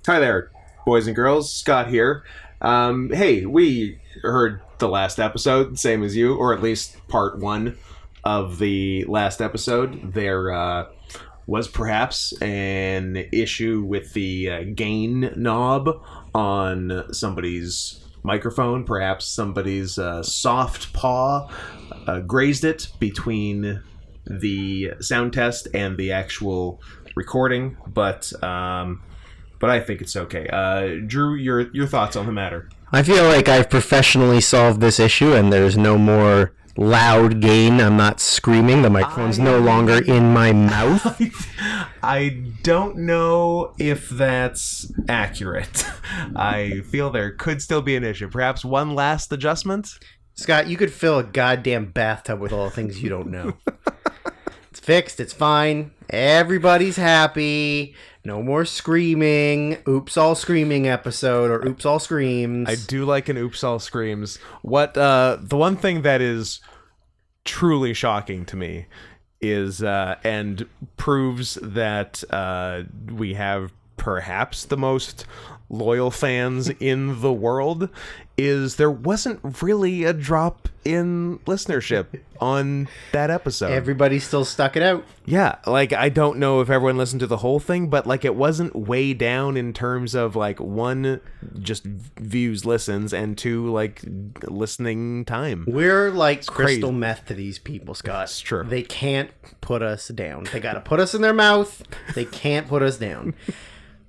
Hi there, boys and girls. Scott here. Hey, we heard the last episode, same as you, or at least part one of the last episode. There was perhaps an issue with the gain knob on somebody's microphone. Perhaps somebody's soft paw grazed it between the sound test and the actual recording, but I think it's okay. Drew, your thoughts on the matter? I feel like I've professionally solved this issue and there's no more loud gain. I'm not screaming. The microphone's no longer in my mouth. I don't know if that's accurate. I feel there could still be an issue. Perhaps one last adjustment? Scott, you could fill a goddamn bathtub with all the things you don't know. It's fixed. It's fine. Everybody's happy. No more screaming. Oops, all screaming episode, or oops, all screams. I do like an oops, all screams. What the one thing that is truly shocking to me is and proves that we have perhaps the most loyal fans in the world is there wasn't really a drop in listenership on that episode. Everybody still stuck it out. Yeah, like I don't know if everyone listened to the whole thing, but like it wasn't way down in terms of like one, just views, listens, and two, like listening time. We're like crazy. crystal meth to these people, Scott. It's true. They can't put us down. They gotta put us in their mouth. They can't put us down.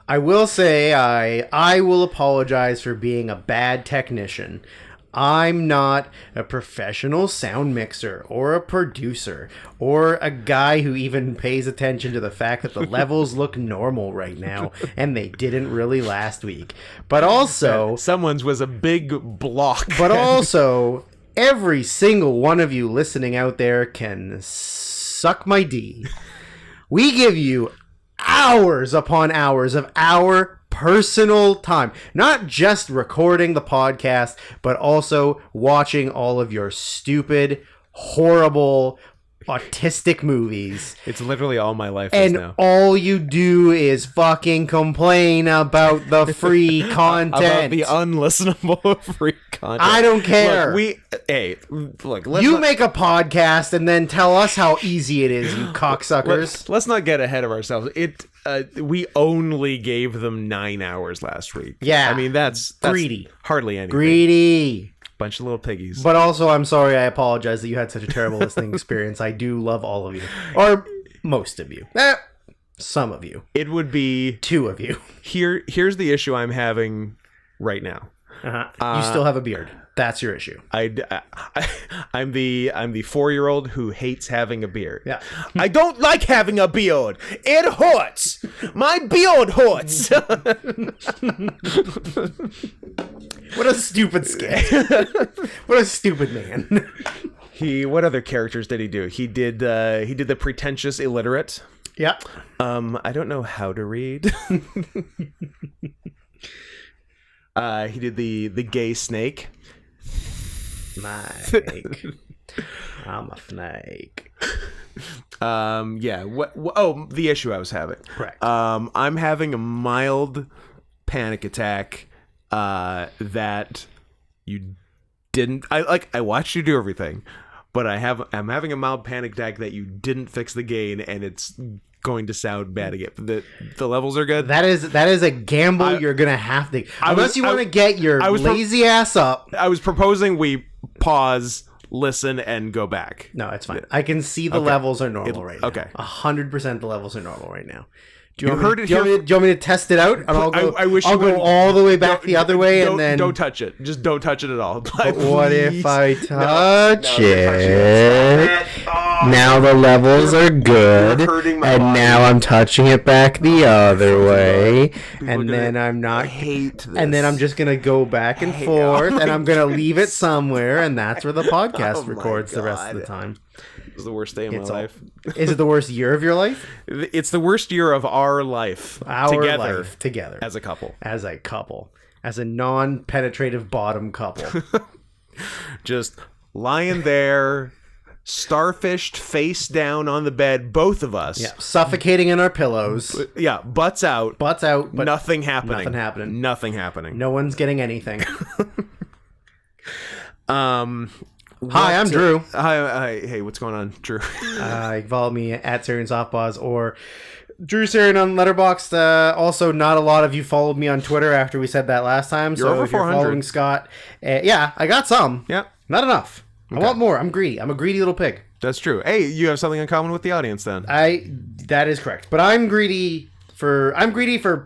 I will say I will apologize for being a bad technician. I'm not a professional sound mixer or a producer or a guy who even pays attention to the fact that the levels look normal right now, and they didn't really last week. But also, someone's was a big block. But also, every single one of you listening out there can suck my D. We give you hours upon hours of our personal time, not just recording the podcast, but also watching all of your stupid, horrible, autistic movies. It's literally all my life and is now. All you do is fucking complain about the free content. About the unlistenable free content. I don't care. Look, you make a podcast and then tell us how easy it is, you cocksuckers. Let's not get ahead of ourselves. We only gave them 9 hours last week. Yeah. I mean, that's greedy. Hardly anything. Greedy. Bunch of little piggies. But also, I'm sorry. I apologize that you had such a terrible listening experience. I do love all of you. Or most of you. Some of you. It would be... 2 of you. Here's the issue I'm having right now. You still have a beard. That's your issue. I'm the 4-year-old who hates having a beard. Yeah. I don't like having a beard. It hurts. My beard hurts. What a stupid skit. What a stupid man. What other characters did he do? He did the pretentious illiterate. Yeah. I don't know how to read. He did the gay snake. Snake. I'm a snake. Yeah. Oh, the issue I was having. Correct. I'm having a mild panic attack. That you didn't. I watched you do everything, but I'm having a mild panic attack that you didn't fix the gain, and it's going to sound bad again. The levels are good. That is a gamble you're gonna have to. Unless you want to get your lazy ass up. I was proposing we pause, listen, and go back. No, it's fine. I can see the levels are normal right now. Okay, 100% the levels are normal right now. Do you want me to test it out? And I'll go all the way back the other way, and then don't touch it. Just don't touch it at all. But what if I touch it? Now the levels are good, and now I'm touching it back the other way, and then I'm not. I hate this. And then I'm just gonna go back and forth, and I'm gonna leave it somewhere, and that's where the podcast records the rest of the time. It's the worst day of my life. Is it the worst year of your life? It's the worst year of our life. Together. As a couple. As a non-penetrative bottom couple. Just lying there, starfished face down on the bed, both of us. Yeah, suffocating in our pillows. Yeah, butts out. Butts out, but Nothing happening. nothing happening. Nothing happening. No one's getting anything. Hi, I'm Drew. Hi, hey, what's going on, Drew? You can follow me at Syrian Softpaws or Drew Syrian on Letterboxd. Also, not a lot of you followed me on Twitter after we said that last time. You're over if you're 400. following Scott, yeah, I got some. Yeah, Not enough. I want more. I'm greedy. I'm a greedy little pig. that's true. Hey, you have something in common with the audience then. That is correct. But I'm greedy for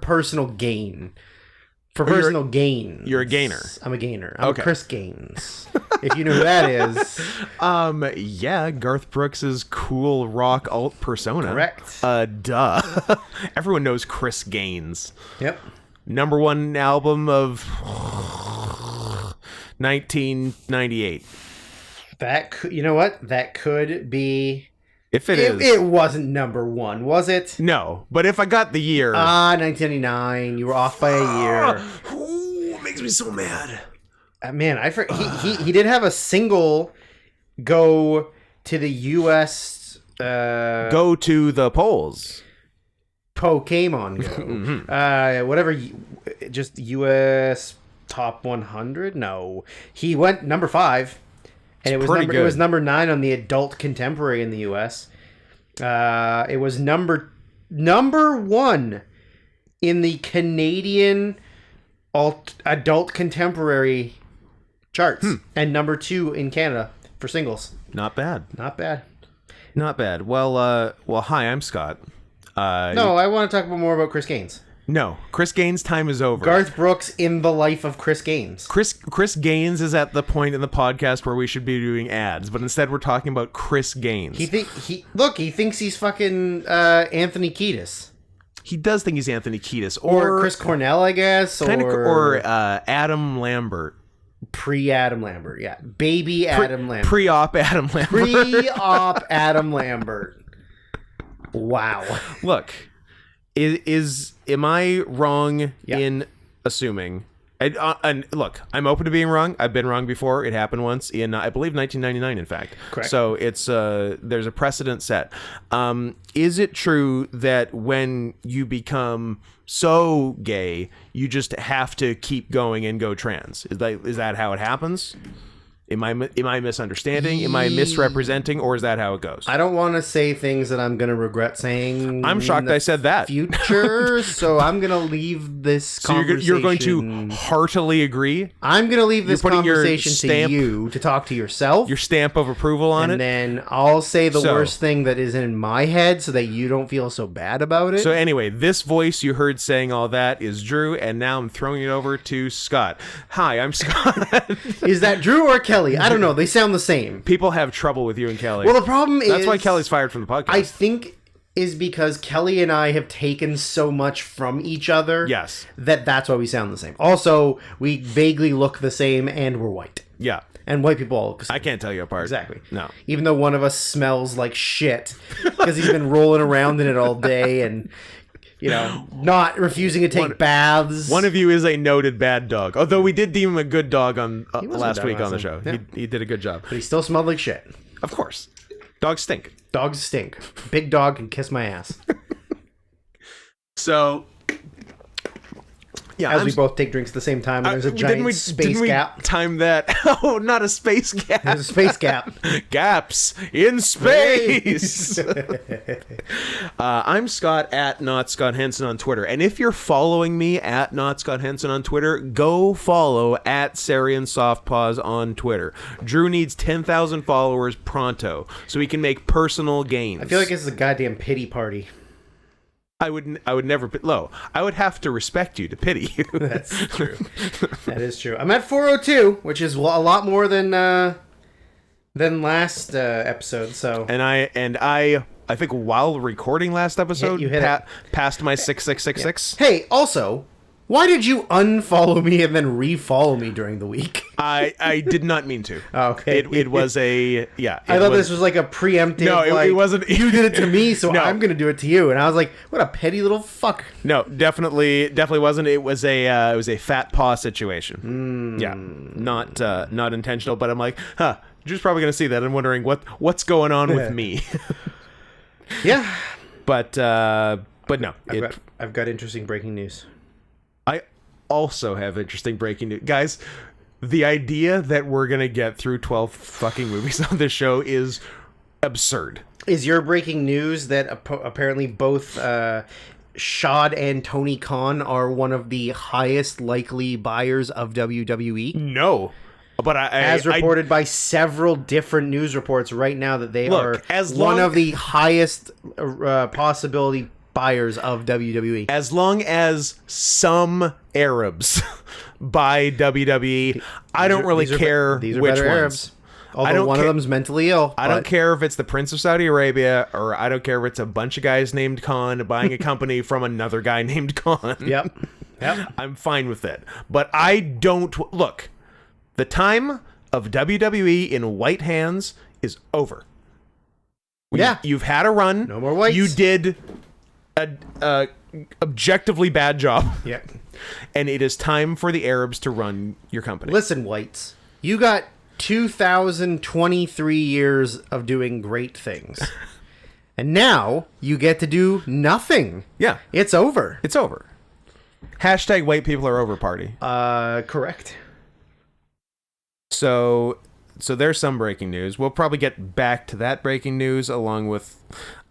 personal gain. For personal gain. You're a gainer. I'm a gainer. I'm Okay. a Chris Gaines. If you know who that is. Yeah, Garth Brooks's cool rock alt persona. Correct. Duh. Everyone knows Chris Gaines. Yep. Number one album of 1998. You know what? That could be. If it is. It wasn't number one, was it? No, but if I got the year. 1999. You were off by a year. Ooh, it makes me so mad. Man, he did have a single go to the U.S. Go to the polls. Pokemon Go. Whatever. Just U.S. Top 100. No, he went number 5. And it was number 9 on the adult contemporary in the U.S. It was number 1 in the Canadian adult contemporary charts, and number 2 in Canada for singles. Not bad. Not bad. Not bad. Well, hi, I'm Scott. No, I want to talk more about Chris Gaines. No, Chris Gaines' time is over. Garth Brooks in the life of Chris Gaines. Chris Gaines is at the point in the podcast where we should be doing ads, but instead we're talking about Chris Gaines. He thinks he's fucking Anthony Kiedis. He does think he's Anthony Kiedis Or Chris Cornell, I guess. or Adam Lambert. Pre-Adam Lambert, yeah. Baby Adam Lambert. Pre-op Adam Lambert. Pre-op Adam Lambert. Wow. Look, am I wrong in assuming? And look, I'm open to being wrong. I've been wrong before. It happened once in, I believe, 1999. In fact, correct. So it's there's a precedent set. Is it true that when you become so gay, you just have to keep going and go trans? Is that how it happens? Am I misunderstanding? Am I misrepresenting? Or is that how it goes? I don't want to say things that I'm going to regret saying. I'm shocked I said that. Future, so I'm going to leave this conversation. You're going to heartily agree? I'm going to leave this conversation to you to talk to yourself. Your stamp of approval on it? And then I'll say the worst thing that is in my head so that you don't feel so bad about it. So anyway, this voice you heard saying all that is Drew, and now I'm throwing it over to Scott. Hi, I'm Scott. Is that Drew or Kelly? I don't know. They sound the same. People have trouble with you and Kelly. Well, the problem is... That's why Kelly's fired from the podcast. I think is because Kelly and I have taken so much from each other. Yes. That's why we sound the same. Also, we vaguely look the same and we're white. Yeah. And white people all look the same. I can't tell you apart. Exactly. No. Even though one of us smells like shit because he's been rolling around in it all day and... not refusing to take baths. One of you is a noted bad dog. Although we did deem him a good dog on last week on the show. Yeah. He did a good job. But he still smelled like shit. Of course. Dogs stink. Dogs stink. Big dog can kiss my ass. So... Yeah, As we both take drinks at the same time, and there's a giant space gap. Time that? Oh, not a space gap. There's a space gap. Gaps in space. I'm Scott at Not Scott Henson on Twitter, and if you're following me at Not Scott Henson on Twitter, go follow at Syrian Softpaws on Twitter. Drew needs 10,000 followers pronto, so he can make personal gains. I feel like this is a goddamn pity party. I would never I would have to respect you to pity you. That's true. That is true. I'm at 402, which is a lot more than last episode. So I think while recording last episode, you hit it. past my 6666. Hey, also, why did you unfollow me and then refollow me during the week? I did not mean to. Okay. It was a I thought this was like a preemptive. No, it wasn't. You did it to me, so No. I'm going to do it to you. And I was like, what a petty little fuck. No, definitely wasn't. It was a fat paw situation. Yeah, not intentional. But I'm like, Drew's probably going to see that and wondering what's going on with me. Yeah. But no. I've got interesting breaking news. I also have interesting breaking news. Guys, the idea that we're going to get through 12 fucking movies on this show is absurd. Is your breaking news that apparently both Shad and Tony Khan are one of the highest likely buyers of WWE? No. But as reported by several different news reports right now that they are one of the highest possibility buyers of WWE. As long as some Arabs buy WWE, I don't really care These are which better ones. Arabs. Although one of them's mentally ill. I don't care if it's the Prince of Saudi Arabia, or I don't care if it's a bunch of guys named Khan buying a company from another guy named Khan. Yep. I'm fine with it. But I don't... Look, the time of WWE in white hands is over. You've had a run. No more whites. You did a objectively bad job. Yeah. And it is time for the Arabs to run your company. Listen, whites. You got 2,023 years of doing great things. And now you get to do nothing. Yeah. It's over. It's over. Hashtag white people are over party. Correct. So there's some breaking news. We'll probably get back to that breaking news along with,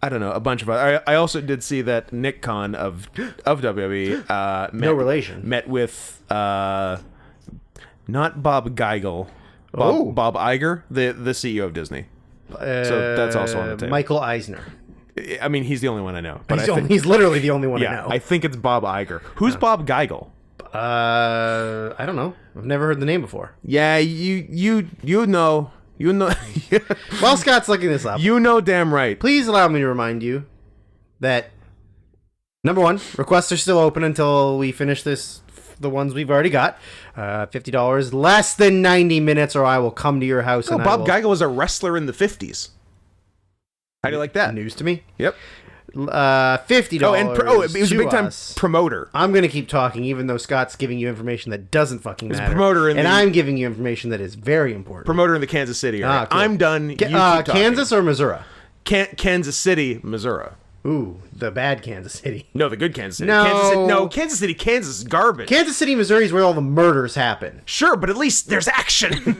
I don't know, a bunch of other. I also did see that Nick Khan of WWE No relation. met with not Bob Geigel, Oh. Bob Iger, the CEO of Disney. So that's also on the table. Michael Eisner. I mean, he's the only one I know. But He's literally the only one I know. I think it's Bob Iger. Who's Bob Geigel? I don't know. I've never heard the name before. Yeah, you know. While Scott's looking this up, You know damn right. please allow me to remind you that, number one, requests are still open until we finish the ones we've already got. $50, less than 90 minutes, or I will come to your house. Oh, and Bob Geigel was a wrestler in the 50s. How do you like that? News to me. Yep. $50. Oh, and he was a big time us. promoter. I'm going to keep talking, even though Scott's giving you information that doesn't fucking matter. promoter in and the- I'm giving you information that is very important. Promoter in the Kansas City area. Cool. I'm done. You keep talking. Kansas or Missouri? Kansas City, Missouri. Ooh, the bad Kansas City. No, the good Kansas City. No. Kansas City, Kansas is garbage. Kansas City, Missouri is where all the murders happen. Sure, but at least there's action.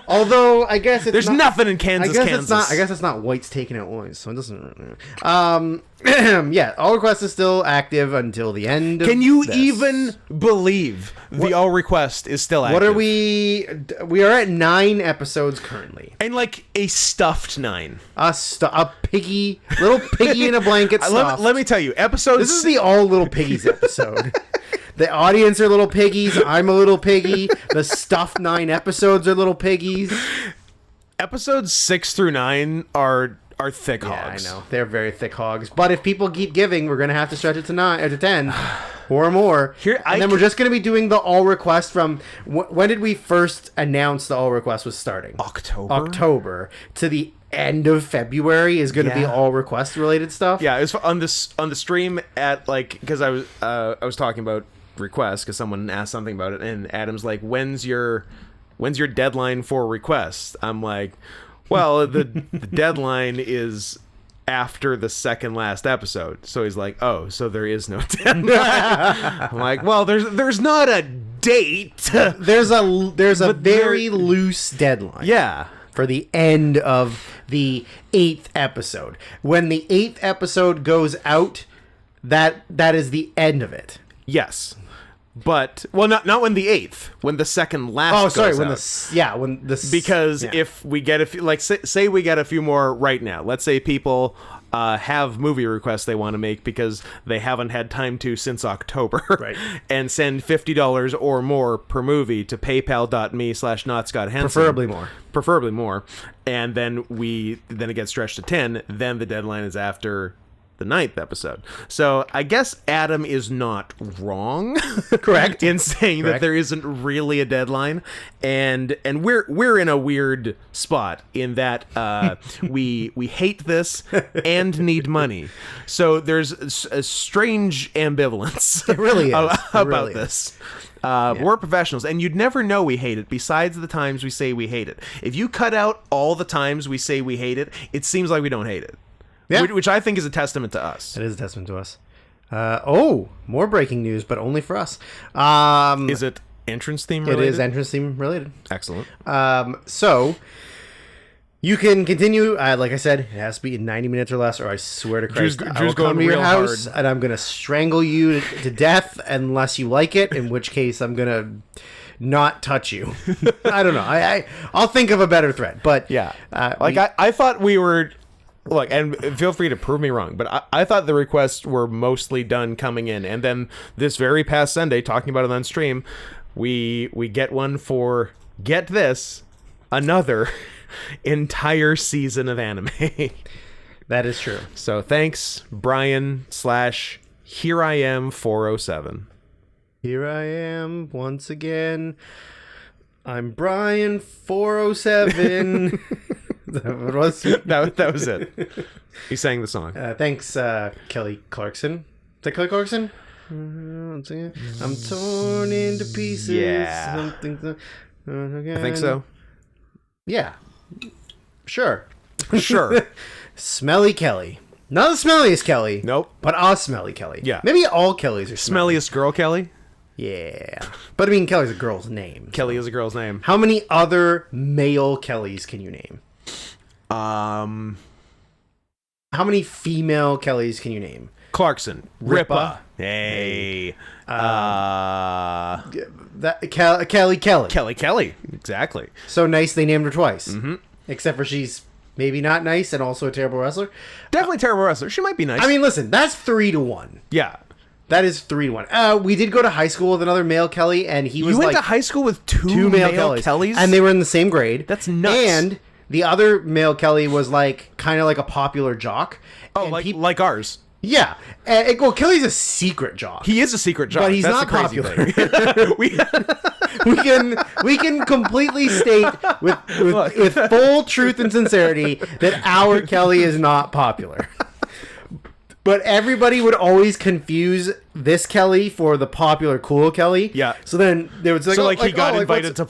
Although I guess it's There's nothing in Kansas, Kansas. I guess it's not whites taking out whites, so it doesn't. Yeah, all requests is still active until the end. Can you this. even believe the all request is still active? What are we? We are at 9 episodes currently. And like a stuffed 9. A piggy, little piggy in a blanket stuffed. Let me tell you, episodes. This is the all little piggies episode. The audience are little piggies. I'm a little piggy. The stuffed 9 episodes are little piggies. Episodes 6 through 9 are thick Yeah, hogs. I know. They're very thick hogs. But if people keep giving, we're going to have to stretch it to 9 or to 10 or more. Then we're just going to be doing the all request from when did we first announce the all request was starting? October to the end of February is going to be all request related stuff. Yeah, it was on the stream at because I was talking about requests because someone asked something about it, and Adam's like, when's your deadline for requests? I'm like, well, the deadline is after the second last episode. So he's like, oh, so there is no deadline. I'm like, well, there's not a date. There's a very loose deadline. Yeah. For the end of the 8th episode. When the 8th episode goes out, that is the end of it. Yes. But not when the 8th, when the second last goes out. Because if we get a few, say we get a few more right now. Let's say people have movie requests they want to make because they haven't had time to since October, right? And send $50 or more per movie to paypal.me/notscotthenson. Preferably more. And then it gets stretched to 10. Then the deadline is after the 9th episode. So I guess Adam is not wrong. Correct. In saying that there isn't really a deadline. And we're in a weird spot in that we hate this and need money. So there's a strange ambivalence. It really is. about this. We're professionals, and you'd never know we hate it besides the times we say we hate it. If you cut out all the times we say we hate it, it seems like we don't hate it. Yeah. Which I think is a testament to us. It is a testament to us. More breaking news, but only for us. Is it entrance theme related? It is entrance theme related. Excellent. So you can continue. Like I said, it has to be in 90 minutes or less, or I swear to Christ, Drew's I will going come to your real house hard. and I'm gonna strangle you to death unless you like it. In which case, I'm gonna not touch you. I don't know. I'll think of a better threat. But Yeah. I thought we were... Look, and feel free to prove me wrong, but I thought the requests were mostly done coming in. And then this very past Sunday, talking about it on stream, we get one for, get this, another entire season of anime. that is true. So thanks, Brian / Here I Am 407. Here I am once again. I'm Brian 407. What was That was it. He sang the song. thanks, Kelly Clarkson. Is that Kelly Clarkson? I'm torn into pieces. Yeah. I think so. Yeah. Sure. Sure. Smelly Kelly. Not the smelliest Kelly. Nope. But a smelly Kelly. Yeah. Maybe all Kellys are smelly. Smelliest girl, Kelly? Yeah. But I mean, Kelly's a girl's name. Kelly is a girl's name. How many other male Kellys can you name? How many female Kellys can you name? Clarkson. Ripa. Hey. Kelly. Kelly. Exactly. So nice they named her twice. Mm-hmm. Except for she's maybe not nice and also a terrible wrestler. Definitely terrible wrestler. She might be nice. I mean, listen, that's 3-1. yeah. That is 3-1. We did go to high school with another male Kelly, and he was You went like to high school with two male Kellys? and they were in the same grade. That's nuts. And the other male Kelly was like kind of like a popular jock. Oh, And like ours. yeah. Well, Kelly's a secret jock. He is a secret jock. But he's That's not the crazy popular. thing. we can completely state with full truth and sincerity that our Kelly is not popular. But everybody would always confuse this Kelly for the popular cool Kelly. Yeah. So then they would say, he got invited to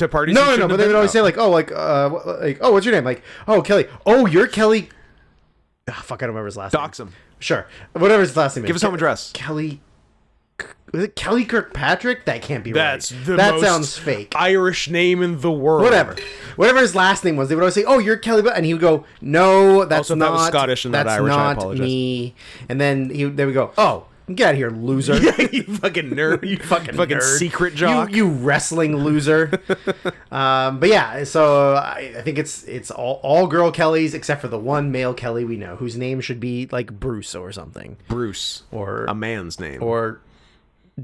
parties. No. But they would always say like, oh, what's your name? Like, oh, Kelly. Oh, you're Kelly. Fuck, I don't remember his last name. dox him. Sure, whatever his last name is. Give us home address. Kelly. Was it Kelly Kirkpatrick? That can't be That's right. the That most sounds fake. Irish name in the world. Whatever his last name was, they would always say, "Oh, you're Kelly," and he would go, "No, that's Also, if not that was Scottish and not that's Irish, I not apologize." me." And then they would go, "Oh, get out of here, loser! You fucking nerd. You fucking nerd. secret jock. You wrestling loser." But yeah, so I think it's all girl Kellys except for the one male Kelly we know, whose name should be like Bruce or something, Bruce. or A man's name. or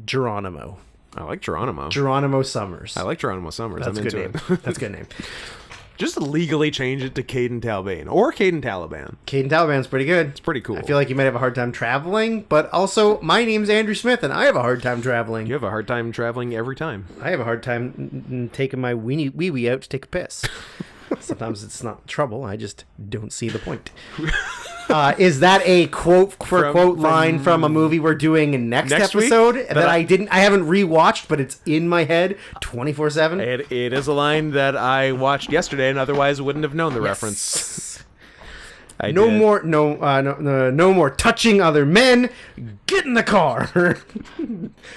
Geronimo. I like Geronimo. Geronimo Summers. I like Geronimo Summers. That's I'm a good into name. it. That's a good name. Just legally change it to Caden Talbane or Caden Taliban. Caden Taliban's pretty good. It's pretty cool. I feel like you might have a hard time traveling, but also my name's Andrew Smith, and I have a hard time traveling. You have a hard time traveling every time. I have a hard time taking my wee out to take a piss. Sometimes it's not trouble. I just don't see the point. Is that a quote line from a movie we're doing next episode week? that I haven't rewatched, but it's in my head 24/7? It is a line that I watched yesterday and otherwise wouldn't have known the reference. No more touching other men. Get in the car.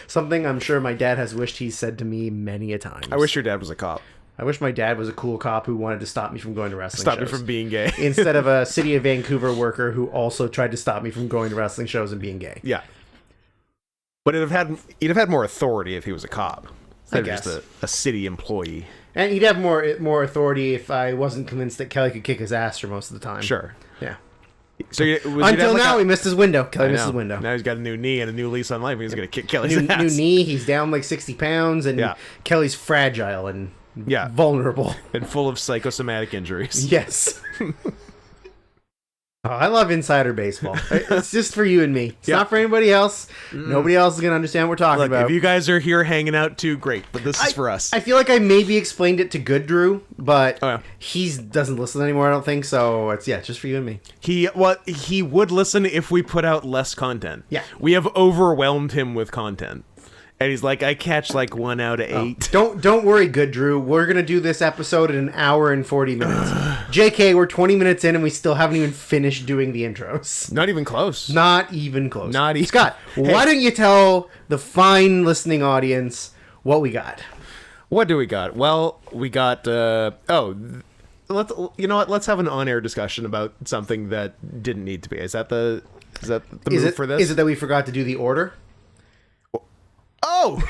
Something I'm sure my dad has wished he said to me many a time. I wish your dad was a cop. I wish my dad was a cool cop who wanted to stop me from going to wrestling Stop shows. me from being gay. Instead of a City of Vancouver worker who also tried to stop me from going to wrestling shows and being gay. Yeah. But he'd have had more authority if he was a cop. Instead of just a city employee. And he'd have more authority if I wasn't convinced that Kelly could kick his ass for most of the time. Sure. Yeah. So Until now, he missed his window. Kelly missed his window. Now he's got a new knee and a new lease on life. And he's going to kick Kelly's New ass. knee. He's down like 60 pounds, and Yeah. Kelly's fragile and vulnerable. And full of psychosomatic injuries. Yes. I love insider baseball. It's just for you and me. It's not for anybody else. Nobody else is going to understand what we're talking about. If you guys are here hanging out too, great. But this is for us. I feel like I maybe explained it to Good Drew, but Oh, yeah. he doesn't listen anymore, I don't think. So it's just for you and me. He would listen if we put out less content. Yeah. We have overwhelmed him with content. And he's like, I catch like 1 out of 8. Don't worry, good Drew. We're gonna do this episode in an hour and 40 minutes. JK, we're 20 minutes in and we still haven't even finished doing the intros. Not even close. Not even close. Not even. Scott, why don't you tell the fine listening audience what we got? What do we got? Well, we got let's let's have an on-air discussion about something that didn't need to be. Is that the move for this? Is it that we forgot to do the order? Oh,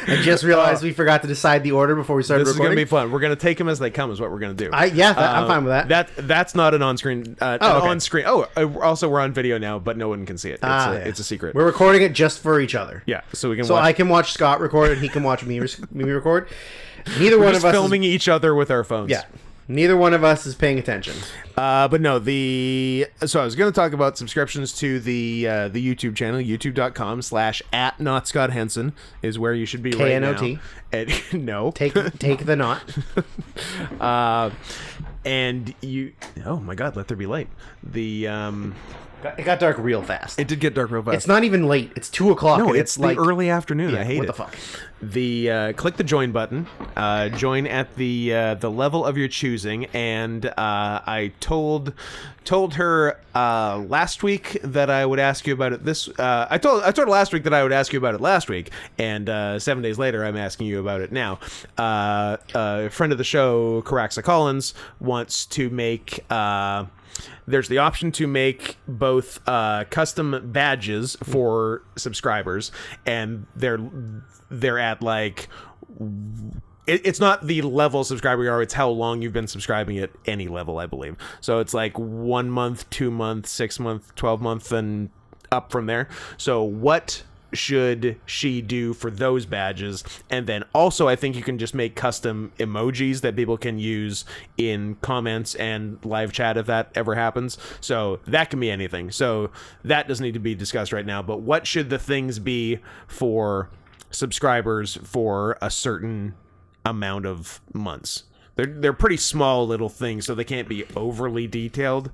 I just realized we forgot to decide the order before we started this is recording. gonna be fun. We're gonna take them as they come. Is what we're gonna do. I'm fine with that. That's not an on-screen. okay. On-screen. Oh, also we're on video now, but no one can see it. It's a secret. We're recording it just for each other. Yeah, so we can. So watch. I can watch Scott record and he can watch me record. Neither one just of us filming each other with our phones. Yeah. Neither one of us is paying attention. But no, so I was going to talk about subscriptions to the YouTube channel, youtube.com/@NotScottHenson is where you should be right now. KNOT. And, no. Take the knot. And you, oh my God, let there be light. It got dark real fast. It did get dark real fast. It's not even late. It's 2:00. No, and it's like the early afternoon. I hate what it. the fuck? Click the join button. Join at the level of your choosing. And I told her last week that I would ask you about it this. I told her last week that I would ask you about it last week. And 7 days later, I'm asking you about it now. A friend of the show, Caraxa Collins, wants to make. There's the option to make both custom badges for subscribers, and they're at like it's not the level of subscriber you are, it's how long you've been subscribing at any level, I believe. So it's like 1 month, 2 month, 6 month, 12 month, and up from there. So what should she do for those badges? And then also I think you can just make custom emojis that people can use in comments and live chat if that ever happens. So that can be anything. So that doesn't need to be discussed right now, but what should the things be for subscribers for a certain amount of months? They're pretty small little things, so they can't be overly detailed.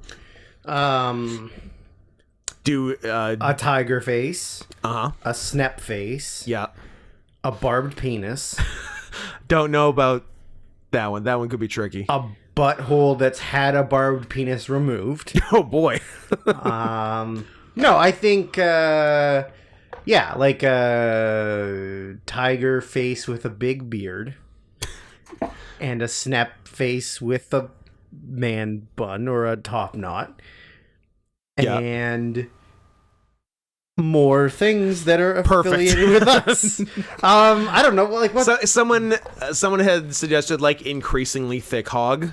Do A tiger face. uh-huh. A snap face. Yeah. A barbed penis. Don't know about that one. That one could be tricky. A butthole that's had a barbed penis removed. Oh boy. No, I think like a tiger face with a big beard and a snap face with a man bun or a top knot. Yeah. And more things that are Perfect. affiliated with us. I don't know, like what? So someone had suggested like increasingly thick hog,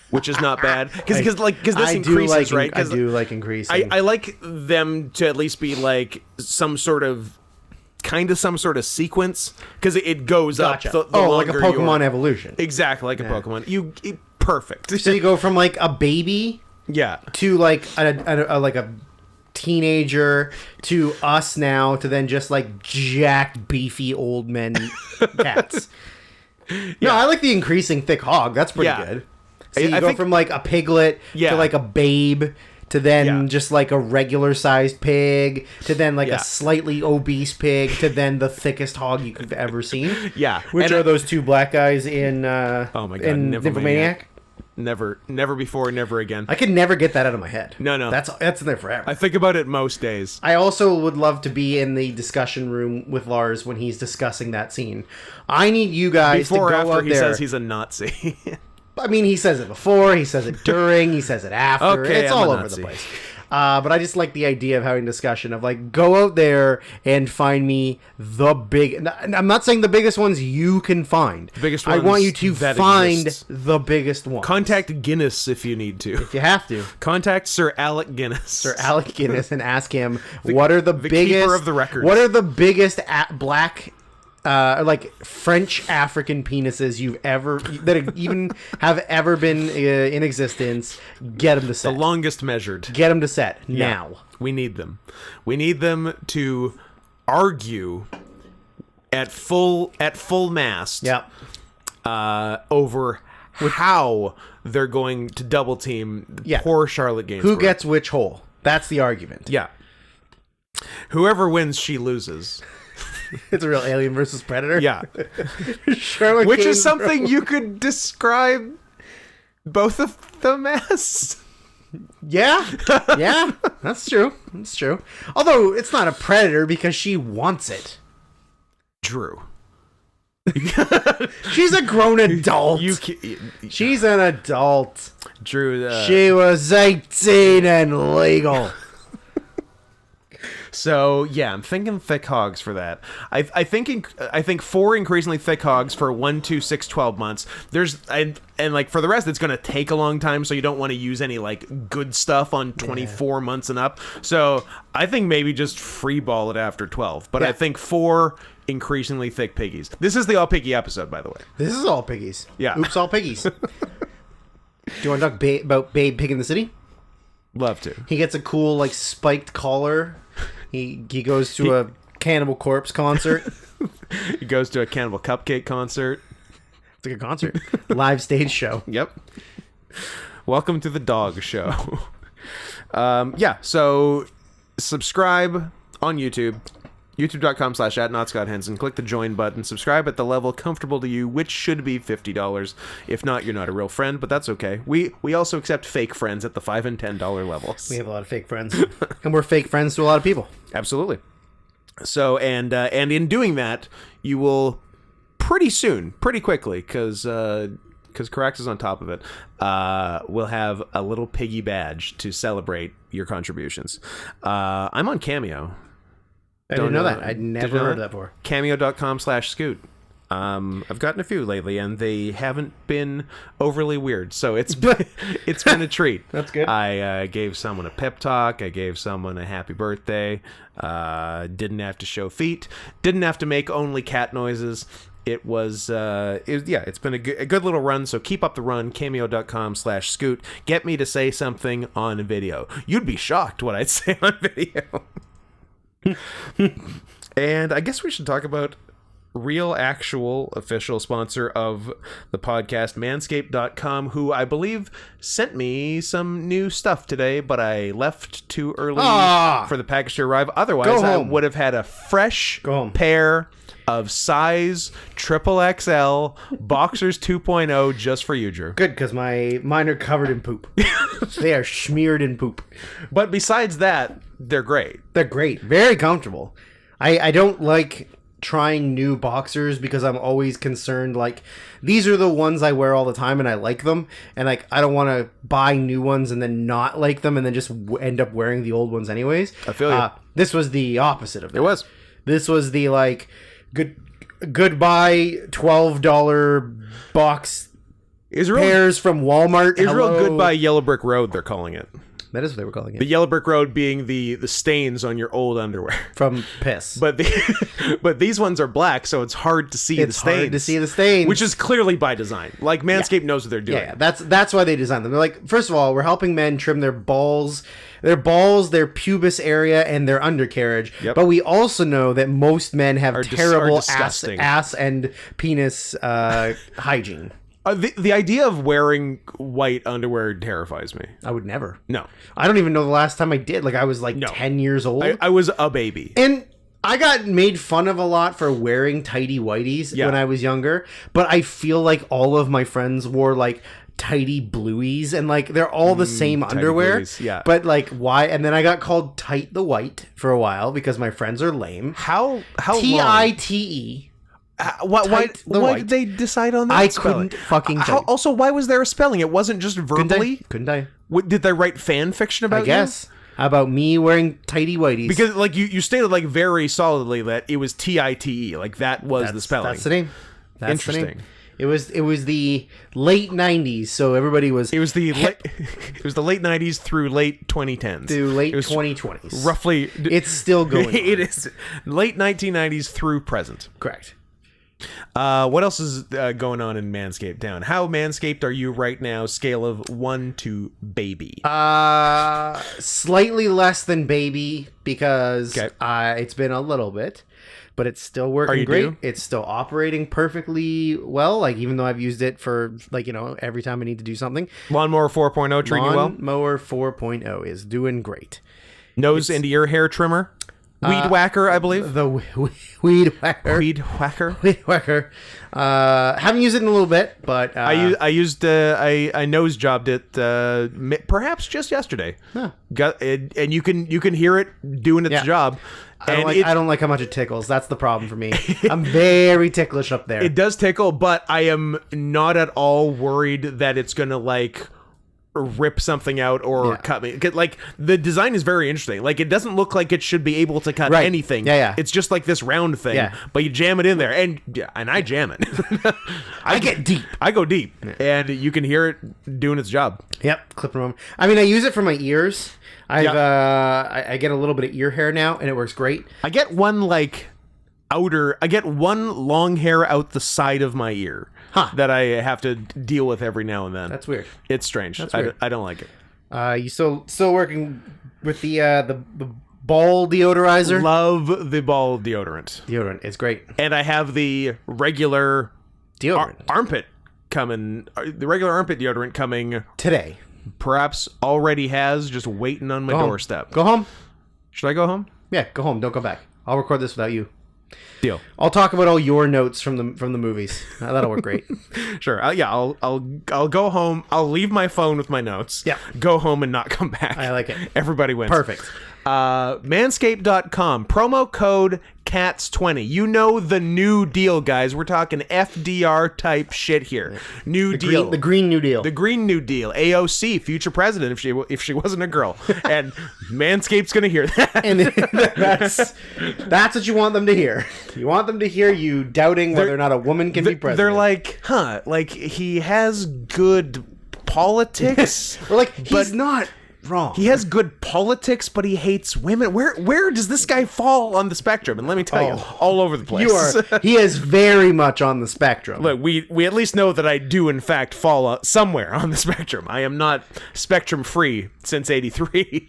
which is not bad because this increases, right? I do like increasing. I like them to at least be like some sort of sequence because it goes Gotcha. up. The like a longer Pokemon evolution. Exactly, like a Pokemon. Perfect. So you go from like a baby. Yeah. To like a teenager to us now to then just like jacked beefy old men cats. No, I like the increasing thick hog. That's pretty good. So you go from like a piglet to like a babe to then just like a regular sized pig to then like a slightly obese pig to then the thickest hog you could have ever seen. Yeah. Which are those two black guys in oh my God, in Nymphomaniac? Never before, never again. I could never get that out of my head. No. That's in there forever. I think about it most days. I also would love to be in the discussion room with Lars when he's discussing that scene. I need you guys before to or go after out he there. says he's a Nazi. I mean, he says it before, he says it during, he says it after. Okay, it's I'm all a over Nazi. the place. But I just like the idea of having discussion of like, go out there and find me the big. I'm not saying the biggest ones you can find. The biggest I ones want you to that find exists. the biggest one. Contact Guinness if you need to. If you have to. Contact Sir Alec Guinness. Sir Alec Guinness and ask him what are the biggest keeper of the records. What are the biggest black like French African penises you've ever that even have ever been in existence? Get them to set. The longest measured. Get them to set now. We need them. We need them to argue at full mast. Yep. Over how they're going to double team poor Charlotte Gainsbourg. Who gets which hole? That's the argument. Yeah. Whoever wins, she loses. It's a real Alien versus Predator. Yeah. Sherlock Which is Gaines something you could describe both of them as. Yeah, yeah, that's true. That's true. Although it's not a predator because she wants it. Drew. She's a grown adult. She's She's an adult. Drew. She was 18 and legal. So yeah, I'm thinking thick hogs for that. I think 4 increasingly thick hogs for 1, 2, 6, 12 months. And like for the rest, it's gonna take a long time, so you don't want to use any like good stuff on 24 months and up. So I think maybe just free ball it after 12. But I think 4 increasingly thick piggies. This is the all piggy episode, by the way. This is all piggies. Yeah. Oops, all piggies. Do you want to talk about Babe Pig in the City? Love to. He gets a cool like spiked collar. He goes to a Cannibal Corpse concert. He goes to a Cannibal Cupcake concert. It's a good concert. Live stage show. Yep. Welcome to the dog show. So subscribe on YouTube. YouTube.com/@NotScottHenson. Click the join button. Subscribe at the level comfortable to you, which should be $50. If not, you're not a real friend, but that's okay. We also accept fake friends at the $5 and $10 levels. We have a lot of fake friends, and we're fake friends to a lot of people. Absolutely. So, and in doing that, you will pretty soon, pretty quickly, because Carax is on top of it, we'll have a little piggy badge to celebrate your contributions. I'm on Cameo. I didn't know that. I'd never heard of that before. Cameo.com/scoot. I've gotten a few lately, and they haven't been overly weird, so it's been a treat. That's good. I gave someone a pep talk. I gave someone a happy birthday. Didn't have to show feet. Didn't have to make only cat noises. It's been a good little run, so keep up the run. Cameo.com/scoot. Get me to say something on video. You'd be shocked what I'd say on video. And I guess we should talk about real, actual, official sponsor of the podcast, Manscaped.com, who I believe sent me some new stuff today, but I left too early for the package to arrive. Otherwise, I would have had a fresh pair of size XXL Boxers 2.0 just for you, Drew. Good, because mine are covered in poop. They are smeared in poop. But besides that, they're great. They're great. Very comfortable. I don't like trying new boxers because I'm always concerned, like, these are the ones I wear all the time and I like them, and like I don't want to buy new ones and then not like them and then just end up wearing the old ones anyways. I feel you. This was the opposite of that. It was. This was the like goodbye $12 box pairs from Walmart. Israel Goodbye Yellow Brick Road, they're calling it. That is what they were calling it. The Yellow Brick Road being the stains on your old underwear. From piss. But these ones are black, so it's hard to see the stains. It's hard to see the stains. Which is clearly by design. Like, Manscaped knows what they're doing. Yeah, that's why they designed them. They're like, first of all, we're helping men trim their balls, their pubis area, and their undercarriage. Yep. But we also know that most men have terrible disgusting. ass and penis hygiene. The idea of wearing white underwear terrifies me. I would never. No. I don't even know the last time I did. Like, I was like 10 years old. I was a baby. And I got made fun of a lot for wearing tighty whities when I was younger. But I feel like all of my friends wore like tighty blueies, and like they're all the same underwear. Blueies, yeah. But like, why? And then I got called Tight the White for a while because my friends are lame. How TITE. Why did they decide on that? I spelling? couldn't fucking tell. Also, why was there a spelling? It wasn't just verbally. Couldn't I? Did they write fan fiction about I guess. you? How about me wearing tighty whities? Because like you stated like very solidly that it was TITE. Like that was the spelling. That's the name. That's Interesting. The name. It was the late 90s, so everybody was. It was the late 90s through late 2010s. Through late 2020s. Roughly. It's still going on. It is late 1990s through present. Correct. What else is going on in Manscaped Town? How Manscaped are you right now? Scale of 1 to baby. Slightly less than baby because it's been a little bit, but it's still working great. Due? It's still operating perfectly well. Like, even though I've used it for like, every time I need to do something. Lawnmower 4.0 treating you well? Lawnmower 4.0 is doing great. Nose and ear hair trimmer? Weed Whacker, I believe. The Weed Whacker. Weed Whacker. Weed Whacker. Haven't used it in a little bit, but I nose jobbed it perhaps just yesterday. Huh. And you can hear it doing its job. I don't like how much it tickles. That's the problem for me. I'm very ticklish up there. It does tickle, but I am not at all worried that it's gonna like rip something out or cut me. Like the design is very interesting. Like it doesn't look like it should be able to cut anything. Yeah. It's just like this round thing. But you jam it in there, and I jam it. I get deep. I go deep, and you can hear it doing its job. Yep, clipping them. I mean, I use it for my ears. I get a little bit of ear hair now, and it works great. I get one long hair out the side of my ear that I have to deal with every now and then. That's weird. It's strange. Weird. I don't like it. You still working with the ball deodorizer? Love the ball deodorant. Deodorant, it's great. And I have the regular deodorant armpit coming. The regular armpit deodorant coming today. Perhaps already has, just waiting on my doorstep. Go home. Should I go home? Yeah, go home. Don't go back. I'll record this without you. Deal. I'll talk about all your notes from the movies. That'll work great. Sure. I'll go home. I'll leave my phone with my notes. Yeah. Go home and not come back. I like it. Everybody wins. Perfect. Manscaped.com. Promo code CATS20. You know the new deal, guys. We're talking FDR type shit here. New deal. The Green New Deal. The Green New Deal. AOC, future president, if she wasn't a girl. And Manscaped's gonna hear that. And that's what you want them to hear. You want them to hear you doubting whether or not a woman can be president. They're like, like he has good politics. We're like, he's not wrong. He has good politics, but he hates women. Where does this guy fall on the spectrum? And let me tell you, all over the place. He is very much on the spectrum. Look, we at least know that I do in fact fall somewhere on the spectrum. I am not spectrum free since '83.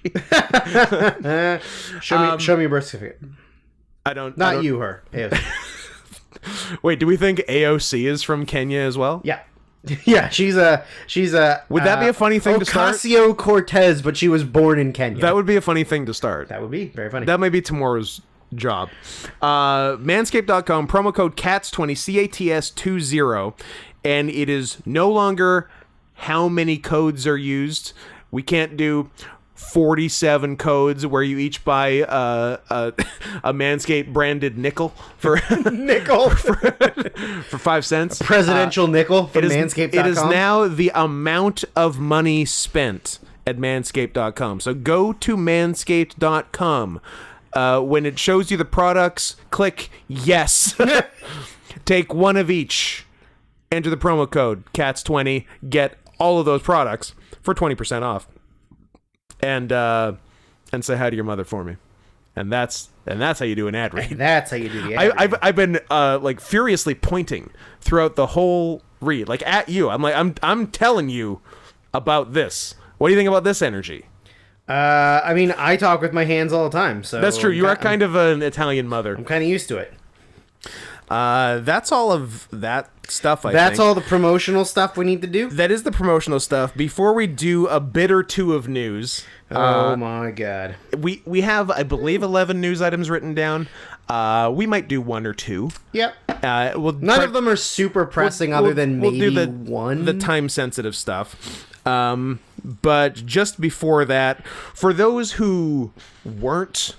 Show me your birth certificate. I don't. Her. AOC. Wait, do we think AOC is from Kenya as well? Yeah. Yeah, she's a. Would that be a funny thing to start? Ocasio-Cortez, but she was born in Kenya. That would be a funny thing to start. That would be very funny. That might be tomorrow's job. Manscaped.com, promo code CATS20, CATS20, and it is no longer how many codes are used. We can't do 47 codes where you each buy a Manscaped branded nickel for for 5 cents. A presidential nickel from Manscaped.com. It is now the amount of money spent at Manscaped.com. So go to Manscaped.com. When it shows you the products, click yes. Take one of each. Enter the promo code CATS20. Get all of those products for 20% off. And say hi to your mother for me, and that's how you do an ad read. That's how you do the ad read. I've been like furiously pointing throughout the whole read, like at you. I'm like I'm telling you about this. What do you think about this energy? I mean, I talk with my hands all the time, so that's true. You are kind of an Italian mother. I'm kind of used to it. That's all of that stuff. That's all the promotional stuff we need to do. That is the promotional stuff. Before we do a bit or two of news, oh my god, we have, I believe, 11 news items written down. We might do one or two. Yep. None of them are super pressing, other than maybe one. The time sensitive stuff. But just before that, for those who weren't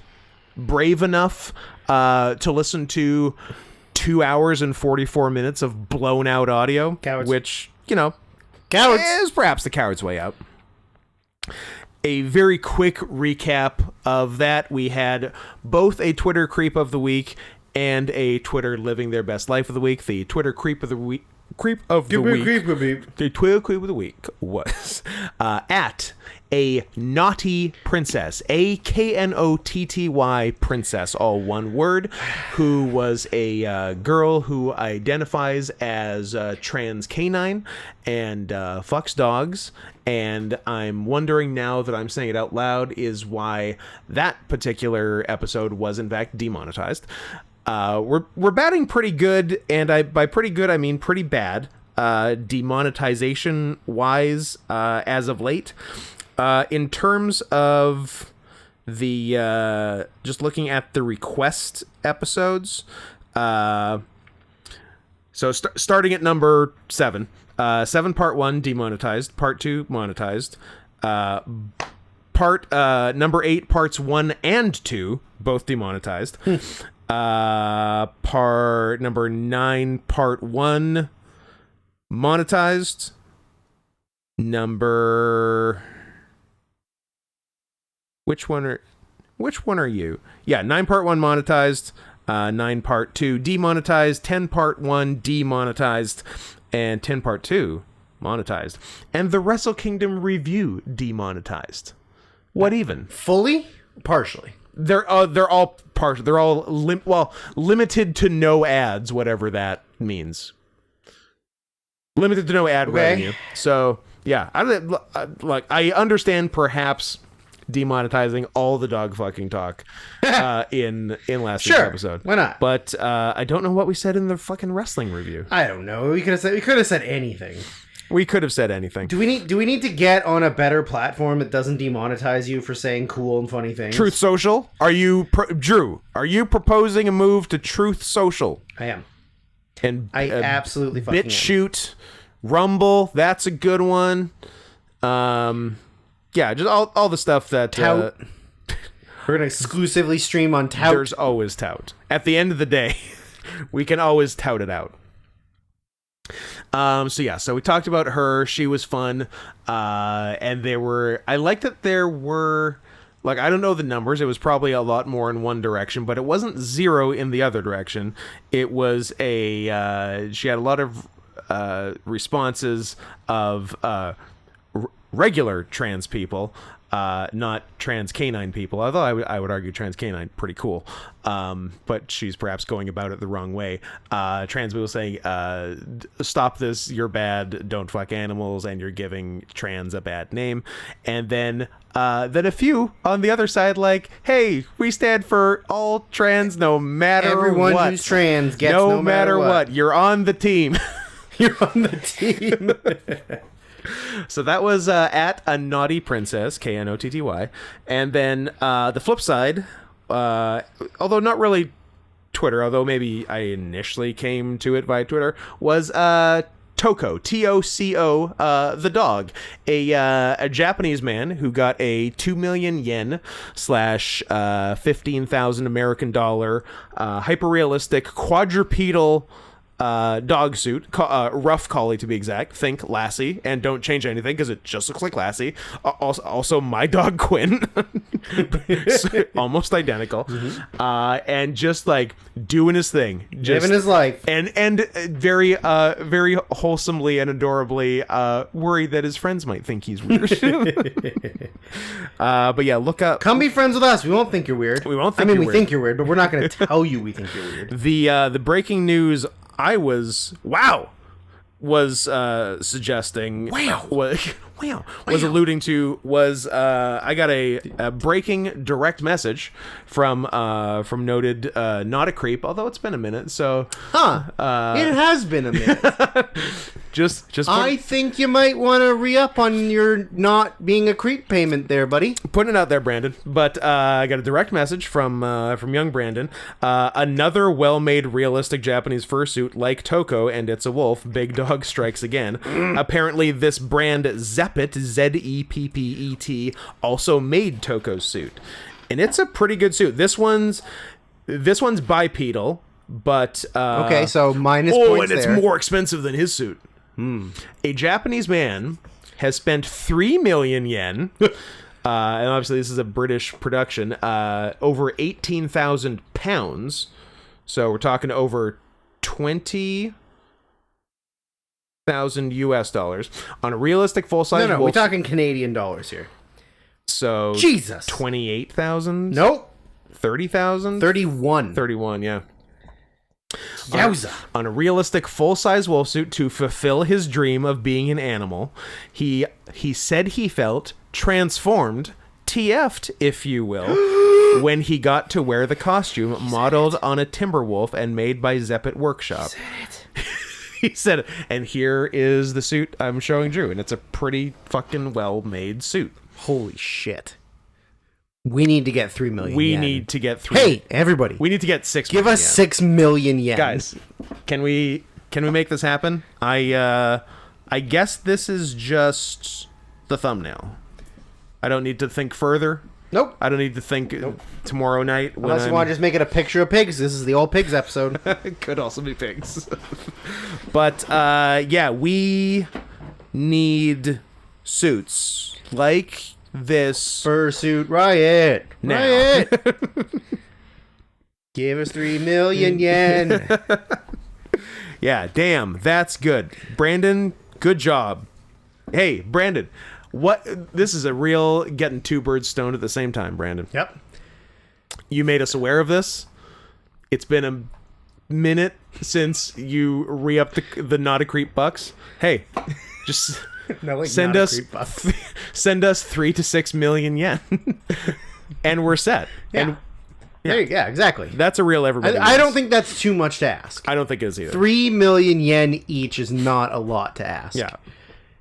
brave enough to listen to 2 hours and 44 minutes of blown out audio, cowards. Which, cowards. Is perhaps the coward's way out. A very quick recap of that. We had both a Twitter creep of the week and a Twitter living their best life of the week. The Twitter creep of the week. The Twitter creep of the week was at a naughty princess, AKNOTTY princess, all one word, who was a girl who identifies as trans canine and fucks dogs. And I'm wondering now that I'm saying it out loud is why that particular episode was in fact demonetized. We're batting pretty good, and by pretty good I mean pretty bad, demonetization wise, as of late. In terms of just looking at the request episodes. So starting at number 7. 7 part 1 demonetized, part 2 monetized. Part number 8 parts 1 and 2 both demonetized. Part number 9 part 1 monetized. Which one are you? Yeah, 9 part 1 monetized, 9 part 2 demonetized, 10 part 1 demonetized, and 10 part 2 monetized. And the Wrestle Kingdom review demonetized. What even? Fully? Partially. They're all partial. They're all limited to no ads, whatever that means. Limited to no ad revenue. So yeah, I understand perhaps demonetizing all the dog fucking talk in last week's episode. Why not? But I don't know what we said in the fucking wrestling review. I don't know. We could have said anything. We could have said anything. Do we need to get on a better platform that doesn't demonetize you for saying cool and funny things? Truth Social? Drew, are you proposing a move to Truth Social? I am. And I absolutely fucking am. BitChute, Rumble, that's a good one. Yeah, just all the stuff that Tout. We're gonna exclusively stream on Tout. There's always Tout. At the end of the day, we can always tout it out. So we talked about her. She was fun. And I like that there were, like, I don't know the numbers. It was probably a lot more in one direction, but it wasn't 0 in the other direction. It was she had a lot of responses of regular trans people, not trans canine people, although I would argue trans canine pretty cool, but she's perhaps going about it the wrong way. Trans people saying, stop this, you're bad, don't fuck animals, and you're giving trans a bad name. And then a few on the other side, like, hey, we stand for all trans no matter Everyone what. who's trans gets no matter what. You're on the team. You're on the team. So that was at a naughty princess, KNOTTY, and then the flip side, although not really Twitter, although maybe I initially came to it via Twitter, was Toko, TOCO, the dog, a Japanese man who got a 2 million yen / 15,000 American dollar hyper-realistic quadrupedal dog suit, rough collie to be exact. Think Lassie, and don't change anything because it just looks like Lassie. Also my dog Quinn, almost identical, and just like doing his thing, just living his life, and very very wholesomely and adorably worried that his friends might think he's weird. But yeah, look up. Come be friends with us. We won't think you're weird. We won't think. We think you're weird, but we're not going to tell you we think you're weird. The breaking news I was suggesting was alluding to was I got a breaking direct message from noted not a creep, although it's been a minute, so it has been a minute. just I think you might want to re-up on your not being a creep payment there, buddy. Putting it out there, Brandon. But I got a direct message from young Brandon. Another well-made, realistic Japanese fursuit like Toko and It's a Wolf. Big Dog strikes again. Apparently, this brand Zeppet, Zeppet, also made Toko's suit, and it's a pretty good suit. This one's bipedal, but okay, so minus points and it's there. more expensive than his suit. A Japanese man has spent 3 million yen, and obviously this is a British production, over 18,000 pounds. So we're talking over 20,000 US dollars on a realistic full-size wolf. We're talking Canadian dollars here. So Jesus. 28,000? Nope. 30,000? 31. 31, yeah. Yowza. On a realistic full-size wolf suit to fulfill his dream of being an animal. He said he felt transformed, TF'd, if you will, when he got to wear the costume modeled on a timber wolf and made by Zeppet Workshop. He said, and here is the suit I'm showing Drew, and it's a pretty fucking well-made suit. Holy shit. We need to get 3 million We yen. need to get 3. Hey, everybody. We need to get 6 give million us yen. 6 million yen. Guys, can we make this happen? I guess this is just the thumbnail. I don't need to think further. Nope. I don't need to think tomorrow night when Unless you want to just make it a picture of pigs. This is the old pigs episode. It could also be pigs. But yeah, we need suits like this. Fursuit riot. Now. Riot. Give us 3 million yen. Yeah, damn, that's good. Brandon, good job. Hey, Brandon, what? This is a real getting 2 birds stoned at the same time, Brandon. Yep. You made us aware of this. It's been a minute since you re-upped the Not a Creep bucks. Hey, just No, like send not a us creep buff. send us 3 to 6 million yen, and we're set. Yeah. And Yeah, exactly. that's a real everybody. I don't wins. think that's too much to ask. I don't think it is either. 3 million yen each is not a lot to ask. Yeah.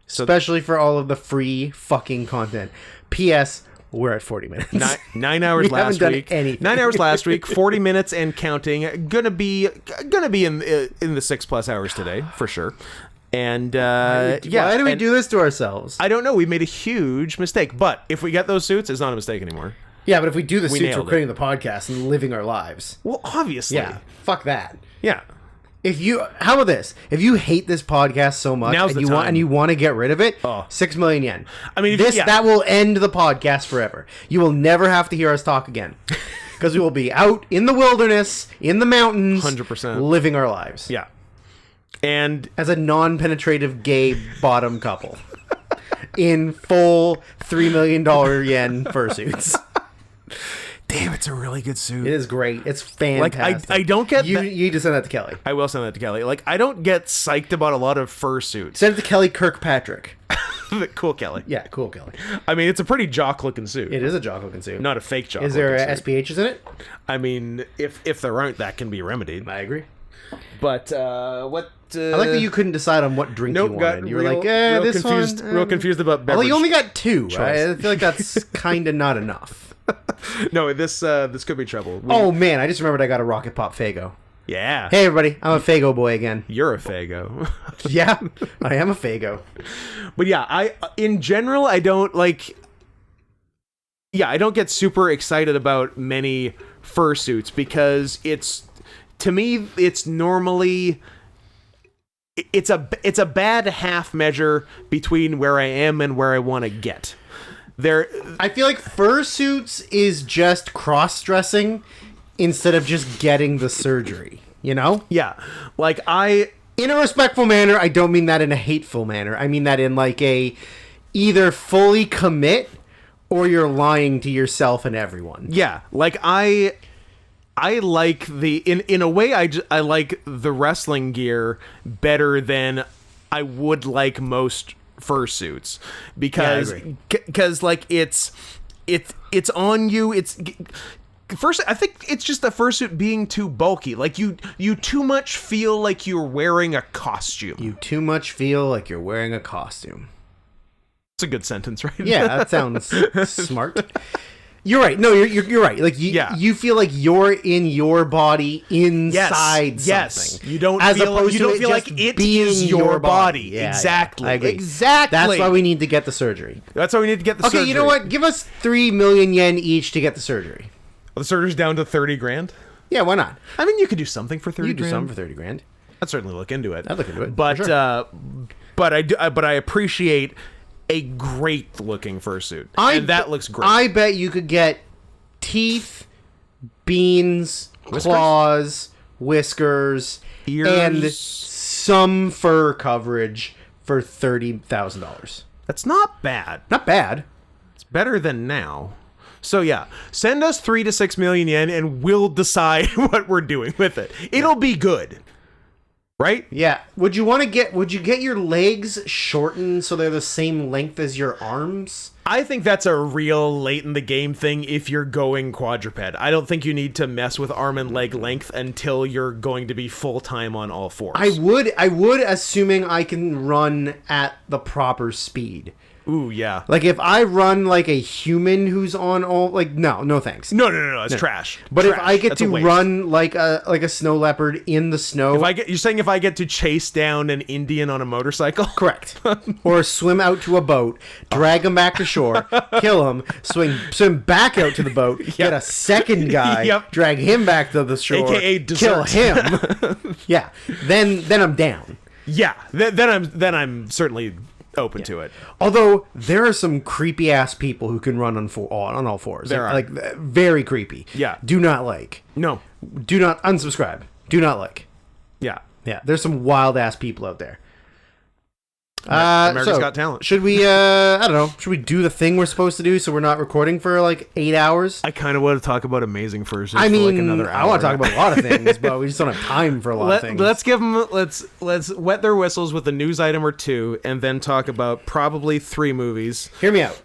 So Especially for all of the free fucking content. P.S. We're at 40 minutes. 9 hours We haven't last done week. anything. 9 hours last week. 40 minutes and counting. Gonna be in the 6+ hours today for sure. And yeah, Why do we and do this to ourselves? I don't know. We made a huge mistake, but if we get those suits, it's not a mistake anymore. Yeah, but if we do the suits, we're nailed it. creating the podcast and living our lives. Well, obviously. Yeah, fuck that. Yeah. How about this? If you hate this podcast so much Now's and the you time. want to get rid of it, Oh. 6 million yen. I mean, if this yeah. that will end the podcast forever. You will never have to hear us talk again. Because we will be out in the wilderness, in the mountains, 100%. living our lives. Yeah. And As a non-penetrative gay bottom couple. In full $3 million yen fursuits. damn, it's a really good suit. It is great. It's Like, fantastic. I don't get you that- need to send that to Kelly. I will send that to Kelly. Like, I don't get psyched about a lot of fursuits. Send it to Kelly Kirkpatrick. Cool, Kelly. Yeah, cool, Kelly. I mean, it's a pretty jock-looking suit. It is a jock looking suit. Not a fake jock. Is there suit. SPHs in it? I mean, if there aren't, that can be remedied. I agree. But what? I like that you couldn't decide on what drink Nope, you got wanted. You were real, like, real this confused. one. Real confused about beverage. Well, you only got 2, right? I choice. feel like that's kind of not enough. No, this could be trouble. Oh man, I just remembered I got a Rocket Pop Fago. yeah. Hey everybody, I'm a Fago boy again. You're a Fago. Yeah, I am a Fago. But yeah, in general I don't like. Yeah, I don't get super excited about many fursuits because to me it's normally. It's a bad half measure between where I am and where I want to get. I feel like fursuits is just cross-dressing instead of just getting the surgery. You know? Yeah, like In a respectful manner, I don't mean that in a hateful manner. I mean that in like a either fully commit or you're lying to yourself and everyone. yeah, like I like in a way I like the wrestling gear better than I would like most fursuits because Yeah, I agree. because like it's on you. First, I think it's just the fursuit being too bulky. Like you too much feel like you're wearing a costume. You too much feel like you're wearing a costume. It's a good sentence, right? Yeah, that sounds smart. You're right. No, you're right. Like Yeah. you feel like you're in your body inside Yes. something. You don't as feel opposed to it like just it being is your body. Yeah, Exactly. I agree. Exactly. That's why we need to get the surgery. That's why we need to get the surgery. Okay, you know what? Give us 3 million yen each to get the surgery. The surgery's down to 30 grand. Yeah, why not? I mean, you could do something for 30 You do grand. something for 30 grand. I'd certainly look into it. I'd look into it, But for sure. but I appreciate a great looking fursuit. And that looks great. I bet you could get teeth, beans, claws, whiskers, Ears. and some fur coverage for $30,000. That's not bad. Not bad. It's better than now. So yeah, send us 3 to 6 million yen and we'll decide what we're doing with it. It'll be good. Right? Yeah. Would you get your legs shortened so they're the same length as your arms? I think that's a real late in the game thing if you're going quadruped. I don't think you need to mess with arm and leg length until you're going to be full time on all fours. I would assuming I can run at the proper speed. Ooh, yeah. Like if I run like a human who's on all like no thanks. No. It's trash. But Trash. if I get That's a to waste. run like a snow leopard in the snow, you're saying if I get to chase down an Indian on a motorcycle? correct, or swim out to a boat, drag him back to shore, kill him, swim back out to the boat, get a second guy, Yep. drag him back to the shore, AKA kill dessert. him. Yeah, then I'm down. Yeah. Then I'm certainly open to it. Although there are some creepy ass people who can run on all fours. There are. like very creepy. Yeah. Do not like. No. Do not unsubscribe. Do not like. Yeah. Yeah, there's some wild ass people out there. America's Got Talent. Should we? I don't know. Should we do the thing we're supposed to do so we're not recording for like 8 hours? I kind of want to talk about Amazing Fursuits I mean, for like another hour. I want to talk about a lot of things, but we just don't have time for a lot of things. Let's give them. Let's wet their whistles with a news item or two, and then talk about probably 3 movies. Hear me out.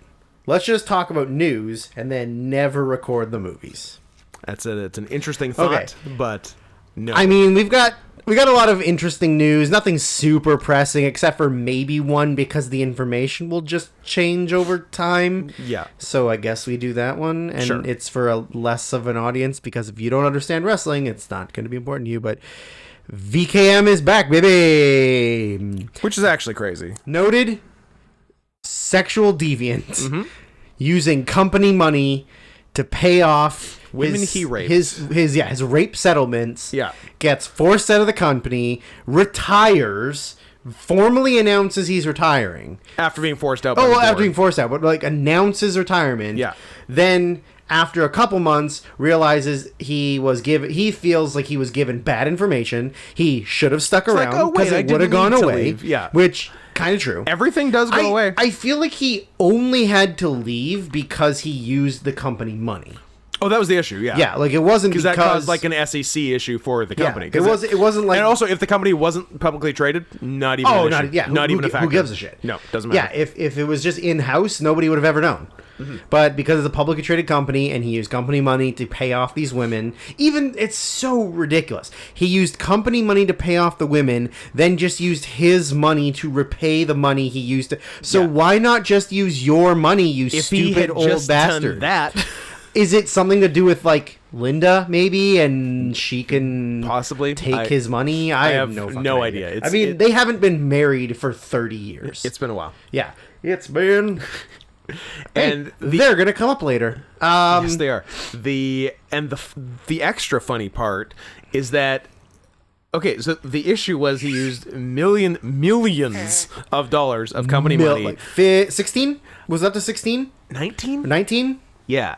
Let's just talk about news and then never record the movies. That's it. It's an interesting thought, but no. I mean, we got a lot of interesting news. Nothing super pressing, except for maybe one because the information will just change over time. Yeah. So I guess we do that one, and Sure. it's for a less of an audience because if you don't understand wrestling, it's not going to be important to you. But VKM is back, baby. Which is actually crazy. Noted sexual deviant Mm-hmm. using company money to pay off Women he raped. his rape settlements. Yeah. Gets forced out of the company, retires, formally announces he's retiring. After being forced out. By Oh, the well, after board. being forced out, but like announces retirement. Yeah. Then after a couple months, realizes he feels like he was given bad information. He should have stuck like, around oh, wait, because I it would have didn't gone need to away. leave. Yeah. Which kind of true. Everything does go away. I feel like he only had to leave because he used the company money. Oh, that was the issue. Yeah. Yeah, like it wasn't because That caused like an SEC issue for the company. it wasn't like and also, if the company wasn't publicly traded, not even. oh, an not issue. yeah, not who, even a factor. who gives a shit? No, doesn't matter. Yeah, if it was just in house, nobody would have ever known. Mm-hmm. But because it's a publicly traded company and he used company money to pay off these women, even it's so ridiculous. He used company money to pay off the women, then just used his money to repay the money he used to. So Yeah. why not just use your money, you if he stupid had old just bastard? done that, Is it something to do with like Linda maybe, and she can Possibly. take his money? I have no fucking idea. I mean, they haven't been married for 30 years. it's been a while. Yeah, it's been. And They're gonna come up later. yes, they are. The extra funny part is that. Okay, so the issue was he used millions of dollars of company money. Like 16 was it up to 16, 19? 19. Yeah.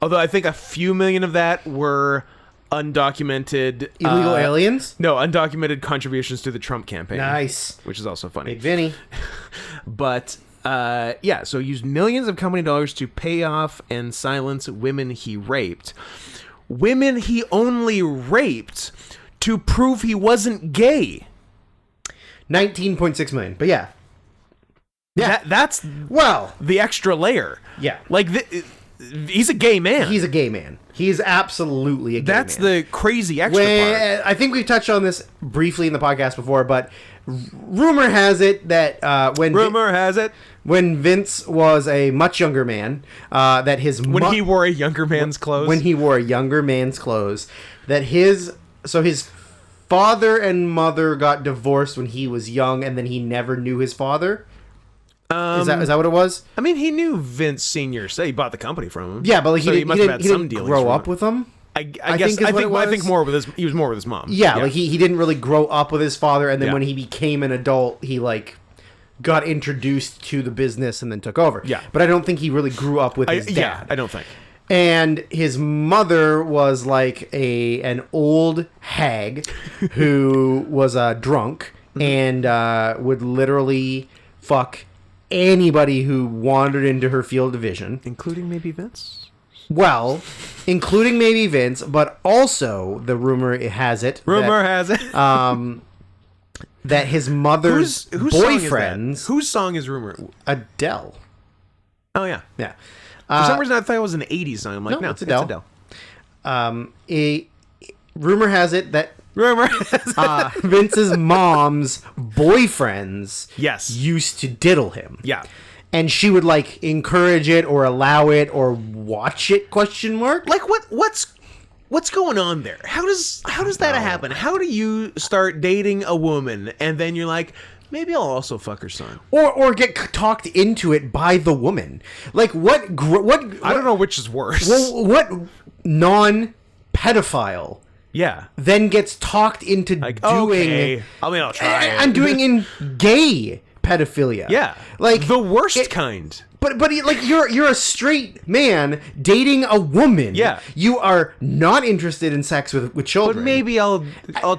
Although I think a few million of that were undocumented Illegal aliens. No, undocumented contributions to the Trump campaign. Nice, Which is also funny. Big Vinny. But yeah, so he used millions of company dollars to pay off and silence women he raped. Women he only raped to prove he wasn't gay. 19.6 million. But yeah. That's Well, the extra layer. yeah. Like he's a gay man. He's a gay man. He's absolutely a gay That's man. the crazy extra part. When, I think we've touched on this briefly in the podcast before, but rumor has it that Rumor has it when Vince was a much younger man, that his when he wore a younger man's clothes. when he wore a younger man's clothes, that his father and mother got divorced when he was young, and then he never knew his father. Is that what it was? I mean, he knew Vince Senior. Say he bought the company from him. Yeah, but like, So he must have had some didn't dealings grow from up him. with him. I I guess think is what it I think was. more with his. He was more with his mom. Yeah, like he didn't really grow up with his father, and then Yeah. when he became an adult, he like got introduced to the business and then took over. Yeah. But I don't think he really grew up with his dad. Yeah, I don't think. And his mother was like an old hag who was a drunk and would literally fuck anybody who wandered into her field of vision. Including maybe Vince. Well, including maybe Vince, but also the rumor has it Has it. that his mother's Whose song is that? boyfriends, Whose song is Rumor? Adele. Oh yeah. Yeah. For some reason, I thought it was an '80s song. I'm like, no, no, it's Adele. Rumor has it that Rumor. Vince's mom's boyfriends Yes. used to diddle him. Yeah. and she would like encourage it or allow it or watch it, question mark. Like what's going on there? How does that happen? How do you start dating a woman and then you're like, maybe I'll also fuck her son? Or get talked into it by the woman. Like what I don't know which is worse. well, what non-pedophile Yeah. then gets talked into Like, doing okay, I'll try it. and doing in gay pedophilia. Yeah. Like the worst kind. But like you're a straight man dating a woman. Yeah. You are not interested in sex with children. But maybe I'll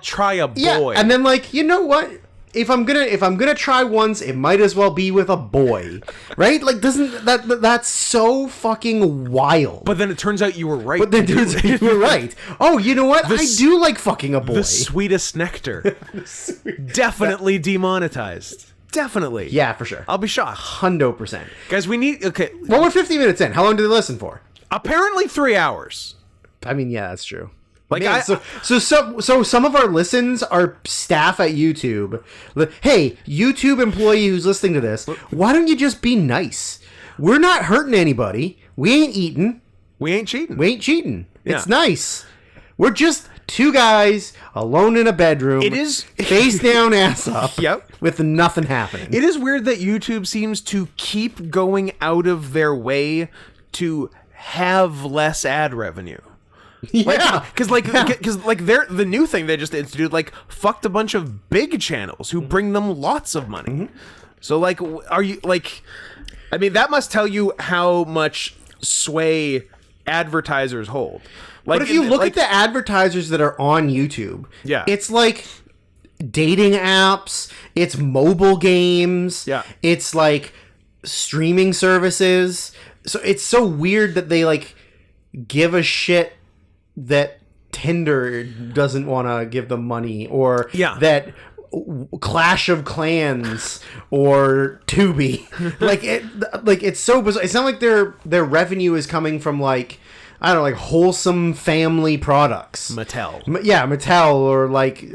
try a boy. Yeah. And then like, you know what? If I'm gonna try once, it might as well be with a boy. Right? Like doesn't that's so fucking wild. But then it turns out you were right. But then you were right. Oh, you know what? I do like fucking a boy. The sweetest nectar. Definitely demonetized. Definitely. Yeah, for sure. I'll be shocked. 100%. Guys, we need... Okay. Well, we're 50 minutes in. How long did they listen for? Apparently 3 hours. I mean, yeah, that's true. Like, Man, so some of our listens are staff at YouTube. Hey, YouTube employee who's listening to this, why don't you just be nice? We're not hurting anybody. We ain't eating. We ain't cheating. We ain't cheating. It's Yeah. nice. We're just two guys alone in a bedroom. It is- face down, ass up. Yep. With nothing happening. It is weird that YouTube seems to keep going out of their way to have less ad revenue. Yeah. Because they're the new thing they just instituted, like, fucked a bunch of big channels who bring them lots of money. Mm-hmm. So, like, are you, like... I mean, that must tell you how much sway advertisers hold. Like, But if you look at the advertisers that are on YouTube, Yeah. it's like dating apps, it's mobile games, Yeah. it's like streaming services. So it's so weird that they like give a shit that Tinder doesn't want to give them money, or Yeah. that Clash of Clans or Tubi. like it's so bizarre. It's not like their revenue is coming from like, I don't know, like wholesome family products. Mattel. Yeah, Mattel or like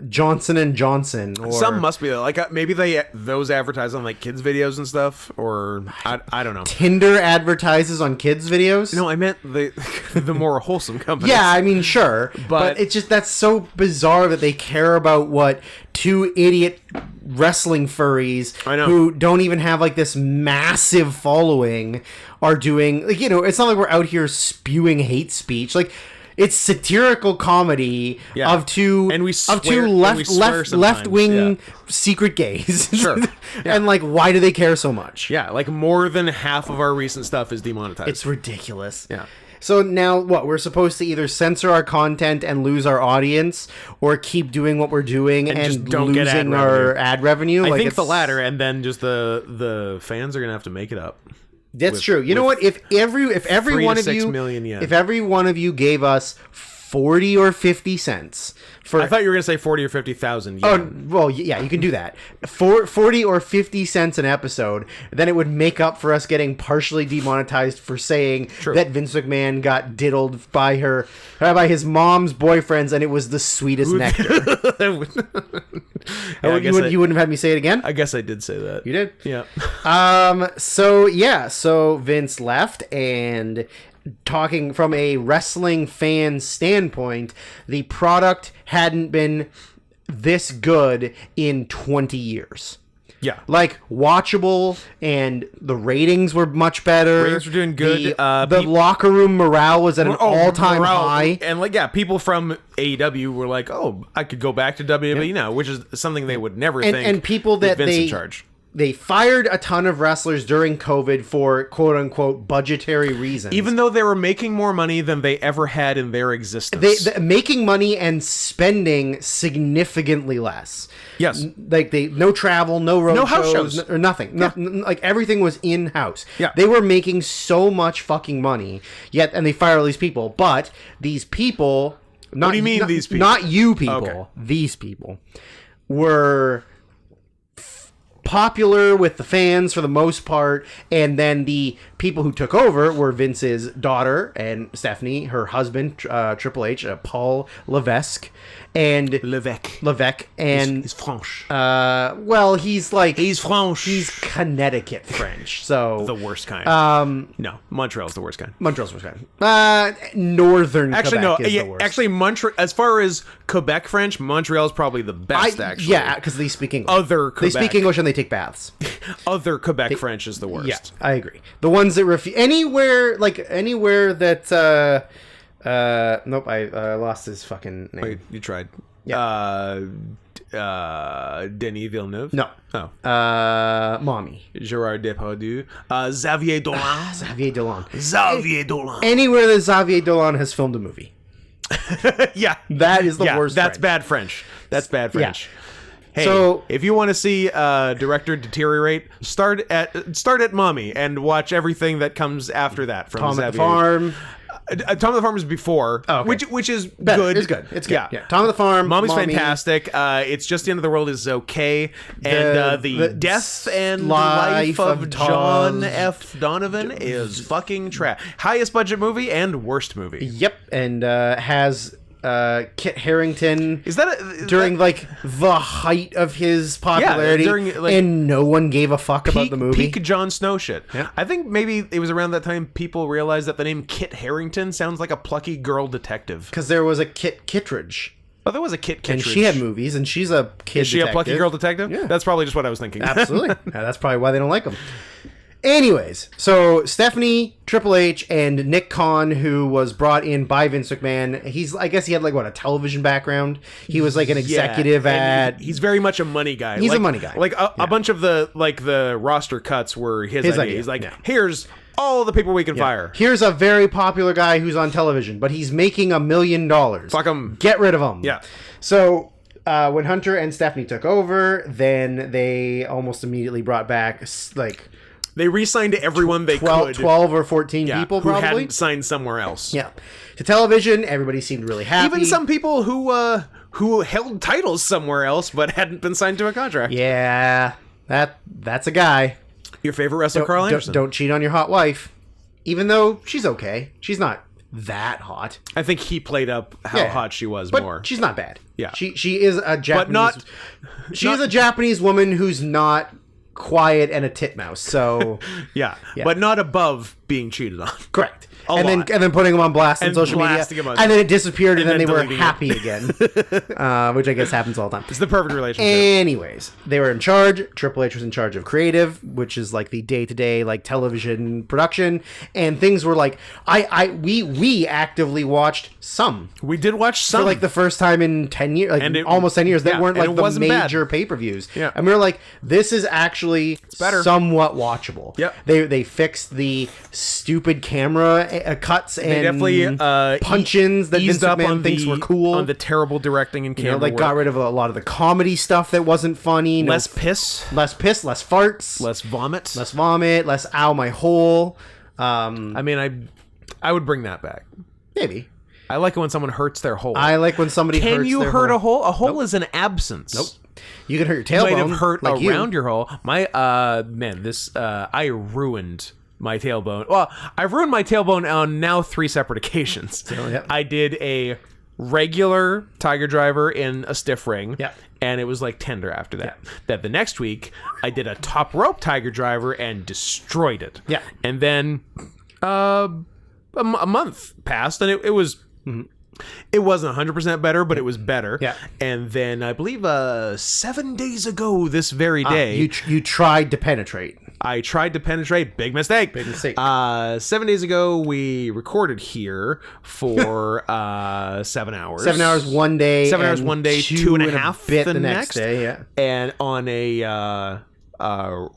Johnson and Johnson. Or Some must be like maybe those advertise on like kids videos and stuff, or I don't know. Tinder advertises on kids' videos. No, I meant the more wholesome companies. Yeah, I mean, sure, but it's just that's so bizarre that they care about what two idiot wrestling furries I know. who don't even have like this massive following are doing. Like, you know, it's not like we're out here spewing hate speech. Like, it's satirical comedy Yeah. of two And we swear- of two and we swear sometimes, left wing yeah. secret gays. Sure. And like, why do they care so much? Yeah, like more than half of our recent stuff is demonetized. It's ridiculous. Yeah. So now what? We're supposed to either censor our content and lose our audience, or keep doing what we're doing and just don't get ad losing our ad revenue. I Like, think the it's- latter, and then just the fans are gonna have to make it up. That's with- true. You know what? If every 3 one to of 6 you, million yen. if every one of you gave us 40 or 50 cents for I thought you were gonna say 40 or 50,000. Oh, well, yeah, you can do that. 40 or 50 cents an episode, then it would make up for us getting partially demonetized for saying that Vince McMahon got diddled by his mom's boyfriends, and it was the sweetest nectar. You wouldn't have had me say it again? I guess I did say that. You did? Yeah. So Vince left, and talking from a wrestling fan standpoint, the product hadn't been this good in 20 years. Yeah. Like, watchable, and the ratings were much better. Ratings were doing good. The locker room morale was at an all-time morale- high. And like, yeah, people from AEW were like, "Oh, I could go back to WWE now," which is something they would never think. And people with that Vince they in charge. They fired a ton of wrestlers during COVID for quote-unquote budgetary reasons. Even though they were making more money than they ever had in their existence. They making money and spending significantly less. Yes. Like no travel, no road No house shows, shows. or nothing. Like everything was in house. Yeah. They were making so much fucking money. And they fire all these people. But these people, not do you mean these people? Not you people. Okay. These people were popular with the fans for the most part, and then the people who took over were Vince's daughter and Stephanie, her husband, Triple H, Paul Levesque, and Levesque. Levesque, and He's French. well, he's like He's French. he's Connecticut French, so the worst kind. No, Montreal's the worst kind. Montreal's worst kind. Northern Actually, Quebec no. is Yeah, the worst. actually, Montreal. As far as Quebec French, Montreal's probably the best. Actually, yeah, because they speak English. Other they Quebec. speak English and they take baths. Other Quebec French is the worst. Yeah, I agree. The ones that refuse anywhere that nope, I lost his fucking name. Wait, you tried. Yeah. Denis Villeneuve. No. Oh. Mommy. Gerard Depardieu. Xavier Dolan. Xavier Dolan. Xavier Dolan. Anywhere that Xavier Dolan has filmed a movie. Yeah. That is the worst That's French. bad French. That's bad French. Hey, So- if you want to see a director deteriorate, start at Mommy and watch everything that comes after that from Tom Xavier. at the Farm. Tom of the Farm is before, Oh, okay. which is Better. good. It's good. It's good. Yeah. Yeah. Tom at the Farm. Mommy's Mommy, fantastic. It's Just the End of the World is okay, and the Death and Life of John F. Donovan is fucking trash. Highest budget movie and worst movie. Yep, and has Kit Harington Is that during like the height of his popularity, during, like, and no one gave a fuck about the movie. Peak Jon Snow shit. Yeah. I think maybe it was around that time people realized that the name Kit Harington sounds like a plucky girl detective. Because there was a Kit Kittredge, Oh, there was a Kit and Kittredge. she had movies, and she's a kid. Is she a plucky detective. girl detective? Yeah. That's probably just what I was thinking. Absolutely. Yeah, that's probably why they don't like him. Anyways, so Stephanie, Triple H, and Nick Khan, who was brought in by Vince McMahon, I guess he had like a television background. He was like an executive and at. he's very much a money guy. He's Like- a money guy. Like a bunch of the roster cuts were his idea. He's like, yeah. here's all the people we can fire. Here's a very popular guy who's on television, but he's making $1 million. Fuck him. Get rid of him. Yeah. So when Hunter and Stephanie took over, then they almost immediately brought back like They re-signed everyone they 12 could. or 14 Yeah, people who probably. hadn't signed somewhere else. Yeah. To television, everybody seemed really happy. Even some people who held titles somewhere else but hadn't been signed to a contract. Yeah. That's a guy. Your favorite wrestler, Carl Anderson. Don't cheat on your hot wife. Even though she's okay. She's not that hot. I think he played up how Yeah. hot she was But more. she's not bad. Yeah. She is a Japanese not- She is a Japanese woman who's not quiet and a titmouse. So Yeah, but not above being cheated on. correct. A and lot. then putting them on blast on And social media, blasting 'em on- and then it disappeared, and then they then were deleting it. happy again, which I guess happens all the time. It's the perfect relationship. Anyways, they were in charge. Triple H was in charge of creative, which is like the day-to-day like television production, and things were like we actively watched some We did watch some. for like the first time in 10 years, like And it- almost 10 years. That yeah, weren't and like it the wasn't bad. major pay-per-views. Yeah. And we were like, this is actually better. somewhat watchable. Yep. They fixed the stupid camera cuts and they definitely punch-ins that Vince eased up McMahon on thinks the, were cool. on the terrible directing and you know, camera like work. got rid of a lot of the comedy stuff that wasn't funny. Less piss, less piss, less farts, less vomit. less vomit, less ow my hole. I mean, I would bring that back. Maybe. I like it when someone hurts their hole. I like when somebody Can hurts you their hurt hole. a hole? A hole is an absence. Nope. You can hurt your You tailbone. might have hurt like around you. your hole. My man, this I ruined my tailbone. Well, I've ruined my tailbone on now 3 separate occasions. yep. I did a regular tiger driver in a stiff ring. Yep. And it was like tender after that. That the next week I did a top rope tiger driver and destroyed it. Yeah. And then a month passed and it was it wasn't 100% better, but it was better. Yeah. And then I believe 7 days ago this very day, You tried to penetrate. I tried to penetrate. Big mistake. Big mistake. 7 days ago, we recorded here for 7 hours. 7 hours one day. 7 hours and one day, 2.5 bit the the next next day. Yeah. And on a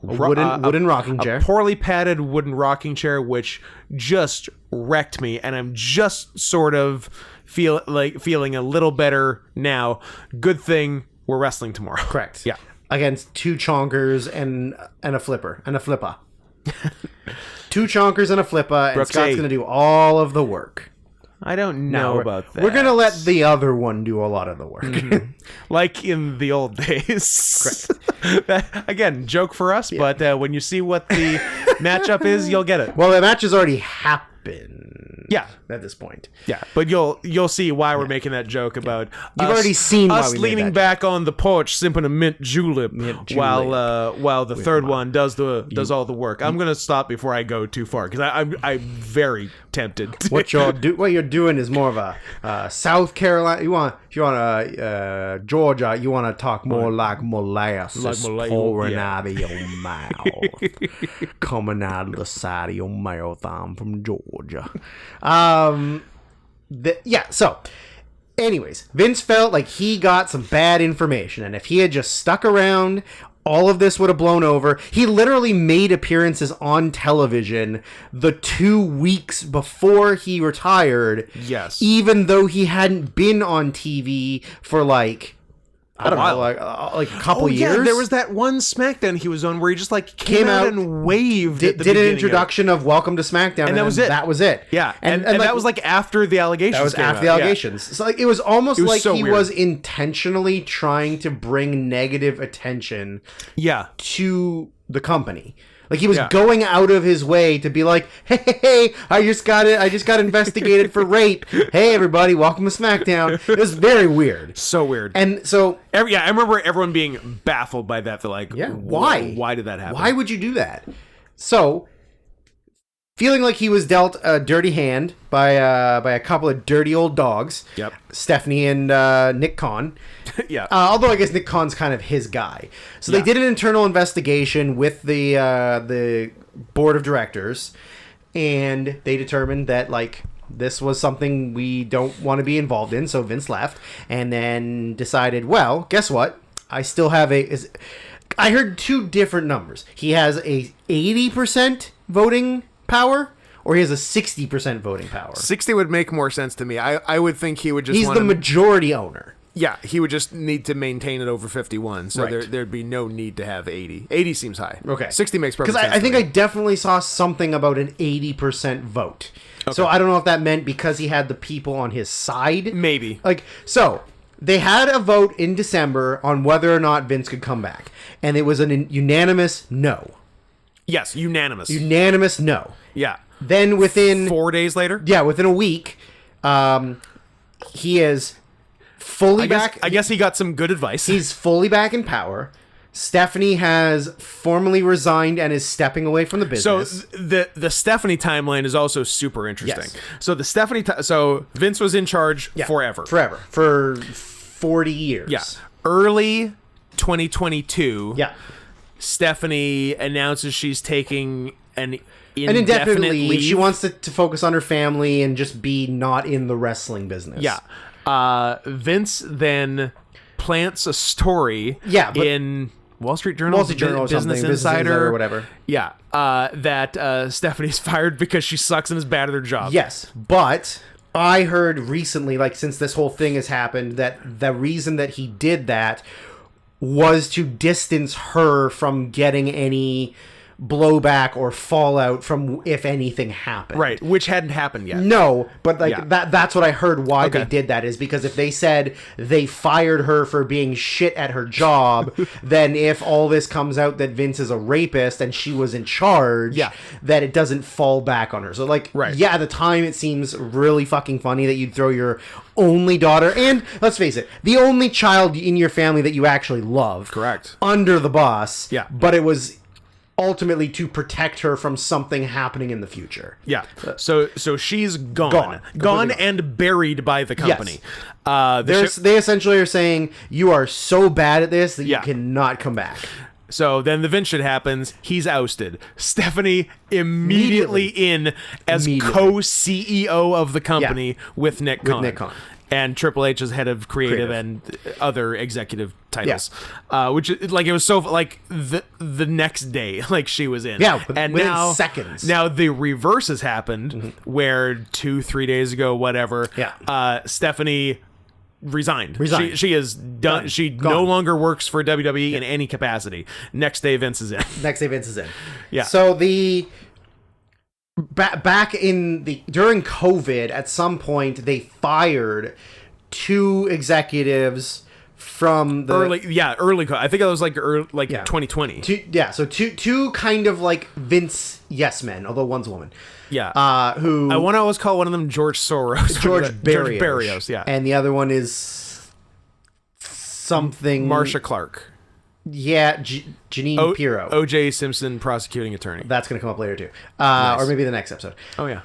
Wooden rocking chair. a poorly padded wooden rocking chair, which just wrecked me. And I'm just sort of feeling a little better now. Good thing we're wrestling tomorrow. Correct. Yeah. Against 2 chonkers and a flipper and a flipper. 2 chonkers and a flipper, and Brooks, Scott's hey. going to do all of the work. I don't know We're- about that. We're going to let the other one do a lot of the work. Like in the old days. Correct. Again, joke for us, but when you see what the matchup is, you'll get it. Well, the match has already happened. Yeah. at this point. Yeah, but you'll see why we're making that joke about You've already seen why us we made leaning that back on the porch simping a mint julep, Mint while the third one does all the work. I'm gonna stop before I go too far because I'm very tempted. What you're doing is more of a South Carolina. You want Georgia. You want to talk more like molasses, Like molasses, pouring yeah. out of your mouth, coming out of the side of your mouth. I'm from Georgia. So, anyways, Vince felt like he got some bad information, and if he had just stuck around, all of this would have blown over. He literally made appearances on television the 2 weeks before he retired. Yes. Even though he hadn't been on TV for like, I don't know, like a couple years. Yeah, there was that one SmackDown he was on where he just like came out and waved. Did, at the did an beginning introduction of Welcome to SmackDown, and that was it. That was it. Yeah, and like, that was like after the allegations. that was came after out. the allegations. So like it was almost was like so he weird. was intentionally trying to bring negative attention Yeah. to the company. Like he was Yeah. going out of his way to be like, hey, I just got investigated for rape. Hey everybody, welcome to SmackDown. It was very weird. So weird. And so I remember everyone being baffled by that. They're like, yeah, why? Why did that happen? Why would you do that? So, feeling like he was dealt a dirty hand by a couple of dirty old dogs. Yep. Stephanie and Nick Khan. Yeah. Although I guess Nick Khan's kind of his guy. So they did an internal investigation with the board of directors, and they determined that like this was something we don't want to be involved in. So Vince left, and then decided, well, guess what? I still have I heard two different numbers. He has a 80% voting power, or he has a 60% voting power. 60 would make more sense to me. I would think he would just He's want the majority owner. Yeah, he would just need to maintain it over 51, so Right. there'd be no need to have 80. 80 seems high. Okay. 60 makes perfect Because sense. I think to I me. definitely saw something about an 80% vote. So I don't know if that meant because he had the people on his side. Maybe. Like, so they had a vote in December on whether or not Vince could come back. And it was an unanimous no. Yes, unanimous. Unanimous no. Yeah. Then within 4 days later? yeah, within a week, he is fully back. I guess he got some good advice. He's fully back in power. Stephanie has formally resigned and is stepping away from the So business. the Stephanie timeline is also super interesting. Yes. So the Stephanie so Vince was in charge forever. For 40 years. Yeah. Early 2022. Yeah. Stephanie announces she's taking an An indefinite leave. leave. She wants to focus on her family and just be not in the wrestling business. Yeah. Vince then plants a story in Wall Street Journal, Wall Street Journal or Business something, Business Insider or whatever. Yeah. That Stephanie's fired because she sucks and is bad at her job. Yes, but I heard recently, like since this whole thing has happened, that the reason that he did that was to distance her from getting any blowback or fallout from if anything happened. Right, which hadn't happened yet. No, but like Yeah. that's what I heard why Okay. they did that is because if they said they fired her for being shit at her job, then if all this comes out that Vince is a rapist and she was in charge, Yeah. that it doesn't fall back on her. So like Right. yeah, at the time it seems really fucking funny that you'd throw your only daughter and let's face it, the only child in your family that you actually love Correct. under the bus. Yeah. But it was ultimately to protect her from something happening in the future. Yeah. So she's gone. Gone. Completely gone. And buried by the company. Yes. They essentially are saying you are so bad at this that Yeah. you cannot come back. So then the Vince shit happens. He's ousted. Stephanie immediately in as co-CEO of the company with Nick Khan. Nick Khan. And Triple H as head of creative and other executive titles. Which like it was so like the next day like she was in. Yeah, and within now seconds. Now the reverse has happened where 2-3 days ago whatever. Stephanie resigned. She is done. She no longer works for WWE in any capacity. Next day Vince is in. Next day Vince is in. Yeah. So the back in the during COVID, at some point they fired 2 executives from the early I think it was like early, like Yeah. 2020. so two kind of like Vince yes men, although one's a woman. Who I want to always call one of them George Soros. George Barrios. Barrios, yeah. And the other one is something Marsha Clark. Yeah, Janine Pirro. O.J. Simpson prosecuting attorney. That's going to come up later too. Or maybe the next episode. Oh yeah.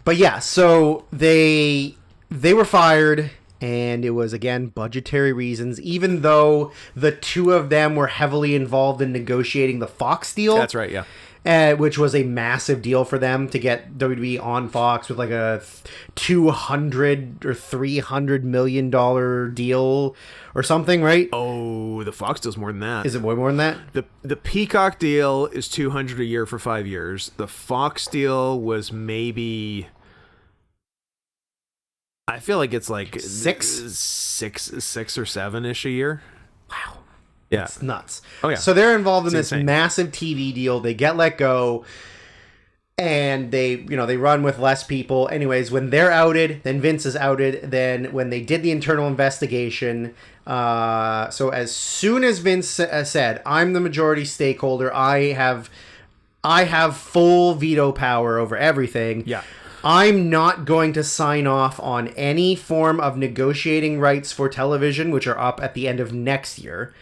But yeah, so they were fired, and it was again budgetary reasons. Even though the two of them were heavily involved in negotiating the Fox deal, That's right, yeah. which was a massive deal for them to get WWE on Fox with like a $200 or $300 million deal or something, right? Oh, the Fox deal's more than that. Is it way more than that? The Peacock deal is $200 a year for 5 years. The Fox deal was maybe, I feel like it's like Six or 7-ish a year. Wow. Yeah. It's nuts. Oh, yeah. So they're involved in It's this insane. massive TV deal. They get let go, and they run with less people. Anyways, when they're outed, then Vince is outed. Then when they did the internal investigation, so as soon as Vince said, "I'm the majority stakeholder. I have full veto power over everything." Yeah. I'm not going to sign off on any form of negotiating rights for television, which are up at the end of next year.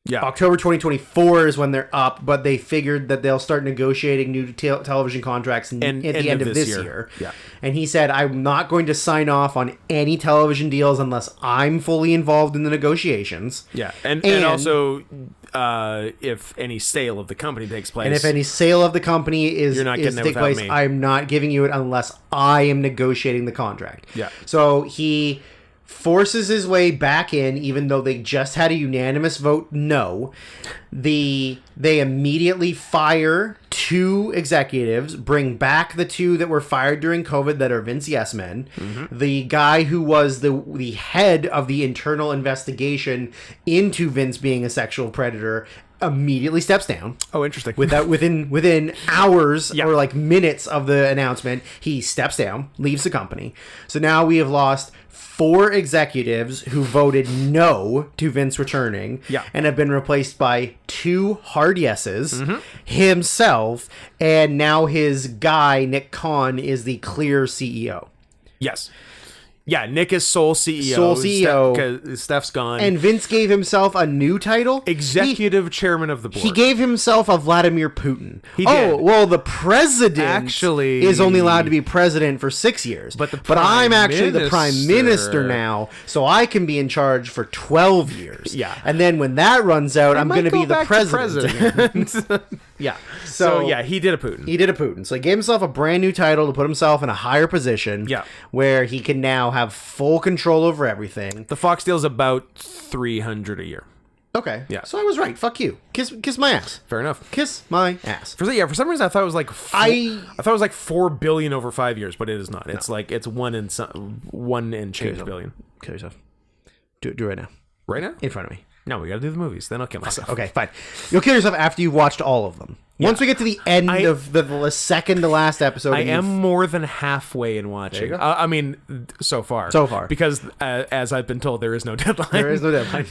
Yeah. October 2024 is when they're up, but they figured that they'll start negotiating new television contracts at the end of this year. Yeah. And he said, I'm not going to sign off on any television deals unless I'm fully involved in the negotiations. Yeah. And also, if any sale of the company takes place. And if any sale of the company is You're not getting it take without place, me. I'm not giving you it unless I am negotiating the contract. Yeah. So he forces his way back in, even though they just had a unanimous vote no. They immediately fire 2 executives, bring back the 2 that were fired during COVID that are Vince Yes Men. Mm-hmm. The guy who was the head of the internal investigation into Vince being a sexual predator immediately steps down. Oh, interesting. Within hours Yeah. or like minutes of the announcement, he steps down, leaves the company. So now we have lost 4 executives who voted no to Vince returning, Yeah. and have been replaced by 2 hard yeses, Mm-hmm. himself, and now his guy Nick Khan is the clear CEO. Yes. Yeah, Nick is sole CEO. Sole CEO. Because Steph's gone. And Vince gave himself a new title. Executive chairman of the board. He gave himself a Vladimir Putin. He Oh, did. well, the president Actually- is only allowed to be president for 6 years. But I'm prime actually the prime minister minister now, so I can be in charge for 12 years. Yeah. And then when that runs out, I'm going to be the president. Yeah. So- So yeah, he did a Putin. He did a Putin. So he gave himself a brand new title to put himself in a higher position. Yeah. Where he can now have full control over everything. The Fox deal's about $300 a year. Okay. Yeah. So I was right. Fuck you. Kiss my ass. Fair enough. Kiss my ass. For some reason I thought it was like I thought it was like $4 billion over 5 years, but it is not. It's like it's one and change billion. Kill yourself. Do it right now. Right now? In front of me. No, we gotta do the movies. Then I'll kill myself. Okay, fine. You'll kill yourself after you've watched all of them. Once we get to the end of the second to last episode. I and am you've- more than halfway in watching. go. I mean, so far. So far. Because as I've been told, there is no deadline. There is no deadline.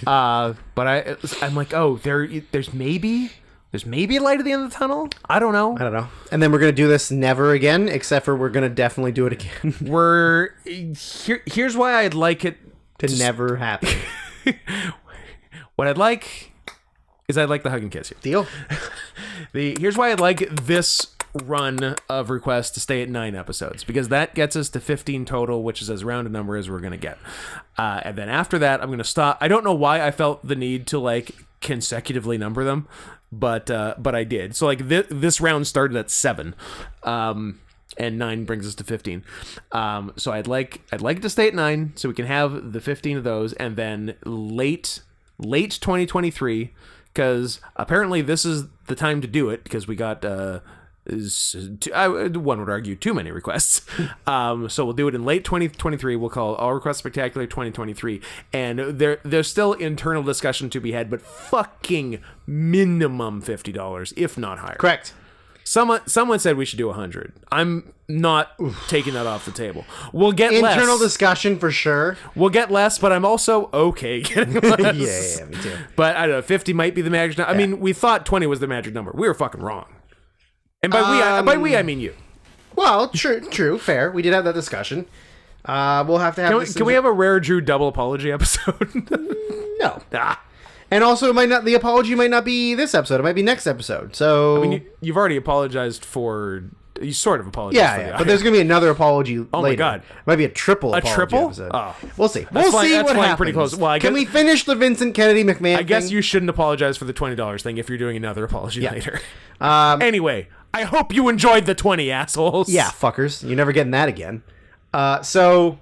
But I'm like, oh, there's maybe a light at the end of the tunnel. I don't know. I don't know. And then we're going to do this never again, except for we're going to definitely do it again. Here's why I'd like it to never happen. What I'd like is I'd like the hug and kiss you. Deal? Here's why I'd like this run of requests to stay at 9 episodes, because that gets us to 15 total, which is as round a number as we're going to get. And then after that, I'm going to stop. I don't know why I felt the need to like consecutively number them, but I did. So like this round started at 7. And 9 brings us to 15. So I'd like to stay at 9 so we can have the 15 of those, and then late 2023, because apparently this is the time to do it, because we got one would argue too many requests. So we'll do it in late 2023. We'll call All Requests Spectacular 2023, and there's still internal discussion to be had, but fucking minimum $50, if not higher. Correct. Someone said we should do 100. I'm not taking that off the table. We'll get Internal less. discussion for sure. We'll get less, but I'm also okay getting less. Yeah, me too. But I don't know. 50 might be the magic number. I mean, we thought 20 was the magic number. We were fucking wrong. And by we, I mean you. Well, true, fair. We did have that discussion. We'll have to have. Can we have a Rare Drew double apology episode? No. Ah. And also, the apology might not be this episode. It might be next episode. So I mean, you've already apologized for. You sort of apologized. yeah, for yeah. the But there's gonna be another apology. Oh later. my God. It might be a triple. A apology triple? Episode. Oh. We'll see. That's We'll flying- see that's what flying happens. pretty close. Well, I Can guess- we finish the Vincent Kennedy McMahon? I guess thing? you shouldn't apologize for the $20 thing if you're doing another apology Yeah. later. Um, I hope you enjoyed the 20 assholes. Yeah, fuckers. You're never getting that again. So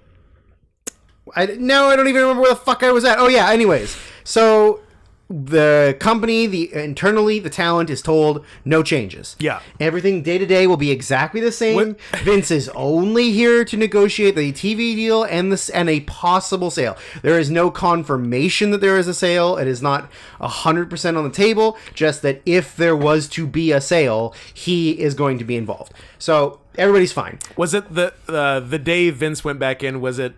I don't even remember where the fuck I was at. Oh yeah, anyways. So the company, internally, the talent is told no changes. Yeah. Everything day to day will be exactly the same. What- Vince is only here to negotiate the TV deal and a possible sale. There is no confirmation that there is a sale. It is not 100% on the table. Just that if there was to be a sale, he is going to be involved. So everybody's fine. Was it the day Vince went back in? Was it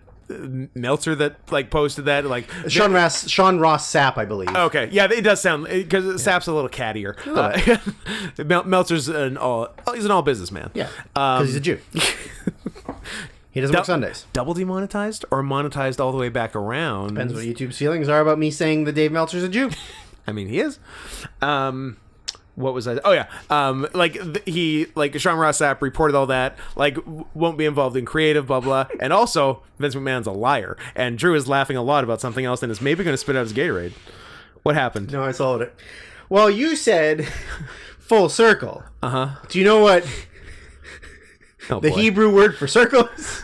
Meltzer that posted that Sean Ross Sapp, I believe. Okay, yeah, it does sound because Sapp's a little cattier. Meltzer's he's an all businessman. Yeah, because he's a Jew. He doesn't work Sundays. Double demonetized or monetized all the way back around? Depends what YouTube's feelings are about me saying that Dave Meltzer's a Jew. I mean, he is. What was I? Oh yeah. Sean Ross Sapp reported all that. Won't be involved in creative, blah blah. And also, Vince McMahon's a liar. And Drew is laughing a lot about something else and is maybe going to spit out his Gatorade. What happened? No, I swallowed it. Well, you said full circle. Uh-huh. Do you know what Oh, the boy. Hebrew word for circle is?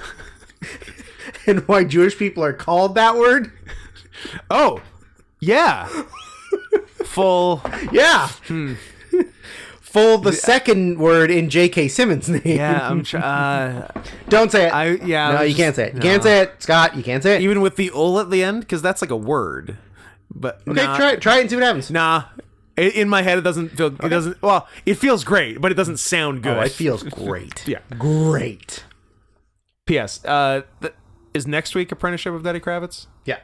And why Jewish people are called that word? Oh, yeah. Full. Yeah. Full the second word in J.K. Simmons' name. Yeah, I'm. Don't say it. Yeah. No, you can't say it. You can't say it, Scott. You can't say it. Even with the ul at the end, because that's like a word. But Okay, nah, try it and see what happens. Nah. In my head, it doesn't feel. It doesn't. Well, it feels great, but it doesn't sound good. Oh, it feels great. Yeah. Great. P.S. Is next week Apprenticeship of Daddy Kravitz? Yeah.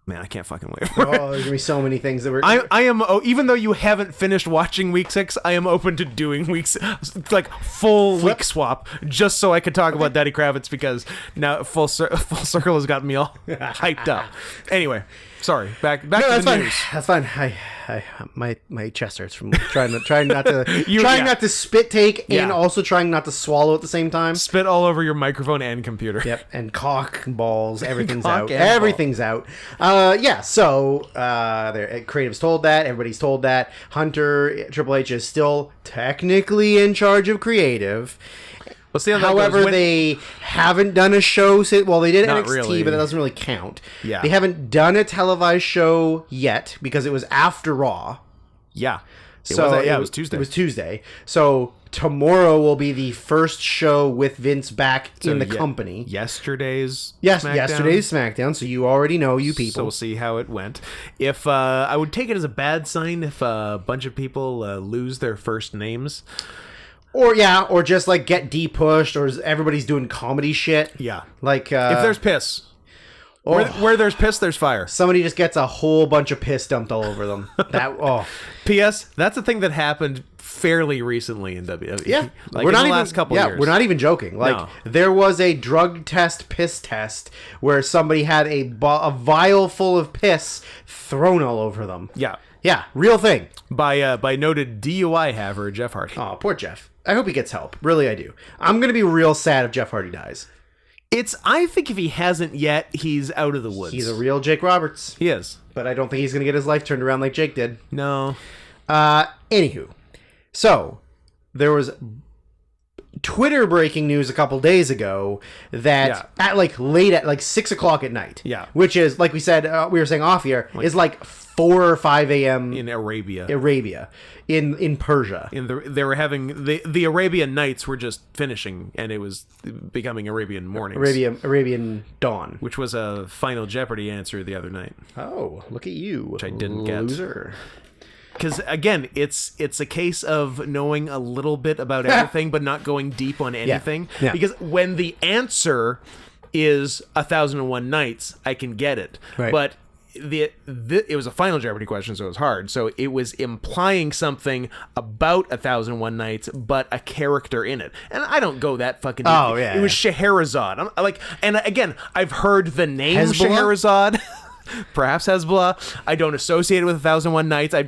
Man, I can't fucking wait. For it. Oh, there's gonna be so many things that we're. I am. Even though you haven't finished watching week 6, I am open to doing weeks full week swap just so I could talk about Daddy Kravitz because now full circle has got me all hyped up. Anyway, sorry. Back No, to that's the fine. news. That's fine. My chest hurts from trying not to Yeah. not to spit take and Yeah. also trying not to swallow at the same time. Spit all over your microphone and computer. Yep, and cock balls, everything's Cock out. and Everything's out. Yeah, so creative's told that, everybody's told that. Hunter, Triple H is still technically in charge of creative. We'll see how that However, goes. When- they haven't done a show since. Well, they did Not NXT, really. but that doesn't really count. Yeah. They haven't done a televised show yet because it was after Raw. yeah. It So was, it was Tuesday. It was Tuesday. So tomorrow will be the first show with Vince back in the company. Yesterday's Yes, SmackDown. yesterday's SmackDown. So you already know, you So people. we'll see how it went. If I would take it as a bad sign if a bunch of people lose their first names. Or just get de-pushed, or everybody's doing comedy shit. Yeah. Like If there's piss, where there's piss, there's fire. somebody just gets a whole bunch of piss dumped all over them. P.S. That's a thing that happened fairly recently in WWE. Yeah, like in the last couple years. We're not even joking. No. There was a drug test, piss test, where somebody had a vial full of piss thrown all over them. Yeah. Yeah, real thing. By noted DUI haver Jeff Hardy. Oh, poor Jeff. I hope he gets help. Really, I do. I'm gonna be real sad if Jeff Hardy dies. I think if he hasn't yet, he's out of the woods. He's a real Jake Roberts, He is. but I don't think he's gonna get his life turned around like Jake did. No. Anywho, so there was Twitter breaking news a couple days ago that at late at 6 o'clock at night. Yeah. Which is, like we said, we were saying off here, is 4 or 5 a.m. In Arabia. Arabia, in Persia. They were having the Arabian Nights were just finishing, and it was becoming Arabian mornings. Arabian dawn. Which was a Final Jeopardy answer the other night. Oh, look at you. Which I didn't get. Loser. because again, it's a case of knowing a little bit about everything, but not going deep on anything. Yeah. Because when the answer is 1001 Nights, I can get it. Right. But it was a Final Jeopardy question, so it was hard. So it was implying something about 1001 Nights, but a character in it. And I don't go that fucking deep. Oh, yeah, It was Scheherazade. I'm like, and again, I've heard the name Hezbollah? Scheherazade. Perhaps Hezbollah. I don't associate it with 1001 Nights. I've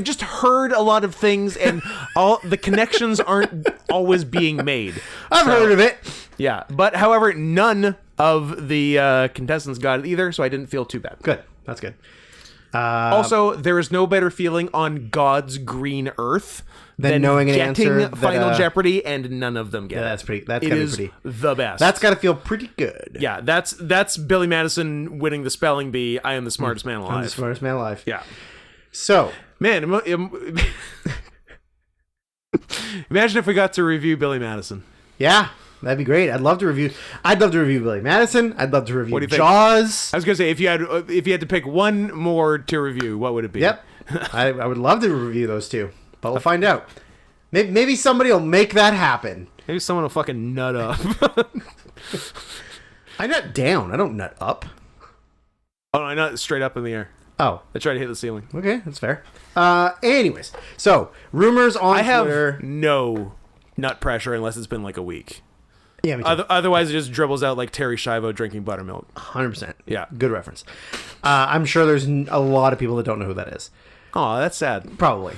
just heard a lot of things, and all the connections aren't always being made. I've heard of it. Yeah, but however, none of the contestants got it either, so I didn't feel too bad. Good. That's good. Also, there is no better feeling on God's green earth than knowing an getting answer that, Final Jeopardy, and none of them get it. That's pretty. That's It gotta be is pretty. the best. That's got to feel pretty good. yeah. That's Billy Madison winning the spelling bee. I am the smartest man I'm alive. the smartest man alive. Yeah, So man. Imagine if we got to review Billy Madison. yeah, that'd be great. I'd love to review Billy Madison. I'd love to review What do you think? Jaws. I was gonna say if you had to pick one more to review, what would it be? Yep. I would love to review those two, but we'll find out. Maybe somebody will make that happen. Maybe someone will fucking nut up. I nut down. I don't nut up. Oh, no, I nut straight up in the air. Oh, I try to hit the ceiling. okay, that's fair. Anyways, so rumors on I have Twitter. no nut pressure unless it's been like a week. Yeah, me too. Otherwise, it just dribbles out like Terry Schiavo drinking buttermilk. 100%. Yeah. Good reference. I'm sure there's a lot of people that don't know who that is. Oh, that's sad. Probably.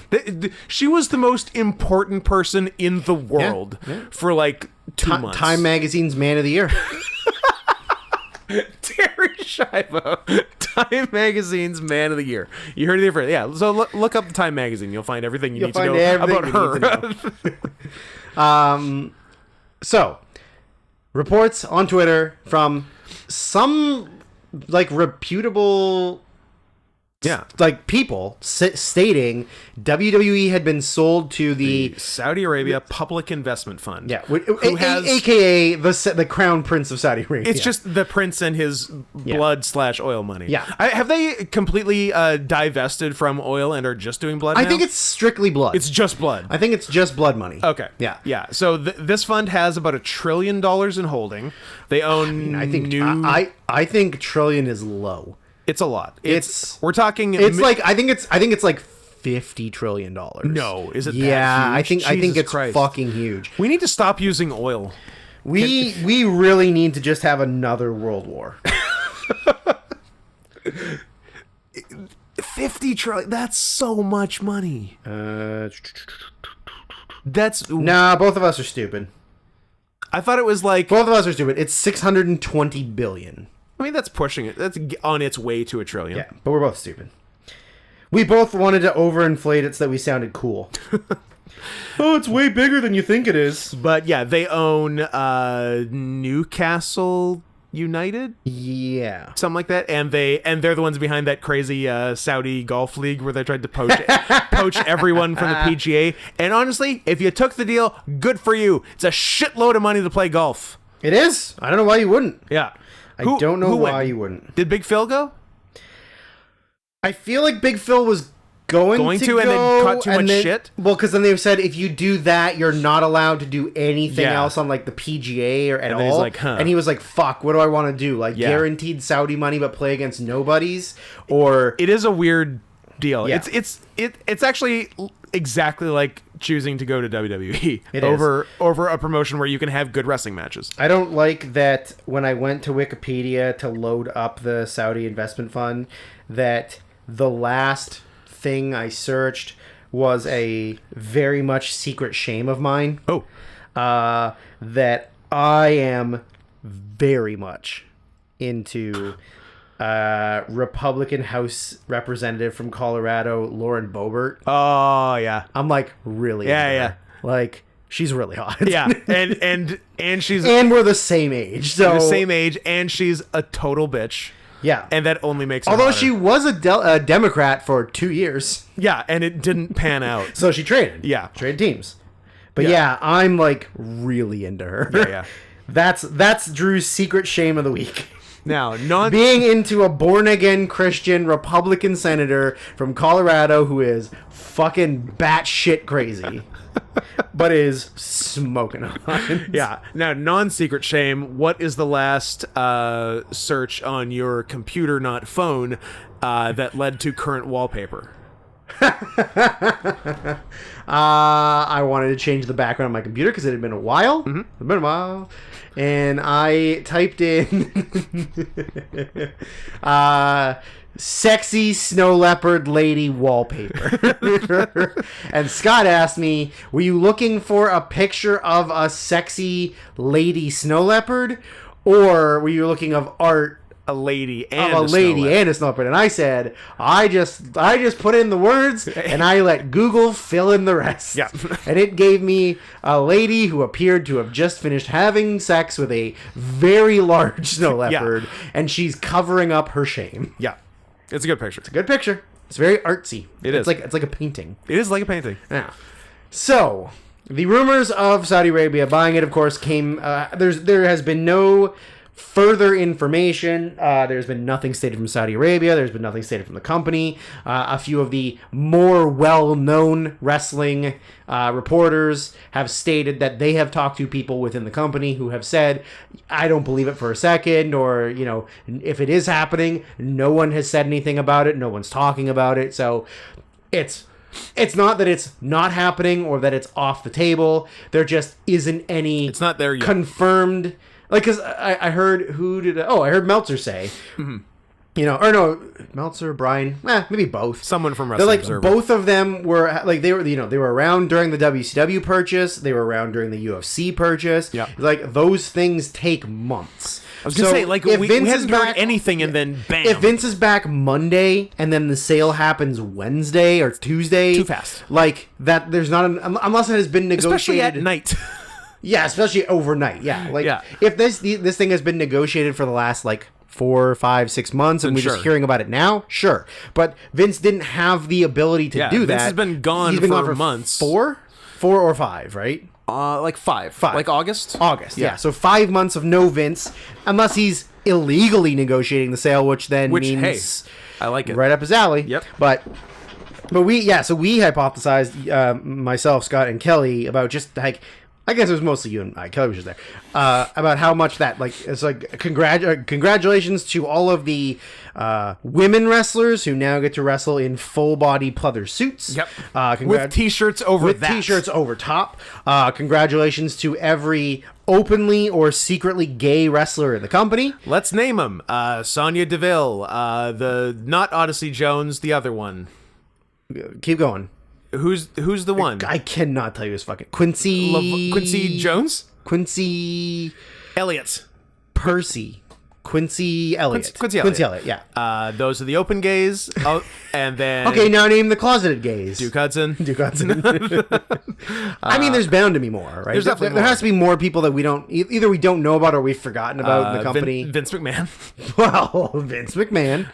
She was the most important person in the world for like 2 months. Time Magazine's Man of the Year. Terry Schiavo, Time Magazine's Man of the Year. You heard it here first. Yeah, so look up the Time Magazine. You'll find everything you need to know about her. So, reports on Twitter from some like reputable Yeah. like people stating WWE had been sold to the Saudi Arabia Public Investment Fund. yeah, Who has aka the Crown Prince of Saudi Arabia. It's just the prince and his blood/oil money. Yeah. Have they completely divested from oil and are just doing blood I now? think it's strictly blood. It's just blood. I think it's just blood money. Okay. Yeah. Yeah. So this fund has about $1 trillion in holding. They own I think new... I think trillion is low. It's a lot. It's we're talking... It's like I think it's like $50 trillion. No, is it that Yeah, huge? I think Jesus it's Christ. fucking huge. We need to stop using oil. We really need to just have another world war. 50 trillion. That's so much money. That's... Nah, both of us are stupid. I thought it was like... Both of us are stupid. It's 620 billion. I mean, that's pushing it. That's on its way to $1 trillion. Yeah, but we're both stupid. We both wanted to overinflate it so that we sounded cool. Oh, it's way bigger than you think it is. But yeah, they own Newcastle United, Yeah. something like that, and they're the ones behind that crazy Saudi golf league where they tried to poach everyone from the PGA. And honestly, if you took the deal, good for you. It's a shitload of money to play golf. It is. I don't know why you wouldn't. Yeah, I don't know who why went? you wouldn't. Did Big Phil go? I feel like Big Phil was going to to and then go, caught too and much then- shit? Well, because then they've said if you do that, you're not allowed to do anything Yeah. else on like the PGA or at And all. then he's like, huh. And he was like, "Fuck, what do I want to do? Like Yeah. guaranteed Saudi money, but play against nobodies, or It is a weird deal. Yeah. It's actually exactly like choosing to go to WWE It over a promotion where you can have good wrestling matches. I don't like that when I went to Wikipedia to load up the Saudi investment fund, that the last thing I searched was a very much secret shame of mine. Oh, That I am very much into Republican House Representative from Colorado, Lauren Boebert. oh yeah, I'm like really Yeah, into yeah. her. Like she's really hot. yeah, and she's And we're the same age. So the same age, and she's a total bitch, Yeah. and that only makes her Although hotter. she was a Democrat for 2 years. yeah, and it didn't pan out. So she traded. Yeah. Traded teams. But Yeah. yeah, I'm like really into her. Yeah, yeah. That's Drew's secret shame of the week. Now, non Being into a born-again Christian Republican senator from Colorado who is fucking batshit crazy, but is smoking on. yeah. Now, non-secret shame. What is the last search on your computer, not phone, that led to current wallpaper? I wanted to change the background on my computer because it had been a while. Mm-hmm. It's been a while. And I typed in sexy snow leopard lady wallpaper. And Scott asked me, were you looking for a picture of a sexy lady snow leopard? Or were you looking of art A lady and of a lady snow leopard. and a snow leopard? And I said, I just put in the words and I let Google fill in the rest. Yeah. And it gave me a lady who appeared to have just finished having sex with a very large snow leopard, and she's covering up her shame. Yeah, it's a good picture. Good picture. It's very artsy. It is. It's like a painting. It is like a painting. Yeah. So, the rumors of Saudi Arabia buying it, of course, came. There has been no further information. There's been nothing stated from Saudi Arabia. There's been nothing stated from the company. A few of the more well-known wrestling reporters have stated that they have talked to people within the company who have said, I don't believe it for a second, or, you know, if it is happening, no one has said anything about it. No one's talking about it. So it's not that it's not happening or that it's off the table. There just isn't any. It's not there yet. Confirmed. Like, because I heard, I heard Meltzer say, you know, or no, Meltzer, Brian, maybe both. Someone from They're Wrestling like, Observer. both of them were, like, they were around during the WCW purchase, they were around during the UFC purchase. Yeah. Like, those things take months. I was gonna say, like, if we Vince hadn't is heard back- anything, and then bam. If Vince is back Monday and then the sale happens Wednesday or Tuesday, Too fast. Like that, there's not unless it has been negotiated. especially at night. Yeah, especially overnight. Yeah, like Yeah. if this thing has been negotiated for the last like 4, 5, 6 months, and we're Sure. just hearing about it now, sure. But Vince didn't have the ability to Yeah, do Vince that. has been gone He's been for gone for months. 4 or 5, right? Like five. Five. Like August? August. Yeah. So 5 months of no Vince, unless he's illegally negotiating the sale, which then Which, means hey, I like it. right up his alley. Yep. But we hypothesized, myself, Scott, and Kelly, about just like, I guess it was mostly you and I. Kelly was just there. About how much that, like, it's like congratulations to all of the women wrestlers who now get to wrestle in full body pleather suits. Yep. With t-shirts over with that. t-shirts over top. Congratulations to every openly or secretly gay wrestler in the company. Let's name them. Sonya Deville. The not Odyssey Jones, the other one. Keep going. Who's the one? I cannot tell you his fucking Quincy Quincy Jones? Quincy Elliott. Percy. Quincy Elliott. Quincy Elliott. Yeah. Those are the open gays. Oh, and then Okay, now name the closeted gays. Duke Hudson. Duke Hudson. I mean, there's bound to be more, right? There's definitely there more. has to be more people that we don't either we don't know about or we've forgotten about in the company. Vince McMahon. Well, Vince McMahon.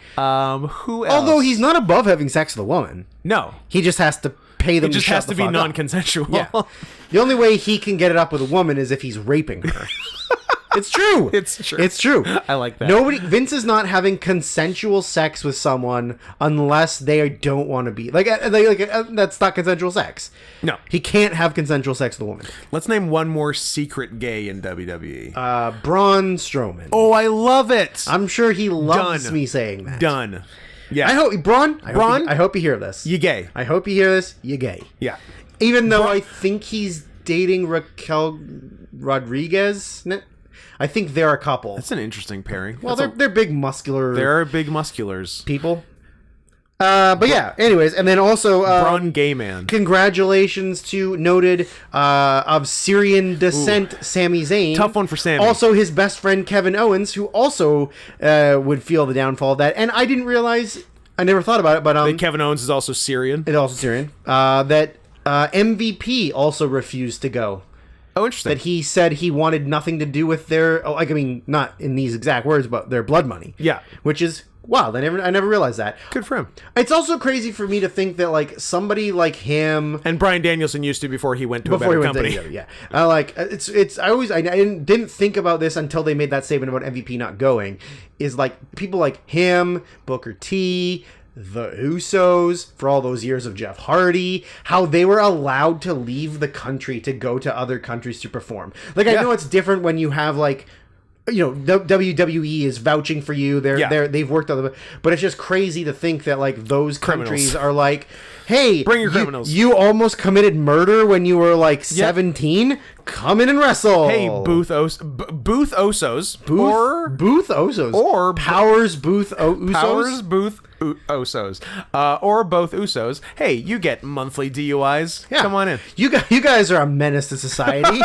Who else? Although he's not above having sex with a woman, No. he just has to pay them. It just to shut has the to be fuck up. non-consensual. Yeah. The only way he can get it up with a woman is if he's raping her. It's true. It's true. It's true. I like that. Vince is not having consensual sex with someone unless they don't want to be that's not consensual sex. No. He can't have consensual sex with a woman. Let's name one more secret gay in WWE. Braun Strowman. Oh, I love it. I'm sure he loves Done. me saying that. Done. Yeah. I hope Braun. I hope you hear this. You gay. I hope you hear this. You gay. Yeah. Even though I think he's dating Raquel Rodriguez. I think they're a couple. That's an interesting pairing. Well, That's they're big muscular they're big musculars. people. But yeah, anyways, and then also Braun gay man. congratulations to noted of Syrian descent Sami Zayn. Tough one for Sami. Also his best friend Kevin Owens, who also would feel the downfall of that. And I didn't realize, I never thought about it, but Kevin Owens is also Syrian. it's also Syrian. That MVP also refused to go. Oh, interesting. That he said he wanted nothing to do with their, not in these exact words, but their blood money. Yeah. Which is wow, I never realized that. Good for him. It's also crazy for me to think that like somebody like him And Bryan Danielson used to before he went to a before he better went to company. AEW, yeah. Like I didn't think about this until they made that statement about MVP not going. Is like people like him, Booker T, the Usos, for all those years of Jeff Hardy, how they were allowed to leave the country to go to other countries to perform. Like, I know it's different when you have, like, you know, WWE is vouching for you. They've worked on the, but it's just crazy to think that, like, those countries are like, hey, Bring your criminals. You almost committed murder when you were like 17. Come in and wrestle. Hey, Booth Osos, Booth Osos, or Powers Booth Usos. Powers Booth Osos, or both Usos. Hey, you get monthly DUIs. Yeah. Come on in. You guys are a menace to society.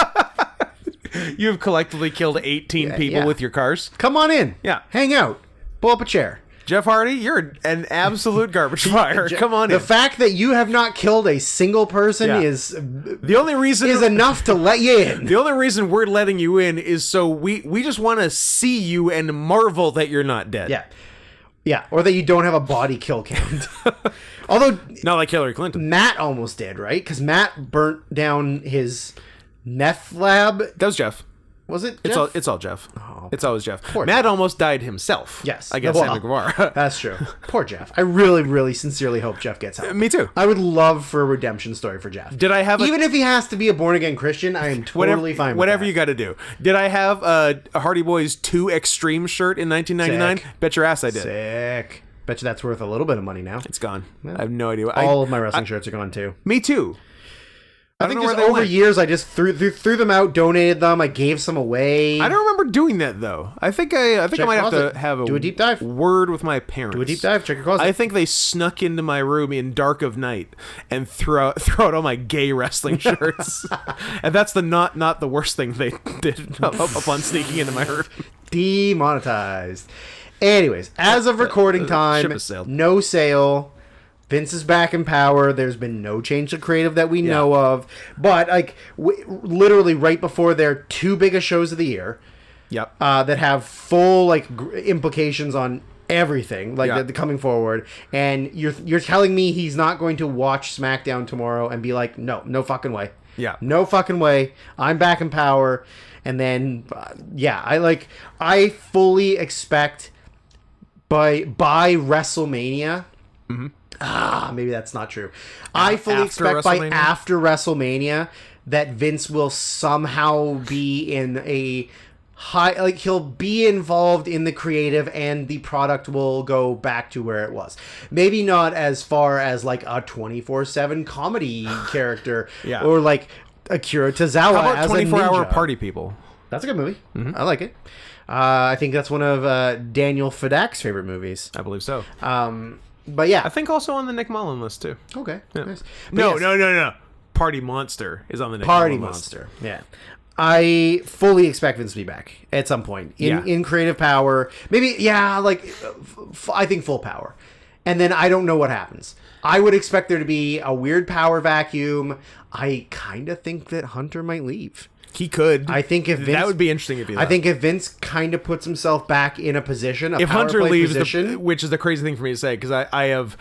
You've collectively killed 18 people yeah. with your cars. Come on in. Yeah. Hang out. Pull up a chair. Jeff Hardy, you're an absolute garbage fire. Come on The in. fact that you have not killed a single person Yeah. is The only reason enough to let you in. The only reason we're letting you in is so we just want to see you and marvel that you're not dead. Yeah. Yeah, or that you don't have a body kill count. Although Not like Hillary Clinton. Matt almost did, right? Because Matt burnt down his meth lab. That was Jeff. Was it? It's Jeff? all Jeff. It's always Jeff. Poor Matt almost died himself. Yes. Against Well, Sammy Guevara. That's true. Poor Jeff. I really, really sincerely hope Jeff gets help. Me too. I would love for a redemption story for Jeff. Did I have Even if he has to be a born again Christian, I am totally fine with whatever that. you got to do. Did I have a Hardy Boys 2 Extreme shirt in 1999? Sick. Bet your ass I did. Sick. Bet you that's worth a little bit of money now. It's gone. I have no idea. All of my wrestling shirts are gone too. Me too. I don't think know just where they over went. years I just threw them out, donated them, I gave some away. I don't remember doing that though. I think I might have closet. to have Do a deep dive. word with my parents. Do a deep dive. Check your closet. I think they snuck into my room in dark of night and threw out all my gay wrestling shirts. And that's not the worst thing they did upon sneaking into my room. Demonetized. Anyways, as of recording time, ship has sailed. no sale. Vince is back in power. There's been no change to creative that we know of. But like, literally right before their 2 biggest shows of the year, Yep. that have full like implications on everything, like Yeah. the coming forward. And you're telling me he's not going to watch SmackDown tomorrow and be like, no fucking way. Yeah. No fucking way. I'm back in power. And then, I fully expect by WrestleMania. Maybe that's not true. I fully After expect by WrestleMania? after WrestleMania that Vince will somehow be in a high, like he'll be involved in the creative and the product will go back to where it was. Maybe not as far as like a 24/7 comedy character, Yeah. or like Akira Tozawa How about as 24-hour a ninja. Party People? That's a good movie. I like it. I think that's one of Daniel Fadak's favorite movies. I believe so. But yeah, I think also on the Nick Mullen list too. okay. Nice. But No, yes, no. Party Monster is on the Nick Party Mullen list. Monster. Yeah. I fully expect Vince to be back at some point in creative power. Maybe, I think full power. And then I don't know what happens. I would expect there to be a weird power vacuum. I kind of think that Hunter might leave. He could. I think if Vince, that would be interesting if he left. I think if Vince kind of puts himself back in a position, if Hunter leaves, position, which is the crazy thing for me to say, because I have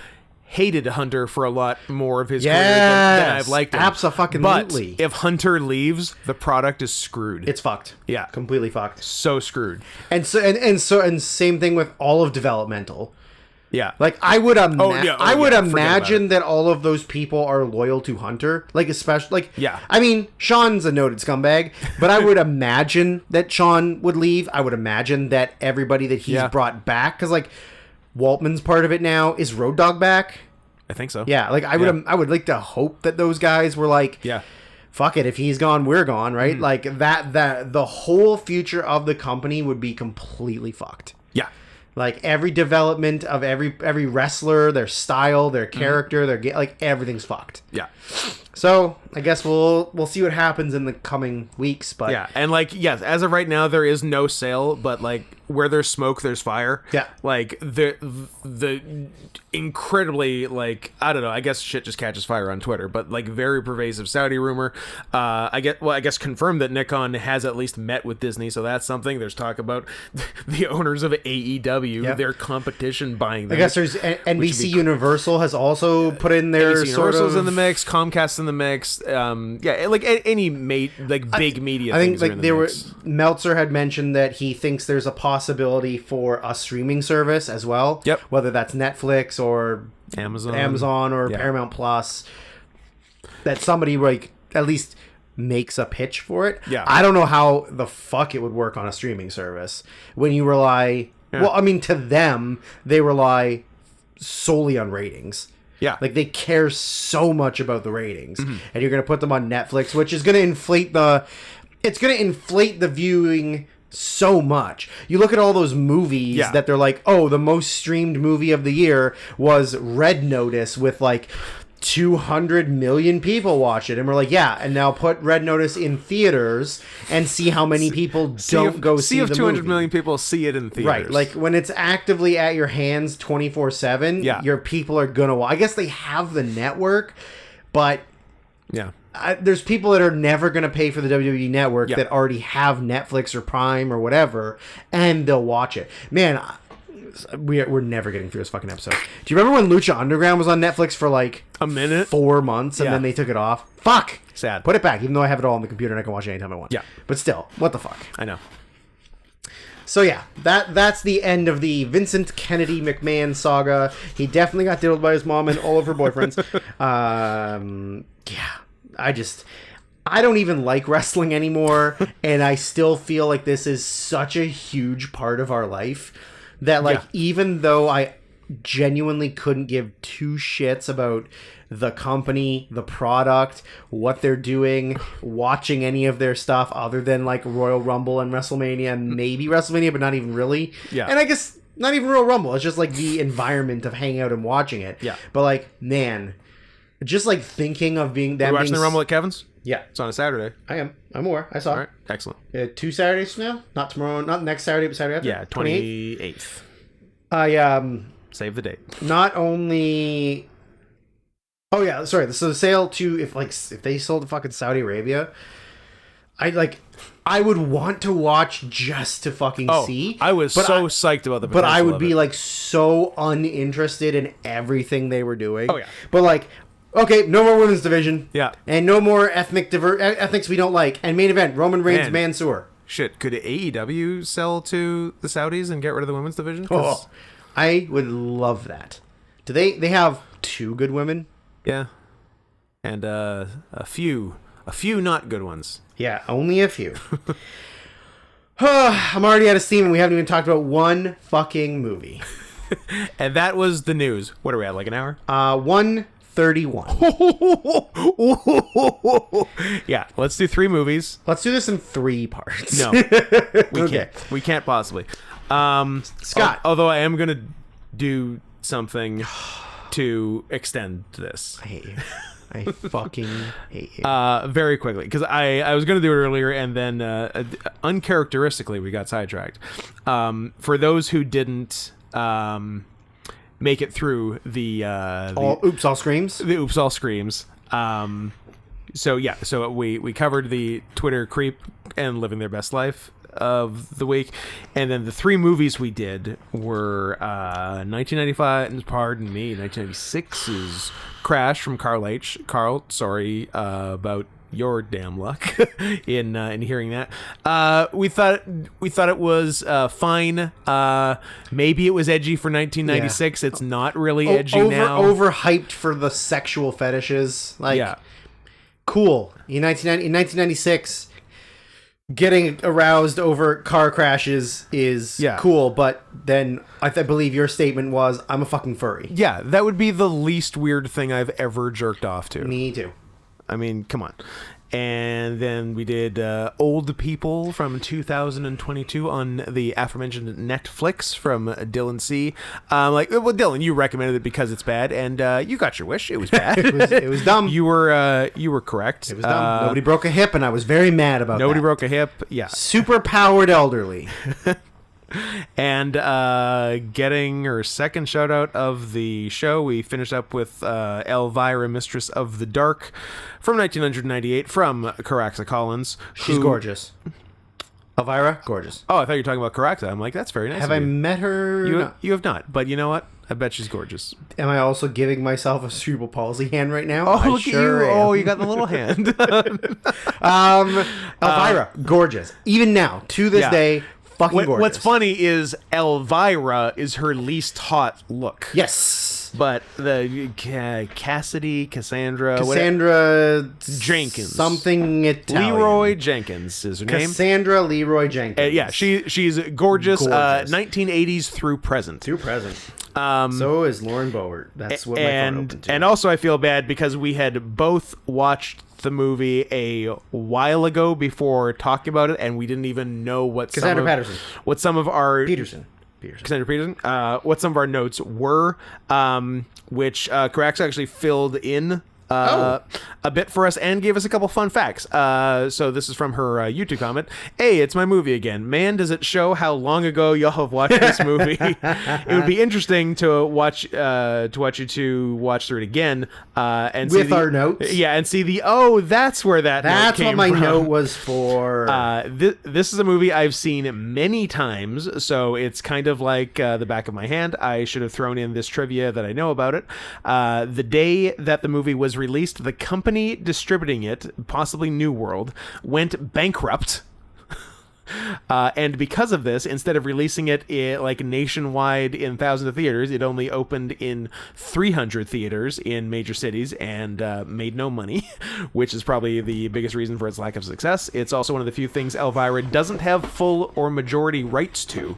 hated Hunter for a lot more of his career Yes, than I've liked him. abso-fucking-lutely. But if Hunter leaves, the product is screwed. it's fucked. Yeah. Completely fucked. so screwed. And same thing with all of developmental. Yeah. Like I would forget imagine that all of those people are loyal to Hunter. Like especially like Yeah. I mean, Sean's a noted scumbag, but I would imagine that Sean would leave. I would imagine that everybody that he's Yeah. brought back, because like Waltman's part of it now. Is Road Dogg back? I think so. Yeah, like I would like to hope that those guys were like, Yeah. fuck it, if he's gone, we're gone, right? Like that the whole future of the company would be completely fucked. Yeah. Like every development of every wrestler, their style, their character, like everything's fucked. Yeah. So I guess we'll see what happens in the coming weeks. But Yeah. And like, yes, as of right now, there is no sale, but like where there's smoke, there's fire. Yeah. Like the incredibly, like, I don't know, I guess shit just catches fire on Twitter, but like very pervasive Saudi rumor. I guess confirmed that Nikon has at least met with Disney, so that's something. There's talk about the owners of AEW, Yep. their competition buying them. I guess there's NBC Universal has also put in their NBC sort Universal's of in the mix, Comcast in the mix. Like any big media. I think things are like in the there were mix. Meltzer had mentioned that he thinks there's a possibility for a streaming service as well. Yep. Whether that's Netflix or Amazon or Yeah. Paramount Plus, that somebody like at least makes a pitch for it. Yeah. I don't know how the fuck it would work on a streaming service when you rely. Yeah. Well, I mean, to them, they rely solely on ratings. Yeah. Like they care so much about the ratings, Mm-hmm. and you're going to put them on Netflix, which is going to inflate the viewing so much. You look at all those movies Yeah. that they're like, oh, the most streamed movie of the year was Red Notice with like 200 million people watch it, and we're like, yeah, and now put Red Notice in theaters and see how many people don't go see if the 200 movie. million people see it in theaters. Right, like when it's actively at your hands 24/7, Yeah. your people are gonna watch. I guess they have the network, but yeah. there's people that are never gonna pay for the WWE network Yeah. that already have Netflix or Prime or whatever, and they'll watch it. Man, we're never getting through this fucking episode. Do you remember when Lucha Underground was on Netflix for like A minute. 4 months and Yeah. then they took it off? Fuck. Sad. Put it back, even though I have it all on the computer and I can watch it anytime I want. Yeah. But still, what the fuck? I know. So yeah, that's the end of the Vincent Kennedy McMahon saga. He definitely got diddled by his mom and all of her boyfriends. I don't even like wrestling anymore, and I still feel like this is such a huge part of our life that like Yeah. even though I genuinely couldn't give two shits about the company, the product, what they're doing, watching any of their stuff other than like Royal Rumble and WrestleMania and maybe WrestleMania, but not even really. Yeah. And I guess not even Royal Rumble. It's just like the environment of hanging out and watching it. Yeah. But like, man, just like thinking of being that. We're watching the Rumble at Kevin's? Yeah, It's on a Saturday. I am. I'm aware. I saw. All right. Excellent. 2 Saturdays from now, not tomorrow, not next Saturday, but Saturday after. Yeah, 28th. I Save the date. not only. Oh yeah, sorry. So the sale to if they sold to fucking Saudi Arabia, I would want to watch just to fucking see. I was but so psyched about the But I potential would of be it. like so uninterested in everything they were doing. Oh, yeah. But like, okay, no more women's division. Yeah. And no more ethnics we don't like. And main event, Roman Reigns, Man. Mansoor. Shit, could AEW sell to the Saudis and get rid of the women's division? 'Cause- Oh, I would love that. Do they have 2 good women? Yeah. And a few not good ones. Yeah, only a few. I'm already out of steam and we haven't even talked about one fucking movie. And that was the news. What are we at, like an hour? 131. Yeah, let's do 3 movies. Let's do this in 3 parts. No, we Okay. can't. We can't possibly. Scott. Although I am going to do something to extend this. I hate you. I fucking hate you. Very quickly, because I was going to do it earlier, and then uncharacteristically we got sidetracked. For those who didn't make it through the all screams. the Oops All Screams. So we covered the Twitter creep and living their best life of the week, and then the 3 movies we did were 1995, pardon me, 1996's Crash from Carl H. Carl, sorry about your damn luck in hearing that. We thought it was fine. Maybe it was edgy for 1996. It's not really edgy now. Overhyped for the sexual fetishes. Like, Yeah. cool. In 1996, getting aroused over car crashes is Yeah. cool, but then I believe your statement was, I'm a fucking furry. Yeah, that would be the least weird thing I've ever jerked off to. Me too. I mean, come on. And then we did Old People from 2022 on the aforementioned Netflix from Dylan C. Dylan, you recommended it because it's bad, and you got your wish. It was bad. It was dumb. You were correct. It was dumb. Nobody broke a hip, and I was very mad about Nobody that. broke a hip. Yeah. Super powered elderly. And getting her second shout out of the show, we finished up with Elvira, Mistress of the Dark from 1998 from Caraxa Collins. She's gorgeous. Elvira, gorgeous. Oh, I thought you were talking about Caraxa. I'm like, that's very nice. Have of I you. met her? No. You have not, but you know what? I bet she's gorgeous. Am I also giving myself a cerebral palsy hand right now? Oh, I look sure at you! am. Oh, you got the little hand. Elvira, gorgeous. Even now, to this Yeah. day, fucking gorgeous. What's funny is Elvira is her least hot look. Yes. But the Cassandra, Cassandra Jenkins. Something Italian. Leroy Jenkins is her name. Cassandra Leroy Jenkins. Yeah, she's gorgeous. Gorgeous. 1980s through present. Through present. So is Lauren Boebert. That's what my phone opened to. And also I feel bad because we had both watched the movie a while ago before talking about it, and we didn't even know what Cassandra Patterson. what some of our Peterson. Cassandra Peterson, what some of our notes were, which Carax actually filled in a bit for us and gave us a couple fun facts. So this is from her YouTube comment. Hey, it's my movie again. Man, does it show how long ago y'all have watched this movie? It would be interesting to watch you to watch through it again and With see our notes? Yeah, and see that's where that note That's came what my from. note was for. This is a movie I've seen many times, so it's kind of like the back of my hand. I should have thrown in this trivia that I know about it. The day that the movie was released, the company distributing it, possibly New World, went bankrupt. And because of this, instead of releasing it like nationwide in thousands of theaters, it only opened in 300 theaters in major cities and made no money, which is probably the biggest reason for its lack of success. It's also one of the few things Elvira doesn't have full or majority rights to.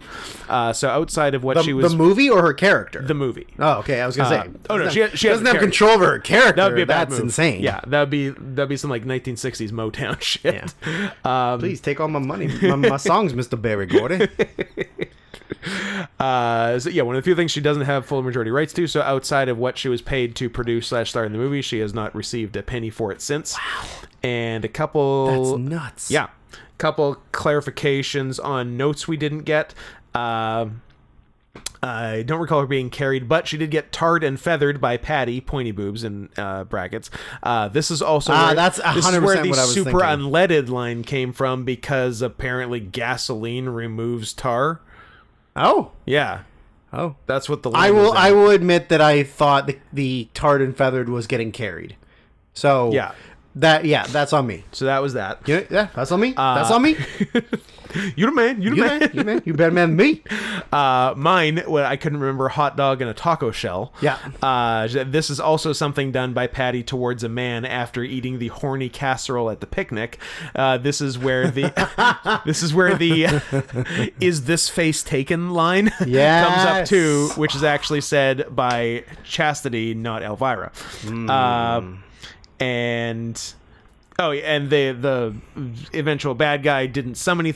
So outside of what she was... The movie or her character? The movie. Oh, okay. I was going to say. Oh, no, she has doesn't have character. control over her character. That would be a bad That's move. insane. Yeah, that'd be some like 1960s Motown shit. Yeah. Please take all my money, my songs, Mr. Barry Gordy. So yeah, one of the few things she doesn't have full majority rights to. So outside of what she was paid to produce / star in the movie, she has not received a penny for it since. Wow. And a couple. That's nuts. Yeah, couple clarifications on notes we didn't get. I don't recall her being carried, but she did get tarred and feathered by Patty, pointy boobs in brackets. This is also that's 100% where the what I was super thinking. unleaded line came from, because apparently gasoline removes tar. Oh. Yeah, Oh. that's what the line I was at. will admit that I thought the tarred and feathered was getting carried. So Yeah. that's on me. So that was that. Yeah, that's on me. That's on me. You the man. You the man. You man. You better man than me. Mine, well, I couldn't remember hot dog and a taco shell. Yeah. This is also something done by Patty towards a man after eating the horny casserole at the picnic. This is where the is this face taken line Yes. comes up too, which is actually said by Chastity, not Elvira. And the eventual bad guy didn't summon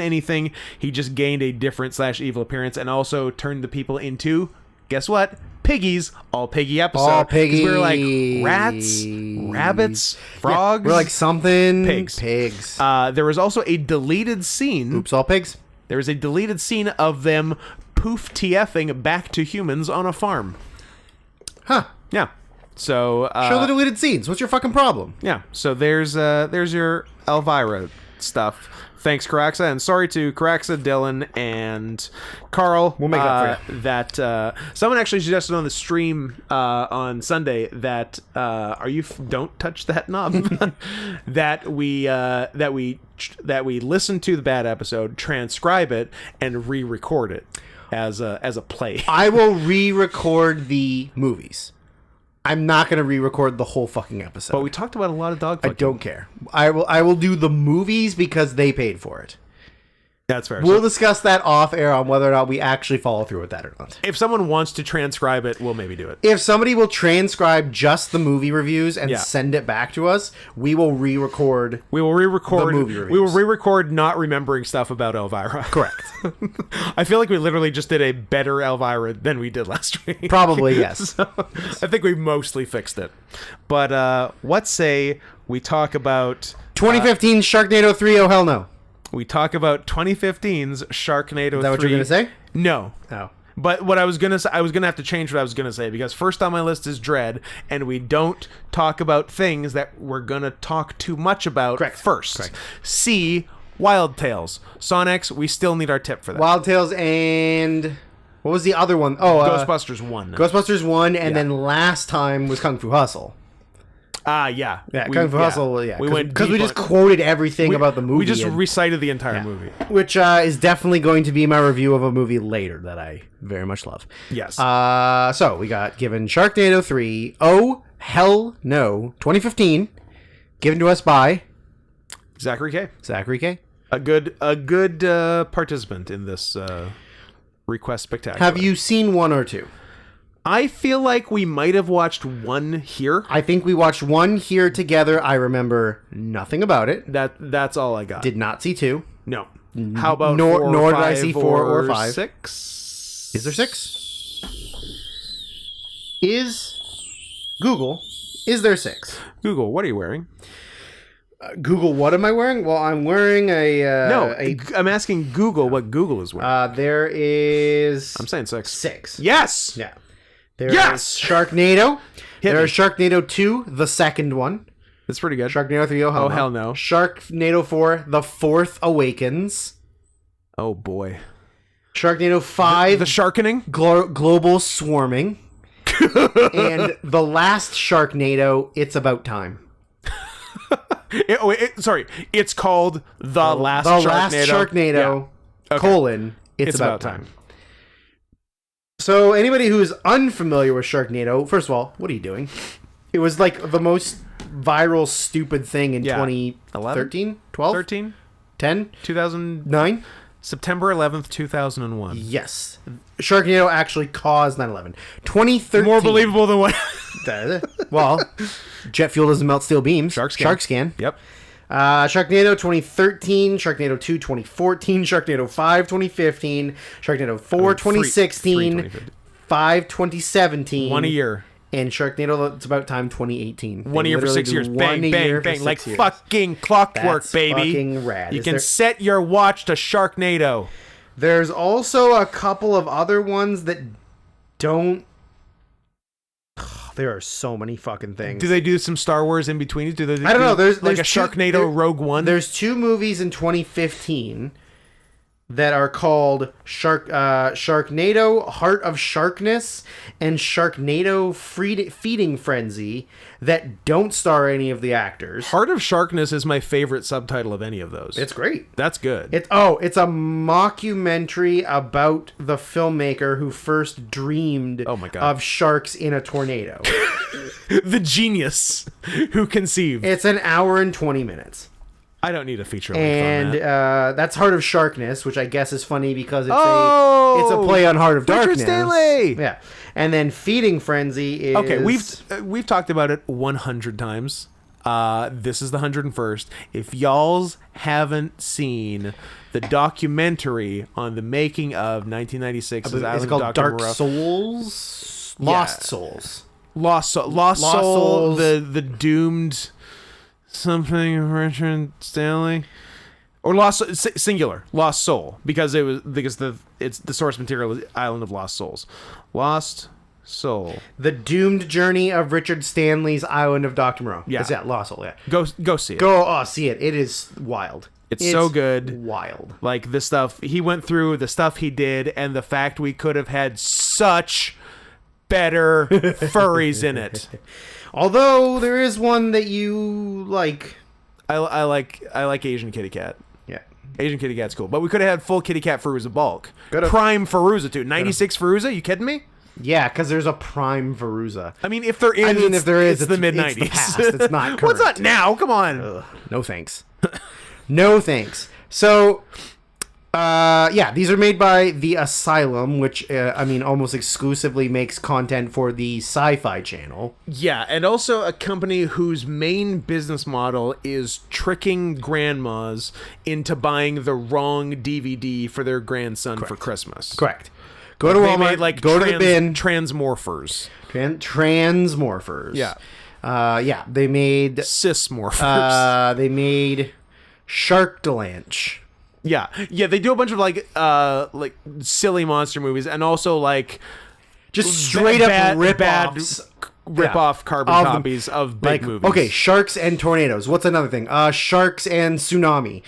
anything. He just gained a different / evil appearance, and also turned the people into, guess what? Piggies. All piggy episode. All 'Cause we were like piggies. rats, rabbits, frogs. We're like something. Pigs. Pigs. There was also a deleted scene. Oops, all pigs. There was a deleted scene of them poof TFing back to humans on a farm. Huh. Yeah. So Show the deleted scenes. What's your fucking problem? yeah, so there's your Elvira stuff. Thanks, Caraxa, and sorry to Caraxa, Dylan, and Carl. We'll make it up for That someone actually suggested on the stream on Sunday that don't touch that knob. that we listen to the bad episode, transcribe it, and re-record it as a play. I will re-record the movies. I'm not going to re-record the whole fucking episode. But we talked about a lot of dog I fucking. don't care. I will do the movies because they paid for it. That's fair. We'll So discuss that off air on whether or not we actually follow through with that or not. if someone wants to transcribe it, we'll maybe do it. If somebody will transcribe just the movie reviews and Yeah. send it back to us, we will re-record. We will re-record. The movie We will reviews. re-record not remembering stuff about Elvira. Correct. I feel like we literally just did a better Elvira than we did last week. Probably, yes. So, I think we mostly fixed it. But what say we talk about 2015 Sharknado 3, oh hell no. we talk about 2015's Sharknado 3. Is that what you're gonna say? No. Oh. But what I was gonna say, I was gonna have to change what I was gonna say, because first on my list is Dread, and we don't talk about things that we're gonna talk too much about Correct. first. Correct. C, Wild Tales. Sonics, we still need our tip for that. Wild Tales and what was the other one? Oh, Ghostbusters 1. Ghostbusters 1, and then last time was Kung Fu Hustle. Ah, yeah. Yeah, Kung Fu Hustle. Yeah, We went because we deep just on- quoted everything about the movie. We just and- recited the entire movie. which is definitely going to be my review of a movie later that I very much love. Yes. So we got given Sharknado 3. Oh hell no! 2015, given to us by Zachary K. Zachary K. A good participant in this request spectacular. Have you seen one or two? I feel like we might have watched one here. I think we watched one here together. I remember nothing about it. That's all I got. Did not see two. No. How about Nor- 4 or nor did 5 I see 4 or 5. 6? Is there 6? Is Google? Is there 6? Google, what are you wearing? Google, what am I wearing? Well, I'm wearing a No, a I'm asking Google what Google is wearing. there is I'm saying 6. 6. Yes. Yeah. There's Yes! Sharknado. Hit There's me. Sharknado 2, the second one. That's pretty good. Sharknado 3, oh hell, Oh, hell no. Sharknado 4, The Fourth Awakens. Oh boy. Sharknado 5, The sharkening? Global Swarming. And the last Sharknado, It's About Time. Sorry, it's called The Last The Sharknado. last Sharknado, Yeah. Okay. colon, It's About Time. So anybody who is unfamiliar with Sharknado, first of all, what are you doing? It was like the most viral stupid thing in Yeah. 2013, 12, 13? 10, 2000, 9? September 11th, 2001. Yes. Sharknado actually caused 9/11. 2013. More believable than what? Well, jet fuel doesn't melt steel beams. Sharks can. can. Yep. Sharknado 2013, Sharknado 2 2014, Sharknado 5 2015, Sharknado 4 2016, 2015. 5 2017. One a year. And Sharknado It's About Time 2018. One They year for literally 6 do years. one Bang, a year bang, for bang. 6 Like years. fucking clockwork, That's baby. fucking rad. You Is can there- set your watch to Sharknado. There's also a couple of other ones that don't. There are so many fucking things. Do they do some Star Wars in between? Do they? I don't know. There's like a two- Sharknado there- Rogue One. There's 2 movies in 2015 that are called Sharknado Heart of Sharkness and Sharknado Feeding Frenzy that don't star any of the actors. Heart of Sharkness is my favorite subtitle of any of those. It's great. That's good. It's a mockumentary about the filmmaker who first dreamed Oh my God. of sharks in a tornado. The genius who conceived. It's an hour and 20 minutes. I don't need a feature length And on that. that's Heart of Sharkness, which I guess is funny because it's Oh! it's a play on Heart of Richard Darkness. Stanley! Yeah. And then Feeding Frenzy is Okay, we've talked about it 100 times. This is the 101st. If y'all's haven't seen the documentary on the making of 1996's Is Island it of called Dr. Dark Moreau, Souls? Lost Yeah. Souls. Lost Soul, Souls. the doomed something of Richard Stanley, or Lost singular Lost Soul, because it's the source material is Island of Lost Souls. Lost Soul. The Doomed Journey of Richard Stanley's Island of Dr. Moreau. Yeah. It's that Lost Soul, yeah. Go see it. See it. It is wild. It's so good. Wild. Like the stuff he went through, the stuff he did, and the fact we could have had such better furries in it. Although there is one that you like. I like Asian kitty cat. Yeah. Asian kitty cat's cool, but we could have had full kitty cat Feruza bulk. Could've. Prime Feruza too. 96 Feruza? You kidding me? Yeah, because there's a prime Veruza. I mean, if there is, if there is, it's the mid it's the 90s. past. It's not What's current. not now? Come on. Ugh, no thanks. No thanks. So, these are made by The Asylum, which, almost exclusively makes content for the Sci-Fi Channel. Yeah, and also a company whose main business model is tricking grandmas into buying the wrong DVD for their grandson for Christmas. Correct. Go to They Walmart, made, go to the bin. Transmorphers. Transmorphers. Yeah. They made... Cismorphers. they made Sharkdelanche. Yeah, they do a bunch of like silly monster movies, and also like Just straight up bad rip-offs. rip-off carbon Of them. copies of big Like, movies. okay, sharks and tornadoes. What's another thing? Sharks and tsunami.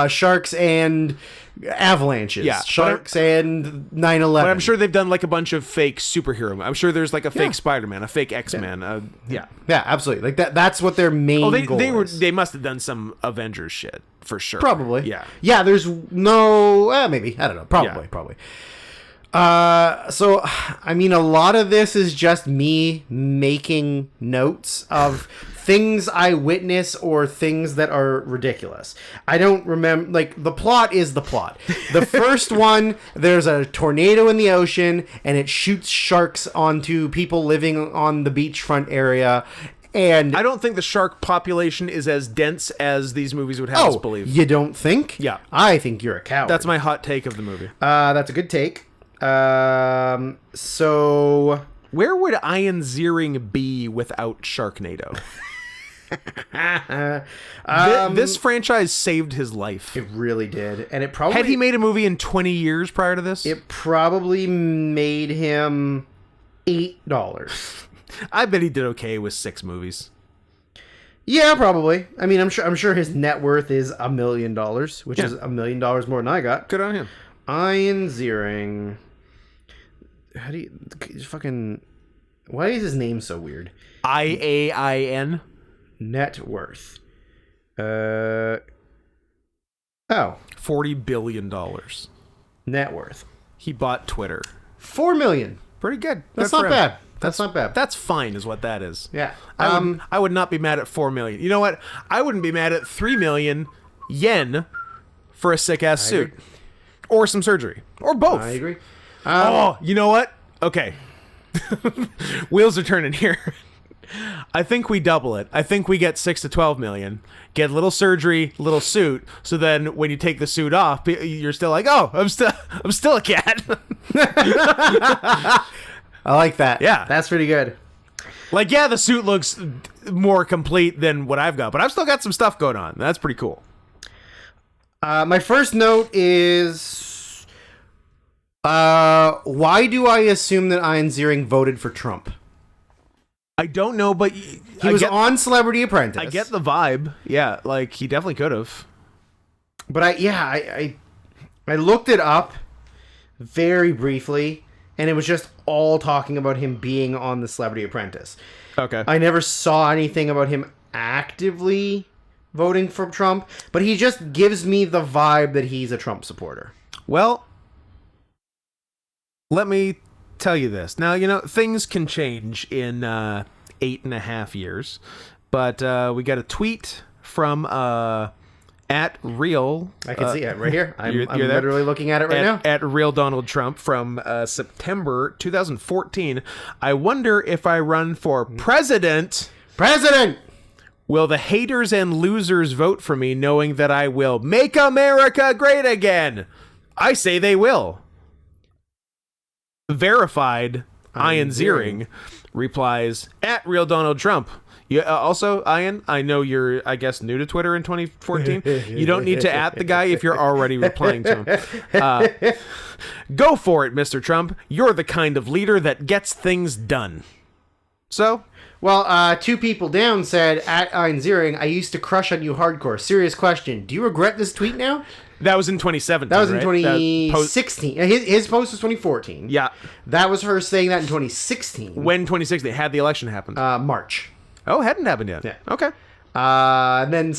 Sharks and avalanches. Yeah, Sharks and 9/11. But I'm sure they've done like a bunch of fake superhero. I'm sure there's like a fake Spider-Man, a fake X-Man. Yeah. Yeah, absolutely. Like that's what their main goal is. They must have done some Avengers shit for sure. Probably. Yeah. Yeah, there's no maybe. I don't know. Probably, Yeah. probably. So I mean a lot of this is just me making notes of things I witness or things that are ridiculous. I don't remember, like, the plot is the plot. The first one, there's a tornado in the ocean and it shoots sharks onto people living on the beachfront area. And I don't think the shark population is as dense as these movies would have us believe. you don't think? Yeah. I think you're a coward. That's my hot take of the movie. That's a good take. So Where would Ian Ziering be without Sharknado? This franchise saved his life. it really did, and it probably Had he made a movie in 20 years prior to this? it probably made him $8. I bet he did okay with 6 movies. Yeah, probably. I mean, I'm sure his net worth is $1 million, which is $1 million more than I got. Good on him. Ian Ziering. How do you fucking? Why is his name so weird? IAIN. Net worth. Oh, $40 billion. net worth. He bought Twitter. $4 million. Pretty good. That's Good for not him. bad. That's not bad. That's fine, is what that is. Yeah. I would not be mad at 4 million. You know what? I wouldn't be mad at 3 million yen for a sick ass suit, agree. or some surgery, or both. I agree. Oh, you know what? Okay, wheels are turning here. I think we double it. I think we get 6 to 12 million. Get a little surgery, little suit. So then, when you take the suit off, you're still like, oh, I'm still a cat. I like that. Yeah. That's pretty good. Like, yeah, the suit looks more complete than what I've got, but I've still got some stuff going on. That's pretty cool. My first note is, why do I assume that Ian Ziering voted for Trump? I don't know, but He was on Celebrity Apprentice. I get the vibe. Yeah, like he definitely could have. But I looked it up very briefly, and it was just all talking about him being on the Celebrity Apprentice. Okay. I never saw anything about him actively voting for Trump, but he just gives me the vibe that he's a Trump supporter. Well, let me tell you this. Now, you know, things can change in 8.5 years, but we got a tweet from at Real. I can see it right here. I'm you're there? literally looking at it right now. At Real Donald Trump from September 2014. I wonder if I run for president. President! Will the haters and losers vote for me knowing that I will make America great again? I say they will. Verified Ian Ziering replies at Real Donald Trump. You, also, Ian, I know you're, I guess, new to Twitter in 2014. You don't need to at the guy if you're already replying to him. Go for it, Mr. Trump. You're the kind of leader that gets things done. So, Well, 2 people down said, at Ian Ziering, I used to crush on you hardcore. Serious question. Do you regret this tweet now? that was in 2017, That was in right? 2016. His post was 2014. Yeah. That was her saying that in 2016. When 2016 had the election happened. March. Oh, it hadn't happened yet. Yeah. Okay. And then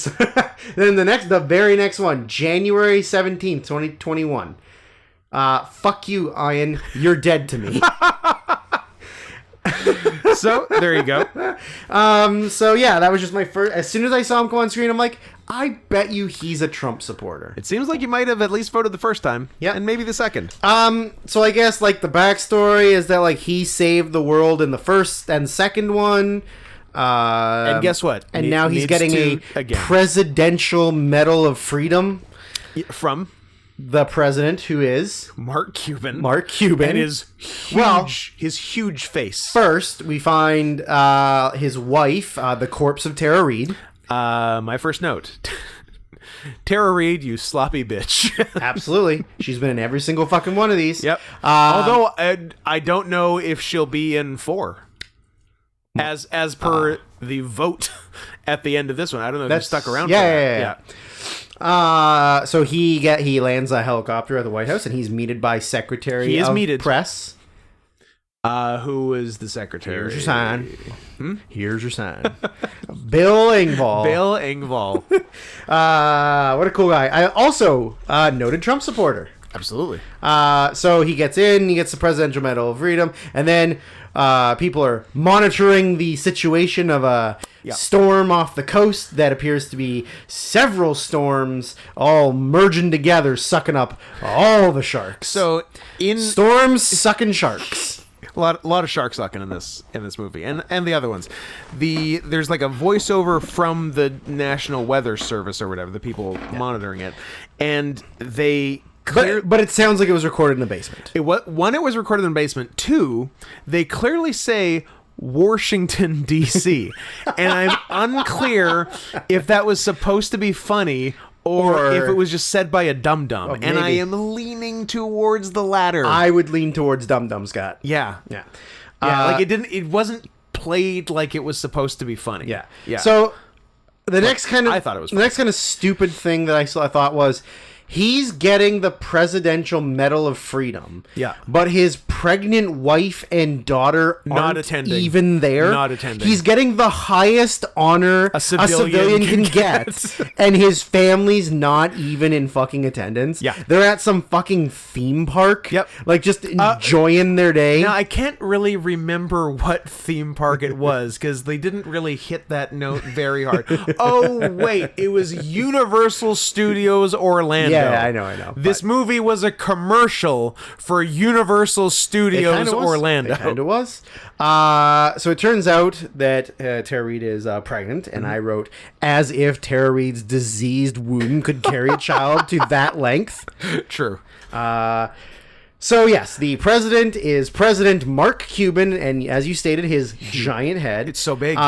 then the very next one, January 17th, 2021. Fuck you, Ian. You're dead to me. So there you go. So yeah, that was just my first. As soon as I saw him come on screen, I'm like, I bet you he's a Trump supporter. It seems like you might have at least voted the first time. Yeah. And maybe the second. So I guess like the backstory is that like he saved the world in the first and second one. And guess what? And now he's getting a Presidential Medal of Freedom. From The president, who is Mark Cuban. and And his huge face. First, we find his wife, the corpse of Tara Reid. My first note. Tara Reid, you sloppy bitch. Absolutely. She's been in every single fucking one of these. Yep. Although I don't know if she'll be in 4. As per the vote at the end of this one. I don't know if That's you stuck around yeah, for that. yeah, yeah. So he lands a helicopter at the White House, and he's meted by Secretary He is of meted. Press. Who is the secretary? Here's your sign. Here's your sign. Bill Engvall. Bill Engvall. What a cool guy. I also noted Trump supporter. Absolutely. So he gets in, he gets the Presidential Medal of Freedom, and then people are monitoring the situation of a storm off the coast that appears to be several storms all merging together, sucking up all the sharks. So in Storms sucking sharks. a lot of shark sucking in this movie, and the other ones. There's like a voiceover from the National Weather Service or whatever, the people monitoring it, and they But it sounds like it was recorded in the basement. it was recorded in the basement. 2, they clearly say Washington D.C. and I'm unclear if that was supposed to be funny or if it was just said by a dum-dum. And I maybe. am leaning towards the latter. I would lean towards Dum Dum Scott. yeah. Yeah. Yeah, like it wasn't played like it was supposed to be funny. Yeah. Yeah. So the next kind of I thought it was the next kind of stupid thing that I thought was he's getting the Presidential Medal of Freedom. Yeah. But his pregnant wife and daughter Not aren't attending. even there. Not attending. He's getting the highest honor A civilian can can get. And his family's not even in fucking attendance. Yeah. They're at some fucking theme park. Yep. Like just enjoying their day. Now I can't really remember what theme park it was because they didn't really hit that note very hard. Oh wait, it was Universal Studios Orlando. Yeah, I know. This movie was a commercial for Universal Studios Orlando. It kind of was. So it turns out that Tara Reid is pregnant, and I wrote, as if Tara Reid's diseased womb could carry a child to that length. True. So yes, the president is President Mark Cuban, and as you stated, his giant head. It's so big.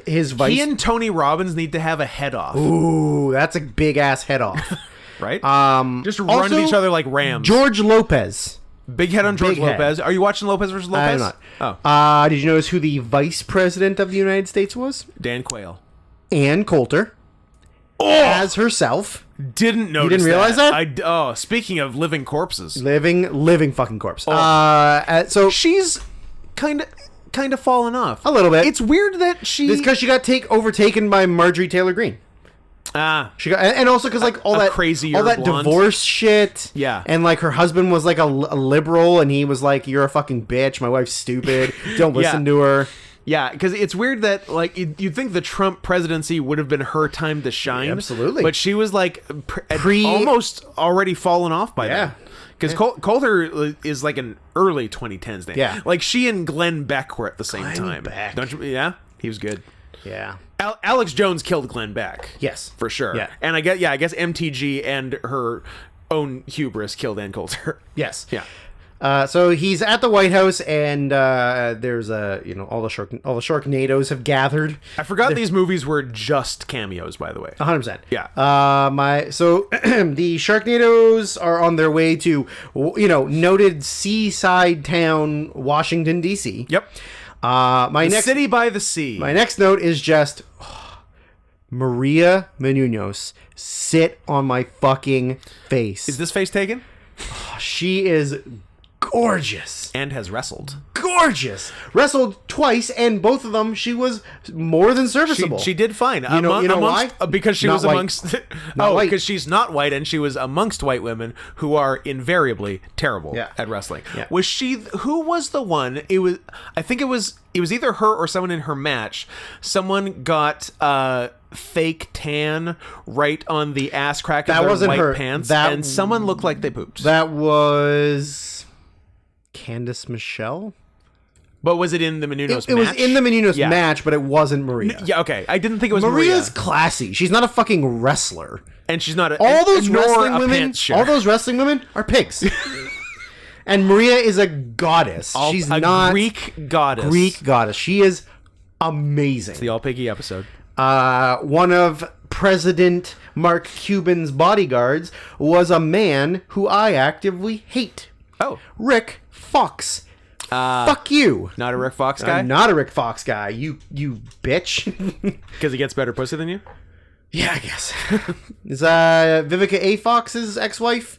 His vice. He and Tony Robbins need to have a head off, Ooh, that's a big ass head off. right? Just run also, at each other like rams. George Lopez. Big head on George Big head. Lopez. Are you watching Lopez versus Lopez? I'm not. Oh, Did you notice who the vice president of the United States was? Dan Quayle. Ann Coulter. As herself. Didn't notice. didn't realize that? Oh, speaking of living corpses, Living fucking corpse. So she's kind of fallen off a little bit. It's weird that she. It's because she got overtaken by Marjorie Taylor Greene. She got, and also because like all that crazier all that blonde. divorce shit. Yeah. And like her husband was like a liberal, and he was like, "You're a fucking bitch. My wife's stupid. Don't listen to her." Yeah, because it's weird that like you'd think the Trump presidency would have been her time to shine. Absolutely. But she was like almost already fallen off by Yeah. then. Because Coulter is like an early 2010s name. Yeah. Like she and Glenn Beck were at the same Glenn time. Beck. Don't you? Yeah, he was good. Yeah. Alex Jones killed Glenn Beck. Yes. For sure. Yeah. And I guess MTG and her own hubris killed Ann Coulter. Yes. Yeah. So he's at the White House, and there's all the Sharknadoes have gathered. I forgot these movies were just cameos, by the way. 100%. Yeah. So the Sharknadoes are on their way to, noted seaside town, Washington D.C. Yep. City by the sea. My next note is just Maria Menounos, sit on my fucking face. Is this face taken? She is gorgeous. And has wrestled. Gorgeous. Wrestled twice, and both of them she was more than serviceable. She did fine. You know why? Because she Not was white. amongst. Not white. Because she's not white, and she was amongst white women who are invariably terrible Yeah. at wrestling. Yeah. Was she? Who was the one? It was. I think it was. It was either her or someone in her match. Someone got fake tan right on the ass crack of That their wasn't white her. pants, That- and someone looked like they pooped. That was Candice Michelle. But was it in the Menounos match? It was in the Menounos Yeah. match, but it wasn't Maria. Yeah. Okay. I didn't think it was Maria's Maria. classy. She's not a fucking wrestler. And she's not. All those nor wrestling a women, pants share. all those wrestling women are pigs. And Maria is a goddess. She's a not Greek goddess. Greek goddess. She is amazing. The All Piggy episode. One of President Mark Cuban's bodyguards was a man who I actively hate. Oh, Rick Fox. Fuck you. not a Rick Fox guy? I'm not a Rick Fox guy. You bitch. Because he gets better pussy than you? Yeah, I guess. Is Vivica A. Fox's ex-wife?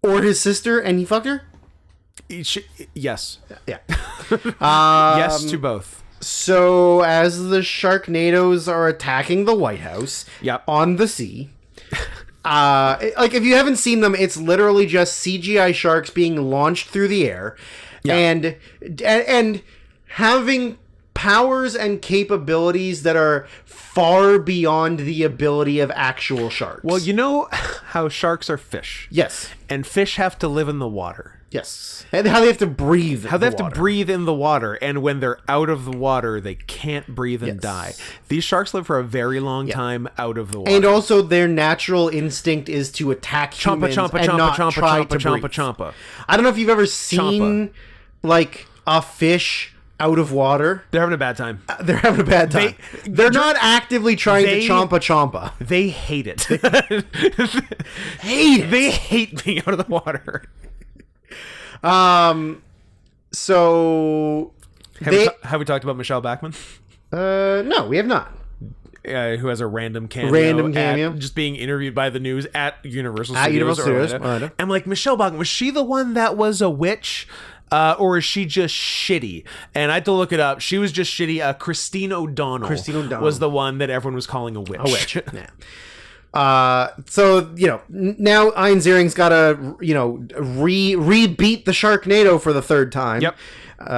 Or his sister, and he fucked her? Yes. Yeah. Yes to both. So, as the Sharknadoes are attacking the White House Yep. on the sea, like, if you haven't seen them, it's literally just CGI sharks being launched through the air, and having powers and capabilities that are far beyond the ability of actual sharks. Well, you know how sharks are fish. Yes. And fish have to live in the water. Yes. And how they have to breathe. How they have to breathe in the water, and when they're out of the water, they can't breathe and Yes. die. These sharks live for a very long time out of the water. And also, their natural instinct is to attack humans and not try to breathe. champa. I don't know if you've ever seen, like, a fish out of water. They're having a bad time. They're having a bad time. They're not actively trying to champa. They hate it. Hate it. They hate being out of the water. So Have we talked about Michelle Bachmann? no, we have not. Who has a random cameo. Just being interviewed by the news at Universal Studios. Universal Studios, Orlando. I'm like, Michelle Bachmann, was she the one that was a witch? Or is she just shitty? And I had to look it up. She was just shitty. Christine O'Donnell was the one that everyone was calling a witch. A witch. Yeah. So, now Ian Ziering's got to, rebeat the Sharknado for the third time. Yep.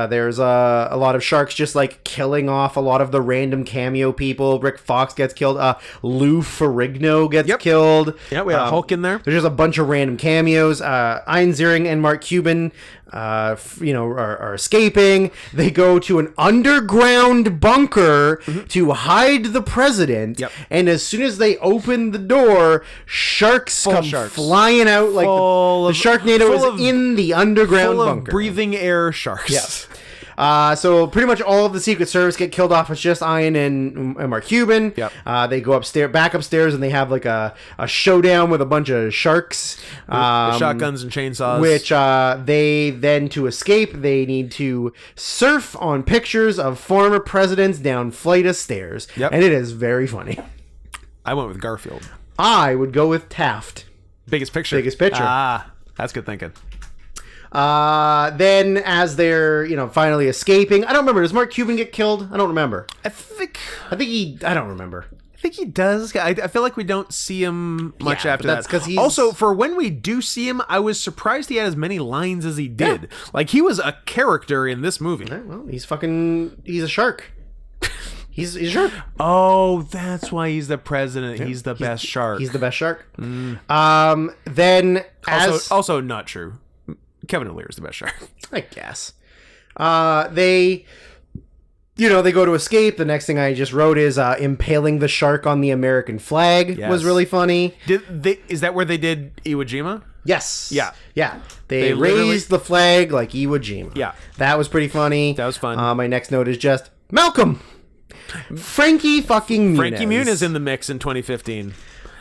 There's a lot of sharks just like killing off a lot of the random cameo people. Rick Fox gets killed. Lou Ferrigno gets killed. Yeah, we had a Hulk in there. There's just a bunch of random cameos. Ian Ziering and Mark Cuban, are escaping. They go to an underground bunker to hide the president. Yep. And as soon as they open the door, sharks come flying out like the Sharknado is in the underground bunker. Breathing air sharks. Yes. So pretty much all of the Secret Service get killed off. It's just Ian and Mark Cuban. Yep. They go back upstairs, and they have like a showdown with a bunch of sharks. With shotguns and chainsaws. Which they then, to escape, they need to surf on pictures of former presidents down flight of stairs. Yep. And it is very funny. I went with Garfield. I would go with Taft. Biggest picture. That's good thinking. Then as they're, finally escaping, I don't remember. Does Mark Cuban get killed? I don't remember. I think I don't remember. I think he does. I feel like we don't see him much after that's that. 'cause he's... Also, for when we do see him, I was surprised he had as many lines as he did. Yeah. Like, he was a character in this movie. Right, well, he's a shark. He's a shark. Oh, that's why he's the president. Yeah. He's the best shark. He's the best shark. Then also not true. Kevin O'Leary is the best shark, I guess. They go to escape. The next thing I just wrote is impaling the shark on the American flag was really funny. Is that where they did Iwo Jima? Yes. Yeah. Yeah. They raised the flag like Iwo Jima. Yeah. That was pretty funny. That was fun. My next note is just Malcolm. Frankie fucking Muniz. Frankie Muniz in the mix in 2015.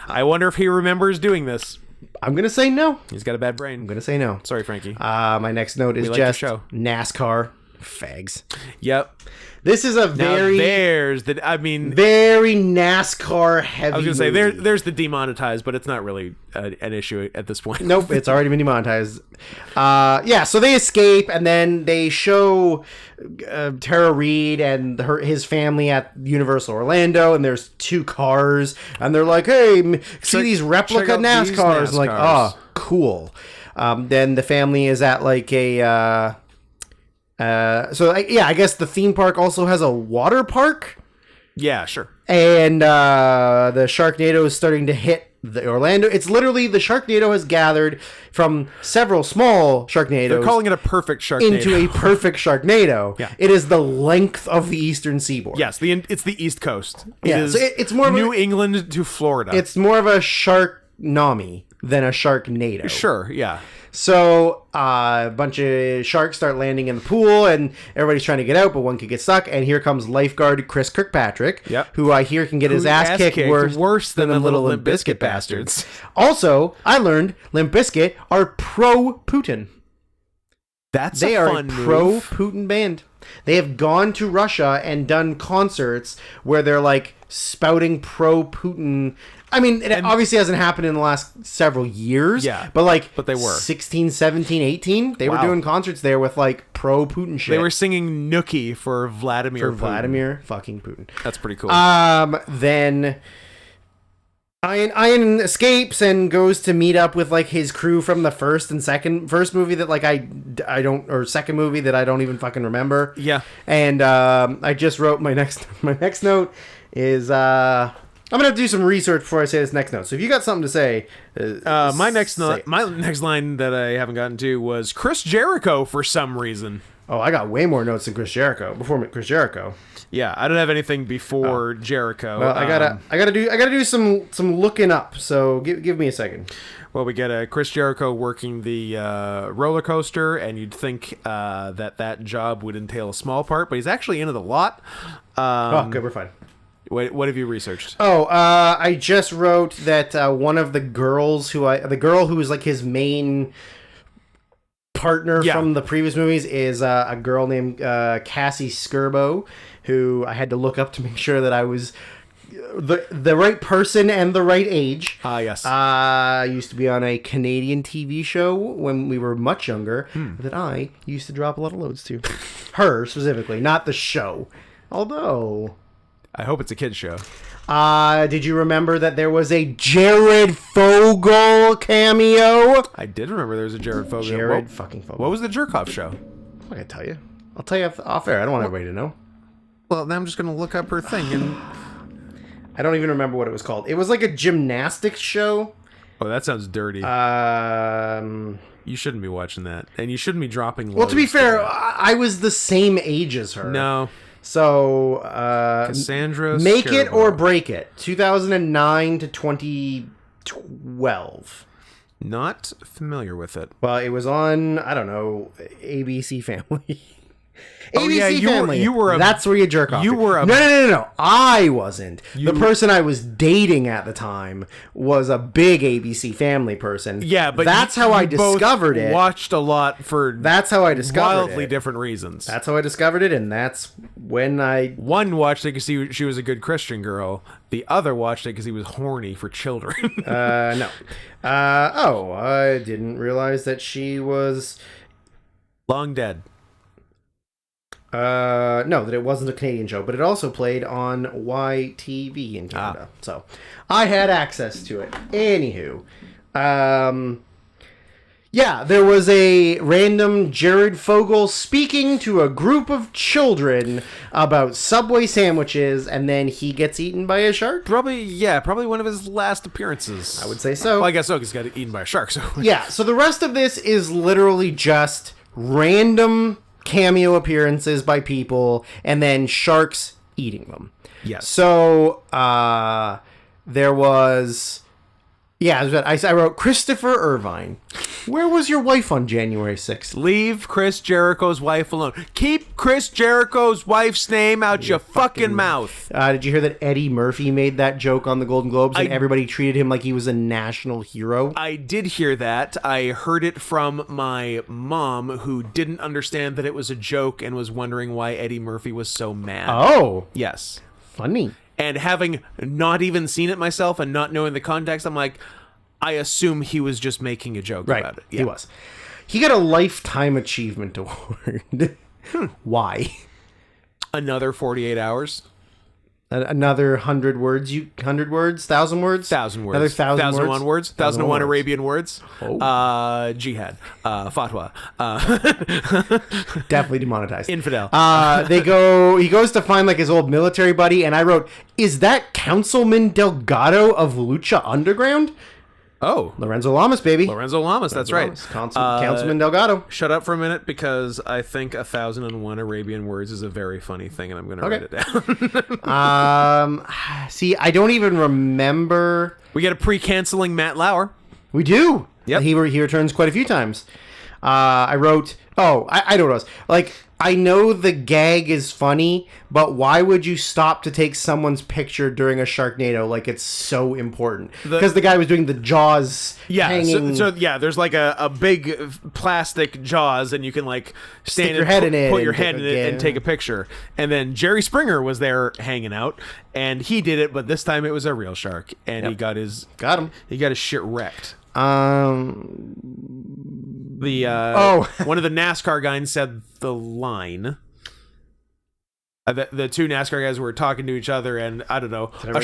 I wonder if he remembers doing this. I'm going to say no. He's got a bad brain. I'm going to say no. Sorry, Frankie. My next note is just NASCAR. Fags. Yep. This is a very... very NASCAR heavy I was going to say, there's the demonetized, but it's not really an issue at this point. Nope, it's already been demonetized. So they escape, and then they show Tara Reid and his family at Universal Orlando, and there's two cars, and they're like, hey, see these replica NASCARs. I'm like, oh, cool. Then the family is at like a... I guess the theme park also has a water park. Yeah, sure. And the Sharknado is starting to hit the Orlando. It's literally the Sharknado has gathered from several small Sharknadoes. They're calling it a perfect Sharknado. Into a perfect Sharknado. Yeah. It is the length of the eastern seaboard. Yes, it's the East Coast. It's more New England to Florida. It's more of a Sharknami. than a Sharknado. Sure, yeah. So a bunch of sharks start landing in the pool, and everybody's trying to get out, but one could get stuck. And here comes lifeguard Chris Kirkpatrick, Yep. who I hear can get his ass kicked worse than the little Limp Limp Bizkit Bizkit bastards. Also, I learned Limp Bizkit are pro-Putin. That's They a are fun a move. pro-Putin band. They have gone to Russia and done concerts where they're like spouting pro-Putin. I mean, it obviously hasn't happened in the last several years. Yeah, but they were. 16, 17, 18. They were Wow. doing concerts there with like pro-Putin shit. They were singing Nookie for Vladimir for Putin. Vladimir fucking Putin. That's pretty cool. Then Ian escapes and goes to meet up with like his crew from the first movie that like I don't, or second movie that I don't even fucking remember. Yeah. And I just wrote my next note is I'm gonna have to do some research before I say this next note. So if you got something to say, my next say it. line that I haven't gotten to was Chris Jericho for some reason. Oh, I got way more notes than Chris Jericho. Before Chris Jericho. Yeah, I don't have anything before Jericho. Well, I gotta do some looking up. So give me a second. Well, we get a Chris Jericho working the roller coaster, and you'd think that job would entail a small part, but he's actually into the lot. Okay, we're fine. What have you researched? Oh, I just wrote that one of the girls the girl who was like his main partner Yeah. from the previous movies is a girl named Cassie Skirbo, who I had to look up to make sure that I was the right person and the right age. Yes. I used to be on a Canadian TV show when we were much younger that I used to drop a lot of loads to. Her specifically, not the show. Although... I hope it's a kid's show. Did you remember that there was a Jared Fogle cameo? I did remember there was a Jared Fogle. Jared fucking Fogle. What was the Jerk-Off show? I'm not gonna tell you. I'll tell you off air. I don't want everybody to know. Well, now I'm just going to look up her thing. And I don't even remember what it was called. It was like a gymnastics show. oh, that sounds dirty. You shouldn't be watching that. And you shouldn't be dropping Well, to be loads fair, that. I was the same age as her. No. So, Cassandra Make It Scarabo. or Break It, 2009 to 2012. Not familiar with it. Well, it was on, I don't know, ABC Family. Oh, ABC yeah, you were a- That's where you jerk off. you were a- No. I wasn't. The person I was dating at the time was a big ABC Family person. Yeah, but that's how I discovered it. Watched a lot for That's how I discovered wildly it. different reasons. That's how I discovered it, and that's when I... One watched it because she was a good Christian girl. The other watched it because he was horny for children. No. I didn't realize that she was... Long dead. No, that it wasn't a Canadian show, but it also played on YTV in Canada. So I had access to it. Anywho, yeah, there was a random Jared Fogle speaking to a group of children about Subway sandwiches, and then he gets eaten by a shark. Probably one of his last appearances. I would say so. Well, I guess so, because he got eaten by a shark. So Yeah, so the rest of this is literally just random cameo appearances by people and then sharks eating them. Yes. So there was... Yeah, I wrote, Christopher Irvine, where was your wife on January 6th? Leave Chris Jericho's wife alone. Keep Chris Jericho's wife's name out your fucking mouth. Did you hear that Eddie Murphy made that joke on the Golden Globes and I- everybody treated him like he was a national hero? I did hear that. I heard it from my mom, who didn't understand that it was a joke and was wondering why Eddie Murphy was so mad. Oh, Yes. funny. And having not even seen it myself and not knowing the context, I'm like, I assume he was just making a joke Right, about it. he was. He got a Lifetime Achievement Award. Why? Another 48 hours. Another 100 words, 1,000 words? 1,000 words. Another 1,000 1,001 words. 1,001 words. Arabian words. Oh. Jihad. Fatwa. Definitely demonetized. Infidel. He goes to find like his old military buddy, and I wrote, is that Councilman Delgado of Lucha Underground? Oh. Lorenzo Lamas, baby. Lorenzo Lamas. That's right. Councilman Delgado. Shut up for a minute, because I think 1,001 Arabian words is a very funny thing, and I'm going to write it down. See, I don't even remember. We get a pre-canceling Matt Lauer. We do. Yep. He returns quite a few times. I wrote. Oh, I know what it was. Like, I know the gag is funny, but why would you stop to take someone's picture during a Sharknado? Like, it's so important because the guy was doing the Jaws. Yeah, hanging. so there's like a big plastic Jaws, and you can like stand Stick your and head in it put and your take head a in it, and gag. take a picture. And then Jerry Springer was there hanging out, and he did it, but this time it was a real shark, and he got his Got him. shit wrecked. The One of the NASCAR guys said the line. The two NASCAR guys were talking to each other, and I don't know, a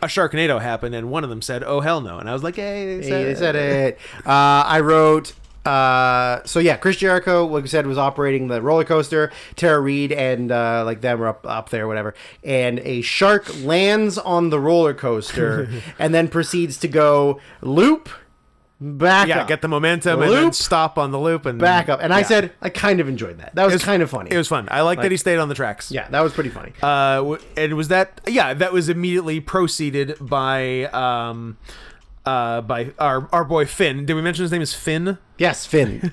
Sharknado happened, and one of them said, "Oh hell no!" And I was like, "Hey, they said it." I wrote. So yeah, Chris Jericho, like we said, was operating the roller coaster. Tara Reid and like them were up there, whatever. And a shark lands on the roller coaster and then proceeds to go loop. Back up. Get the momentum and then Loop. stop on the loop and Back up. And I yeah. said, I kind of enjoyed that. That was kind of funny. It was fun. I like that he stayed on the tracks. Yeah, that was pretty funny. And was that? Yeah, that was immediately preceded by our boy Finn. Did we mention his name is Finn? Yes, Finn.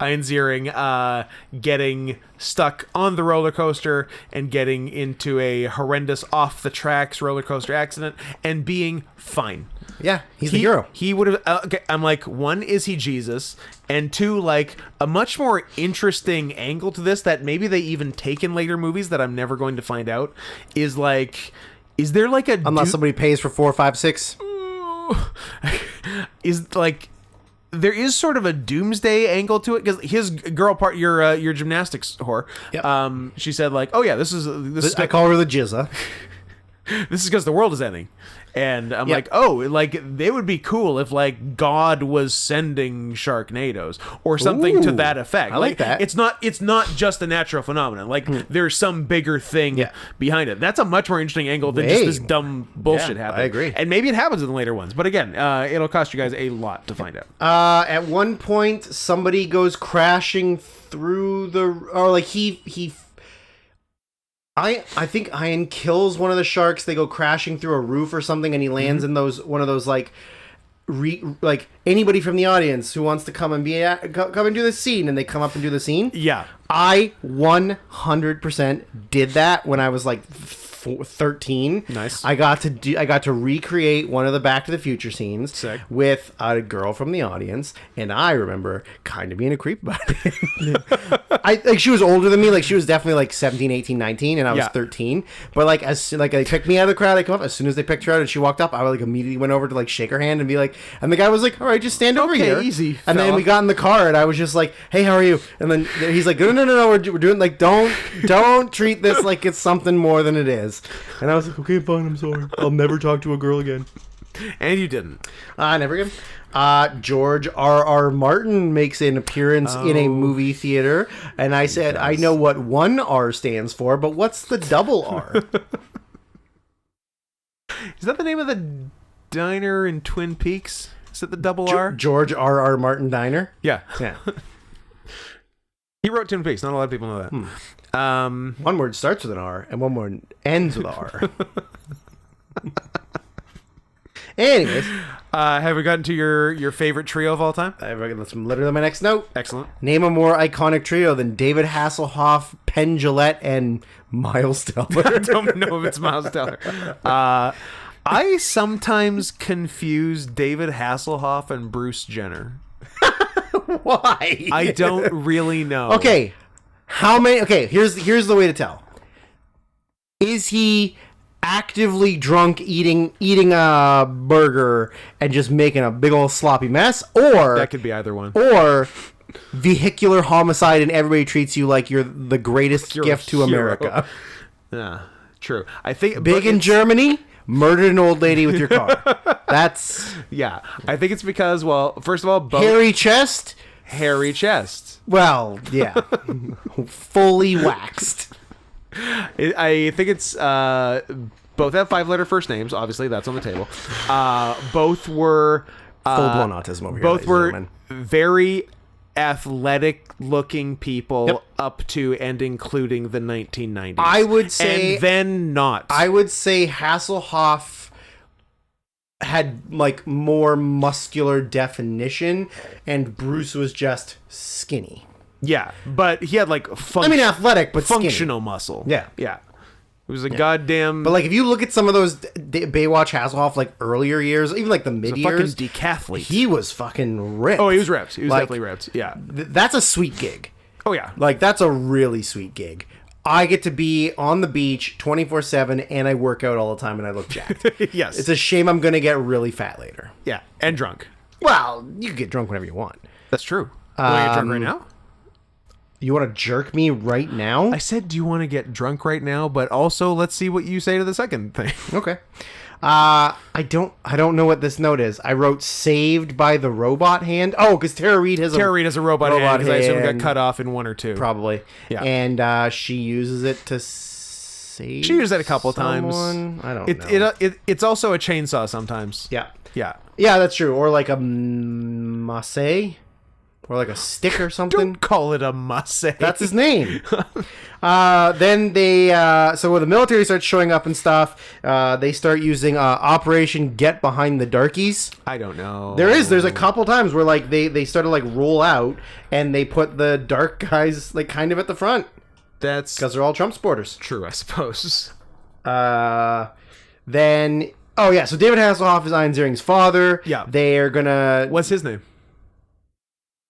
Ian Ziering getting stuck on the roller coaster and getting into a horrendous off the tracks roller coaster accident and being fine. Yeah, he's the hero. He would have. Okay, I'm like, one, is he Jesus? And two, like, a much more interesting angle to this that maybe they even take in later movies that I'm never going to find out is like, is there like a Unless somebody pays for 4, 5, 6. is like there is sort of a doomsday angle to it because his girl part your gymnastics whore. Yep. She said like, oh yeah, this is I call her the Jizza. this is because the world is ending. And I'm like, oh, like they would be cool if like God was sending Sharknadoes or something to Ooh, that effect. I like that. It's not just a natural phenomenon. Like there's some bigger thing behind it. That's a much more interesting angle than just Way this dumb bullshit Yeah, happening. I agree. And maybe it happens in the later ones, but again, it'll cost you guys a lot to find out. At one point, somebody goes crashing through I think Ian kills one of the sharks. They go crashing through a roof or something, and he lands in one of those like anybody from the audience who wants to come and come and do the scene, and they come up and do the scene. Yeah. I 100% did that when I was like 13. Nice. I got to recreate one of the Back to the Future scenes Sick. with a girl from the audience, and I remember kind of being a creep about it. She was older than me, like she was definitely like 17, 18, 19, and I was 13. But like they picked me out of the crowd, I come up as soon as they picked her out and she walked up, I like immediately went over to like shake her hand and be like, and the guy was like, all right, just stand over Okay, here. easy, And then fella. we got in the car and I was just like, hey, how are you? And then he's like, no, we're doing like, don't treat this like it's something more than it is. And I was like, okay, fine, I'm sorry. I'll never talk to a girl again. And you didn't. Never again. George R.R. Martin makes an appearance in a movie theater, and I said, I know what one R stands for, but what's the double R? Is that the name of the diner in Twin Peaks? Is it the double R? George R.R. Martin Diner? Yeah. Yeah. He wrote Twin Peaks. Not a lot of people know that. One word starts with an R, and one word ends with R. Anyways, have we gotten to your favorite trio of all time? I reckon that's literally my next note. Excellent. Name a more iconic trio than David Hasselhoff, Penn Jillette, and Miles Teller. I don't know if it's Miles Teller. I sometimes confuse David Hasselhoff and Bruce Jenner. Why? I don't really know. Okay, how many? Okay, here's the way to tell. Is he actively drunk eating a burger and just making a big old sloppy mess, or That could be either one. or vehicular homicide and everybody treats you like you're the greatest You're a gift to hero. America? Yeah, true. I think Big in Germany, murdered an old lady with your car. That's Yeah, I think it's because, well, first of all, both hairy chest. hairy chests. Well, yeah, fully waxed. I think it's both have 5-letter first names. Obviously, that's on the table. Both were Full-blown autism over here. both ladies and were gentlemen. very athletic-looking people Yep. up to and including the 1990s. I would say- and then not. I would say Hasselhoff had like more muscular definition, and Bruce was just skinny. Yeah, but he had like Athletic, but functional muscle. Yeah. Yeah. It was a goddamn But like, if you look at some of those Baywatch Hasselhoff like earlier years, even like the mid fucking years, decathlete. he was fucking ripped. Oh, he was ripped. He was Like, definitely ripped. Yeah. That's a sweet gig. Oh yeah. Like, that's a really sweet gig. I get to be on the beach 24/7, and I work out all the time, and I look jacked. Yes. It's a shame I'm gonna get really fat later. Yeah, and drunk. Well, you can get drunk whenever you want. That's true. You want to get drunk right now? You want to jerk me right now? I said, do you want to get drunk right now? But also, let's see what you say to the second thing. Okay. I don't know what this note is. I wrote "saved by the robot hand." Oh, because Tara Reid has Tara Reid has a robot hand because I assume it got hand, cut off in one or two. probably. Yeah. And she uses it to save. She used it a couple someone? times. I don't know. It's also a chainsaw sometimes. Yeah. Yeah. Yeah, that's true. Or like a masse, or like a stick or something. Don't call it a masse. That's his name. Then they, so when the military starts showing up and stuff, they start using Operation Get Behind the Darkies. I don't know. There's a couple times where like they started like roll out and they put the dark guys like kind of at the front That's because they're all Trump supporters. true, I suppose. Then oh yeah, so David Hasselhoff is Ian Ziering's father. Yeah. They're gonna. What's his name?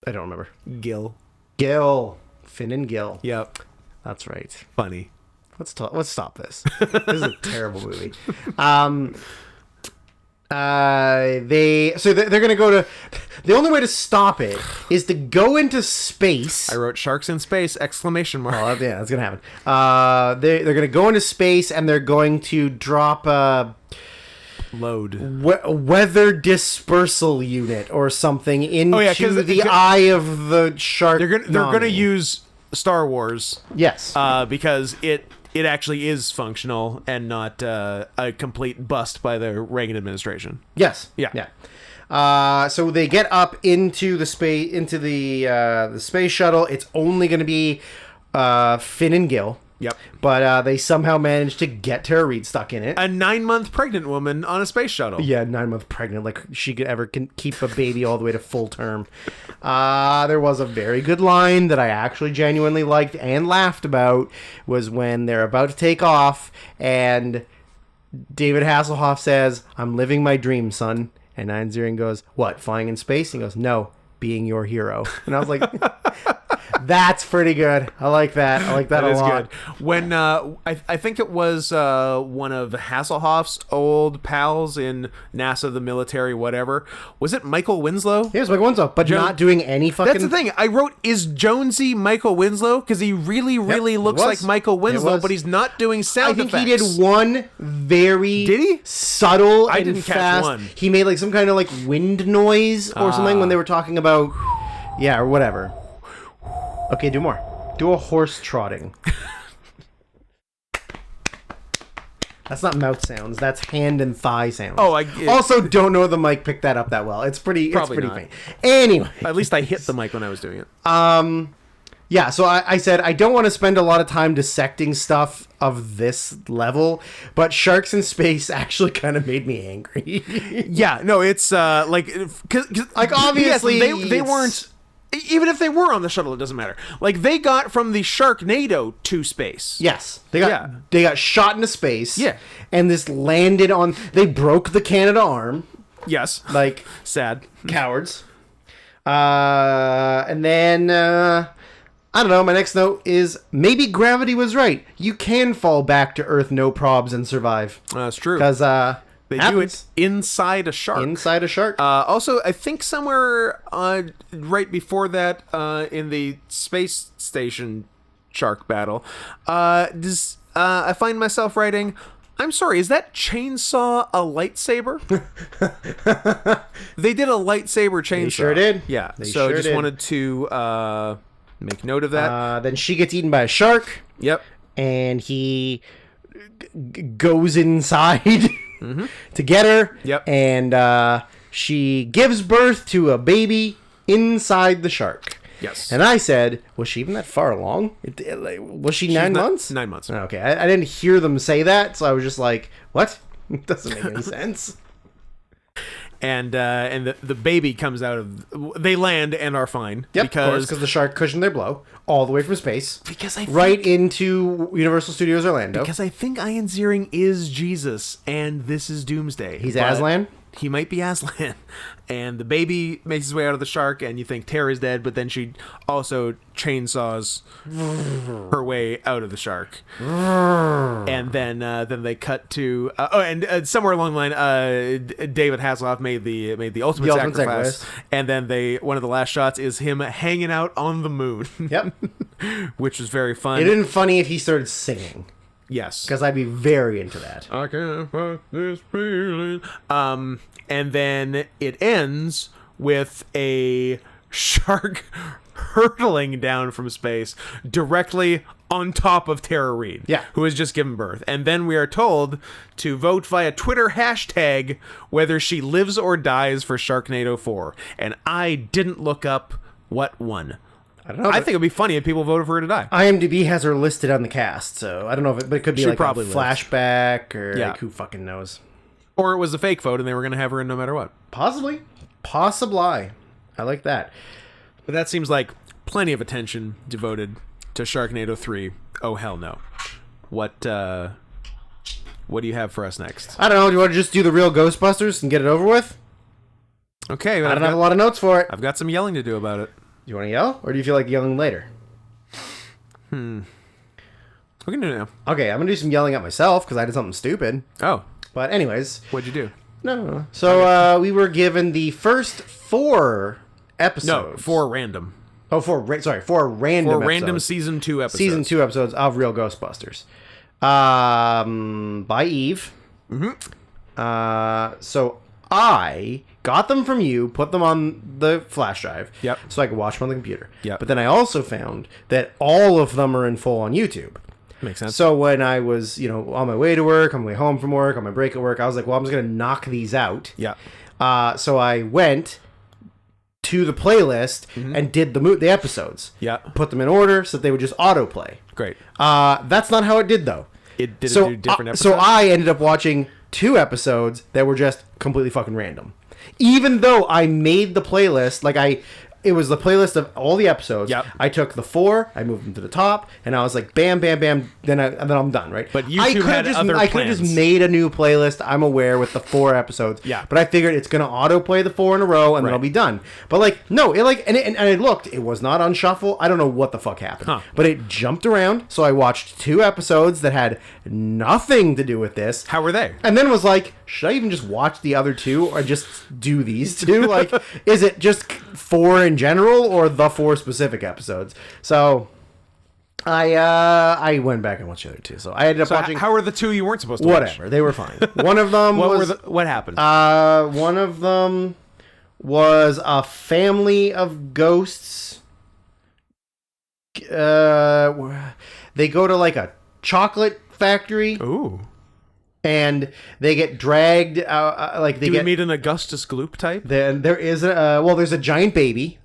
I don't remember. Gil. Gil. Finn and Gil. Yep. That's right. Funny. Let's stop this. This is a terrible movie. They're gonna go to. The only way to stop it is to go into space. I wrote sharks in space! Exclamation mark. Oh, yeah, that's gonna happen. They're gonna go into space and they're going to drop a Load. weather dispersal unit or something into 'cause the eye of the shark. They're gonna use Star Wars yes. because it actually is functional and not a complete bust by the Reagan administration. Yes. Yeah. Yeah. So they get up into the space shuttle. It's only going to be Finn and Gil. Yep. But they somehow managed to get Tara Reid stuck in it. A 9-month pregnant woman on a space shuttle. Yeah, 9-month pregnant. Like she could ever keep a baby all the way to full term. There was a very good line that I actually genuinely liked and laughed about was when they're about to take off and David Hasselhoff says, "I'm living my dream, son." And Ian Ziering goes, "What, flying in space?" And he goes, "No, being your hero." And I was like, that's pretty good. I like that. I like that a lot. Good. When I think it was one of Hasselhoff's old pals in NASA, the military, whatever. Was it Michael Winslow? Here's Michael Winslow, but not doing any fucking... That's the thing. I wrote, is Jonesy Michael Winslow? Because he really looks was. like Michael Winslow, was. but he's not doing sound I think effects. he did one very Did he? subtle I and didn't catch fast. one. He made like some kind of like wind noise or something when they were talking about... Yeah, or whatever. Okay, do more. Do a horse trotting. That's not mouth sounds. That's hand and thigh sounds. Oh, also don't know the mic picked that up that well. It's pretty Probably not. faint. Anyway. At least I hit the mic when I was doing it. Yeah, so I said I don't want to spend a lot of time dissecting stuff of this level, but Sharks in Space actually kind of made me angry. Yeah, no, it's like, cause, Like, obviously, yes, they it's- weren't. Even if they were on the shuttle, it doesn't matter. Like they got from the Sharknado to space. Yes, they got shot into space. Yeah. And this landed on. They broke the Canada arm. Yes. Like Sad. cowards. And then I don't know. My next note is maybe gravity was right. You can fall back to Earth, no probs, and survive. That's true. Because They do it inside a shark. inside a shark. Also, I think somewhere right before that, in the space station shark battle, I find myself writing, I'm sorry, is that chainsaw a lightsaber? They did a lightsaber chainsaw. They sure did. Yeah. They So sure just did. wanted to make note of that. Then she gets eaten by a shark, Yep. and he goes inside to get her. Yep. And she gives birth to a baby inside the shark. Yes. And I said, was she even that far along? Was she 9 months? 9 months. Okay, I didn't hear them say that, so I was just like, what? It doesn't make any sense. and the baby comes out of. They land and are fine. Yep, because because the shark cushioned their blow all the way from space. Because I right into Universal Studios Orlando. Because I think Ian Ziering is Jesus, and this is Doomsday. He's But Aslan? He might be Aslan. And the baby makes his way out of the shark, and you think Tara's dead, but then she also chainsaws her way out of the shark. And then they cut to somewhere along the line, David Hasselhoff made the ultimate sacrifice, and then one of the last shots is him hanging out on the moon. Yep. Which was very fun. It'd been funny if he started singing. Yes. Because I'd be very into that. I can't fight this feeling. And then it ends with a shark hurtling down from space directly on top of Tara Reid, yeah, who has just given birth. And then we are told to vote via Twitter hashtag whether she lives or dies for Sharknado 4. And I didn't look up what won. I don't know. I think it'd be funny if people voted for her to die. IMDb has her listed on the cast, so I don't know if but it could be She like probably a lives. flashback or like who fucking knows. Or it was a fake vote and they were going to have her in no matter what. Possibly. I like that. But that seems like plenty of attention devoted to Sharknado 3. Oh, hell no. What do you have for us next? I don't know. Do you want to just do the real Ghostbusters and get it over with? Okay. I don't have a lot of notes for it. I've got some yelling to do about it. Do you want to yell? Or do you feel like yelling later? We can do it now. Okay, I'm going to do some yelling at myself because I did something stupid. Oh. But anyways. What'd you do? No. So we were given the first 4 episodes. No, 4 random. Oh, 4 random 4 episodes. random season 2 episodes. Season 2 episodes of Real Ghostbusters. By Eve. So I got them from you, put them on the flash drive. Yep. So I could watch them on the computer. Yep. But then I also found that all of them are in full on YouTube. Makes sense. So when I was, on my way to work, on my way home from work, on my break at work, I was like, well, I'm just going to knock these out. Yeah. So I went to the playlist and did the episodes. Yeah. Put them in order so that they would just autoplay. Great. That's not how it did, though. It did do different episodes? So I ended up watching 2 episodes that were just completely fucking random. Even though I made the playlist, it was the playlist of all the episodes. Yep. I took the 4, I moved them to the top, and I was like, bam, bam, bam. Then I'm done, right? But YouTube had other I could have just made a new playlist. I'm aware with the 4 episodes. Yeah. But I figured it's gonna autoplay the 4 in a row, and then Right. I'll be done. But no, and I looked. It was not on shuffle. I don't know what the fuck happened. Huh. But it jumped around. So I watched 2 episodes that had nothing to do with this. How were they? And then was like, should I even just watch the other 2 or just do these 2? Is it just 4 in general or the 4 specific episodes? So I went back and watched the other 2. So I ended up watching. How were the 2 you weren't supposed to watch? Whatever, they were fine. One of them What happened? one of them was a family of ghosts. They go to a chocolate factory. Ooh. And they get dragged. Do we meet an Augustus Gloop type? Then there is there's a giant baby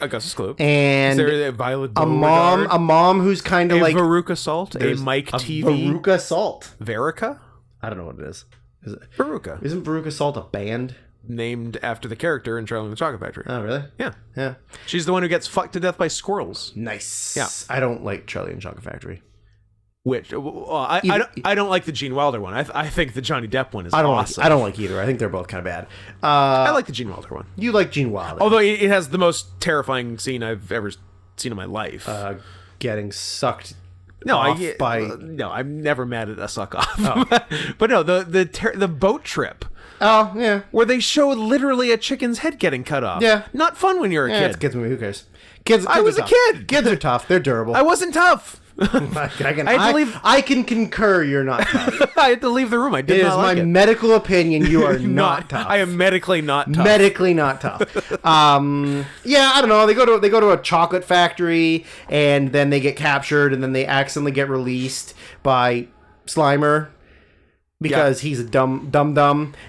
Augustus Gloop. and Is there a Violet a mom who's kind of a like Veruca Salt? A there's Mike a TV? Veruca Salt. Verica? I don't know what it is. Veruca. Isn't Veruca Salt a band? Named after the character in Charlie and the Chocolate Factory. Oh, really? Yeah. Yeah. She's the one who gets fucked to death by squirrels. Nice. Yeah. I don't like Charlie and Chocolate Factory. Which I don't like the Gene Wilder one. I think the Johnny Depp one is awesome. I don't like either. I think they're both kind of bad. I like the Gene Wilder one. You like Gene Wilder. Although it has the most terrifying scene I've ever seen in my life. Getting sucked no, off by... no, I'm never mad at a suck off. But no, the boat trip Oh, yeah. where they show literally a chicken's head getting cut off. Yeah. Not fun when you're a Yeah, kid. it's a kids movie. Who cares? Kids I was are a tough. kid. Kids are tough. They're durable. I wasn't tough. I can concur you're not tough. I had to leave the room. I did It is not like my it. medical opinion you are not tough. I am medically not tough. Medically not tough. Yeah, I don't know. They go to a chocolate factory and then they get captured and then they accidentally get released by Slimer because he's a dumb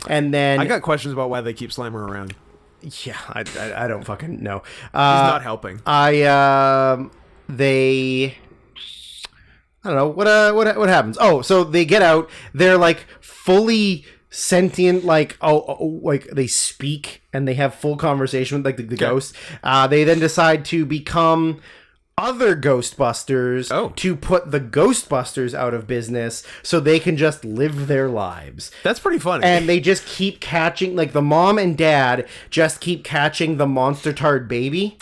and then I got questions about why they keep Slimer around. yeah, I don't fucking know. He's not helping. I don't know what happens. Oh, so they get out. They're like fully sentient, like like they speak and they have full conversation with like the ghosts. They then decide to become other Ghostbusters to put the Ghostbusters out of business so they can just live their lives. That's pretty funny. And they just keep catching, like the mom and dad just keep catching the monster tard baby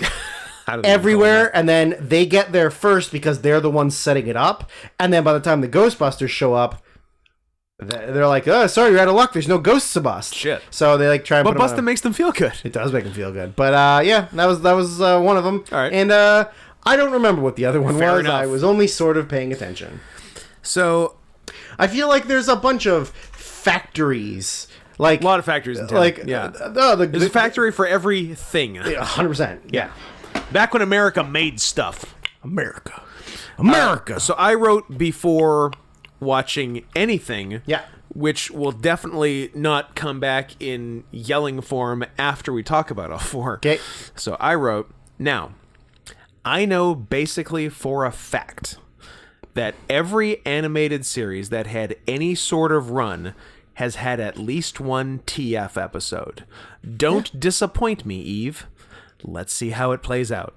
everywhere, and then they get there first because they're the ones setting it up, and then by the time the Ghostbusters show up, they're like, oh, sorry, you're out of luck, there's no ghosts to bust. Shit. So they like try and But put them busting makes them feel good. It does make them feel good. But yeah, that was one of them. All right. And I don't remember what the other one Fair was. enough. I was only sort of paying attention. So I feel like there's a bunch of factories. Like a lot of factories in town. like yeah. There's a factory for everything. 100%. Yeah. Back when America made stuff. America. So I wrote before watching anything. Yeah. Which will definitely not come back in yelling form after we talk about all four. Okay. So I wrote, now, I know basically for a fact that every animated series that had any sort of run has had at least one TF episode. Don't disappoint me, Eve. Let's see how it plays out.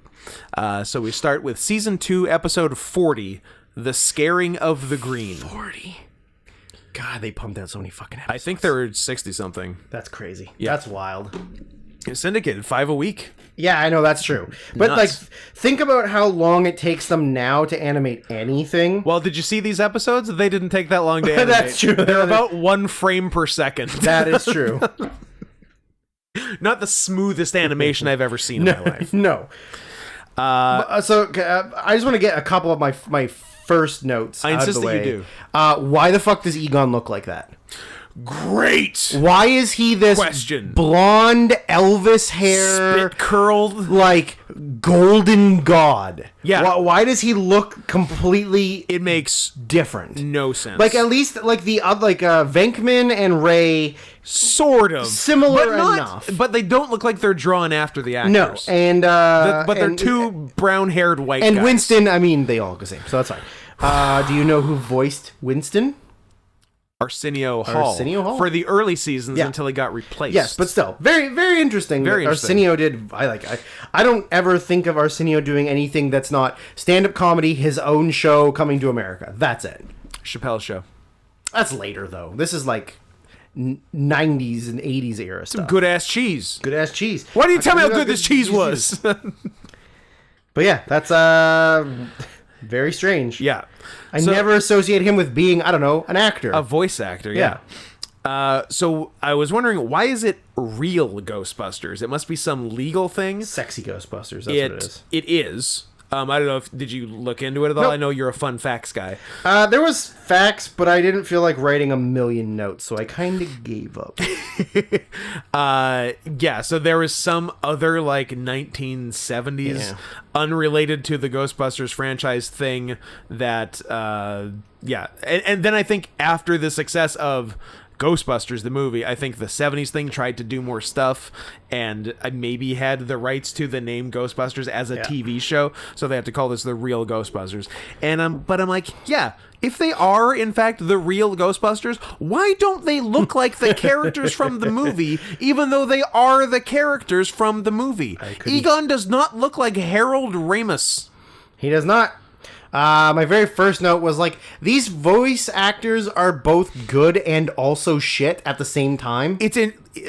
So we start with Season 2, Episode 40, The Scaring of the Green. 40. God, they pumped out so many fucking episodes. I think there were 60-something. That's crazy. Yeah. That's wild. Syndicated, 5 a week. Yeah, I know, that's true. But Nuts. like, think about how long it takes them now to animate anything. Well, did you see these episodes? They didn't take that long to animate. That's true. They're about 1 frame per second. That is true. Not the smoothest animation I've ever seen in my life. No. I just want to get a couple of my first notes I out insist of the that you way. do. Why the fuck does Egon look like that? Great! Why is he this Question. blonde Elvis hair, Spit curled. like golden god? Yeah. Why does he look completely It makes different? no sense. Like at least like the Venkman and Ray, sort of. similar but not, enough. But they don't look like they're drawn after the actors. no, and But they're and- two brown-haired white and guys. Winston. I mean, they all look the same, so that's fine. Do you know who voiced Winston? Arsenio Hall. Arsenio Hall? For the early seasons Yeah. until he got replaced. Yes, but still, very, very interesting. Very that interesting. Arsenio did. I don't ever think of Arsenio doing anything that's not stand-up comedy, his own show, Coming to America. That's it. Chappelle Show. That's later though. This is like 90s and 80s era stuff. Good ass cheese. Good ass cheese. Why do you tell me how Good good this cheese was? But yeah, that's very strange. Yeah. I So- never associate him with being, I don't know, an actor. A voice actor, yeah. So I was wondering, why is it real Ghostbusters? It must be some legal thing. Sexy Ghostbusters, that's what it is. It is. I don't know if did you look into it at all? Nope. I know you're a fun facts guy. There was facts, but I didn't feel like writing a million notes, so I kind of gave up. Yeah, so there was some other like 1970s Yeah. unrelated to the Ghostbusters franchise thing that yeah. And then I think after the success of Ghostbusters, the movie, I think the 70s thing tried to do more stuff and maybe had the rights to the name Ghostbusters as a TV show, so they have to call this the real Ghostbusters. And but I'm like, yeah, if they are in fact the real Ghostbusters, why don't they look like the characters from the movie, even though they are the characters from the movie? Egon does not look like Harold Ramis. He does not. My very first note was like, these voice actors are both good and also shit at the same time.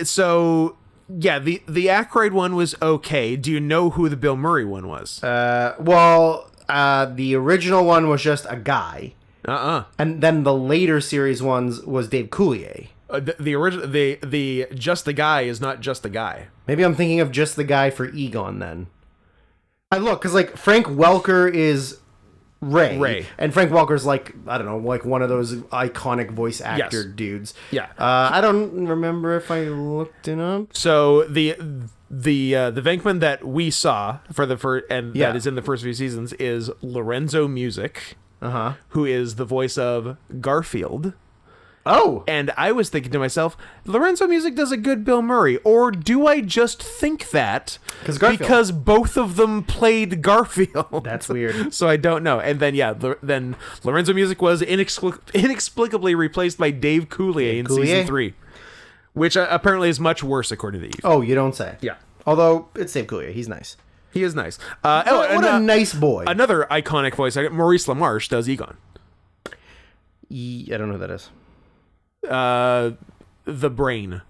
So yeah, the Aykroyd one was okay. Do you know who the Bill Murray one was? The original one was just a guy, and then the later series ones was Dave Coulier. The original, the just the guy is not just the guy. Maybe I'm thinking of just the guy for Egon then. I look, because like Frank Welker is Ray. And Frank Welker's like, I don't know, like one of those iconic voice actor dudes. Yeah. I don't remember if I looked it up. So the Venkman that we saw for the first and Yeah. that is in the first few seasons is Lorenzo Music, who is the voice of Garfield. Oh, And I was thinking to myself, Lorenzo Music does a good Bill Murray, or do I just think that because both of them played Garfield? that's weird. So I don't know. And then then Lorenzo Music was inexplicably replaced by Dave Coulier in season 3. which apparently is much worse according to Eve. Oh, you don't say. Yeah. Although it's Dave Coulier, he's nice. He is nice. What a nice boy. Another iconic voice, Maurice LaMarche does Egon. I don't know who that is. The brain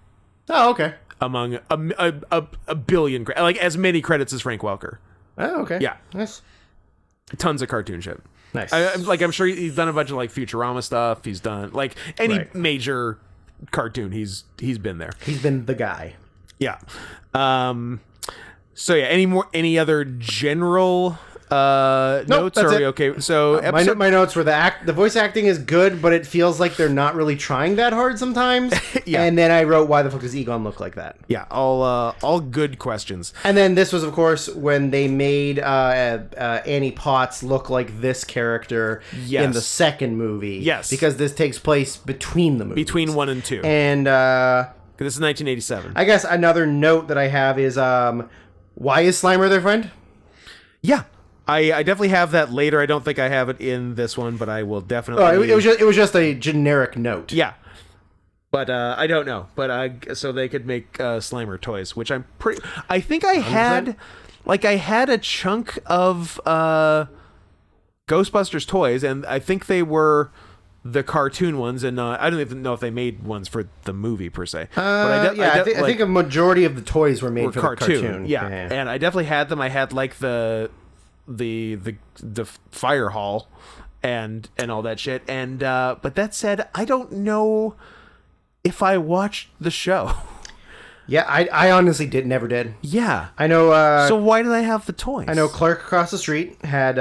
Oh, okay. among a billion, like as many credits as Frank Welker. Oh, okay. Yeah. Nice. Tons of cartoon shit. Nice. I'm sure he's done a bunch of like Futurama stuff. He's done like any Right. major cartoon. He's been there. He's been the guy. Yeah. So yeah. Any other general notes? that's Or are we it. okay? So My notes were the voice acting is good, but it feels like they're not really trying that hard sometimes. Yeah. And then I wrote, why the fuck does Egon look like that? yeah, all good questions. And then this was, of course, when they made Annie Potts look like this character Yes. in the second movie. Yes. Because this takes place between the movies. Between 1 and 2. And This is 1987. I guess another note that I have is why is Slimer their friend? Yeah. I definitely have that later. I don't think I have it in this one, but I will definitely. Oh, it was just a generic note. Yeah. But I don't know. But so they could make Slimer toys, which I'm pretty. I think I had, like, I had a chunk of Ghostbusters toys, and I think they were the cartoon ones, and I don't even know if they made ones for the movie per se. But I think a majority of the toys were made for cartoon. the cartoon. Yeah. And I definitely had them. I had like the fire hall and all that shit. And but that said, I don't know if I watched the show. Yeah, I honestly never did. Yeah. I know. So why did I have the toys? I know Clark across the street had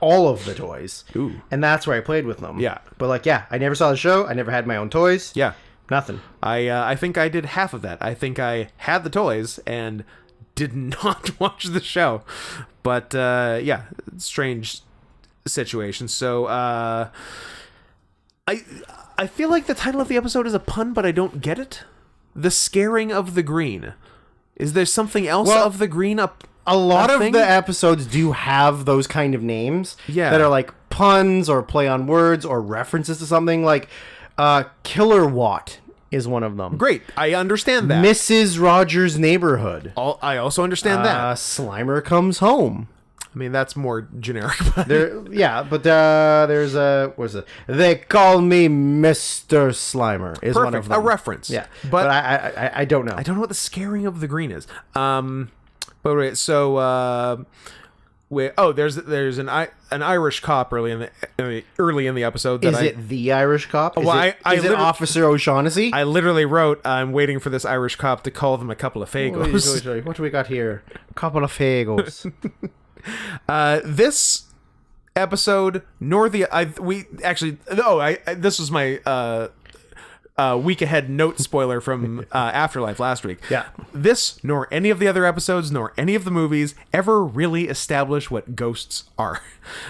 all of the toys, Ooh. and that's where I played with them. Yeah. But like, yeah, I never saw the show. I never had my own toys. Yeah. Nothing. I think I did half of that. I think I had the toys and did not watch the show. But yeah, strange situation. So I feel like the title of the episode is a pun, but I don't get it. The Scaring of the Green. Is there something else Well, of the green up? A lot of thing? the episodes do have those kind of names. Yeah. That are like puns or play on words or references to something. Like Killer Watt is one of them. Great, I understand that. Mrs. Rogers' Neighborhood. I also understand that. Slimer Comes Home. I mean, that's more generic. But There's what's it? They Call Me Mr. Slimer is one of perfect, them. a reference. Yeah, but I don't know. I don't know what the Scaring of the Green is. But wait, so there's an Irish cop early in the episode. That Is it the Irish cop? Is Well, it, I is it Officer O'Shaughnessy? I literally wrote, I'm waiting for this Irish cop to call them a couple of fagos. What do we got here? A couple of fagos. This episode, this was my week ahead note spoiler from Afterlife last week. Yeah. This, nor any of the other episodes, nor any of the movies ever really establish what ghosts are.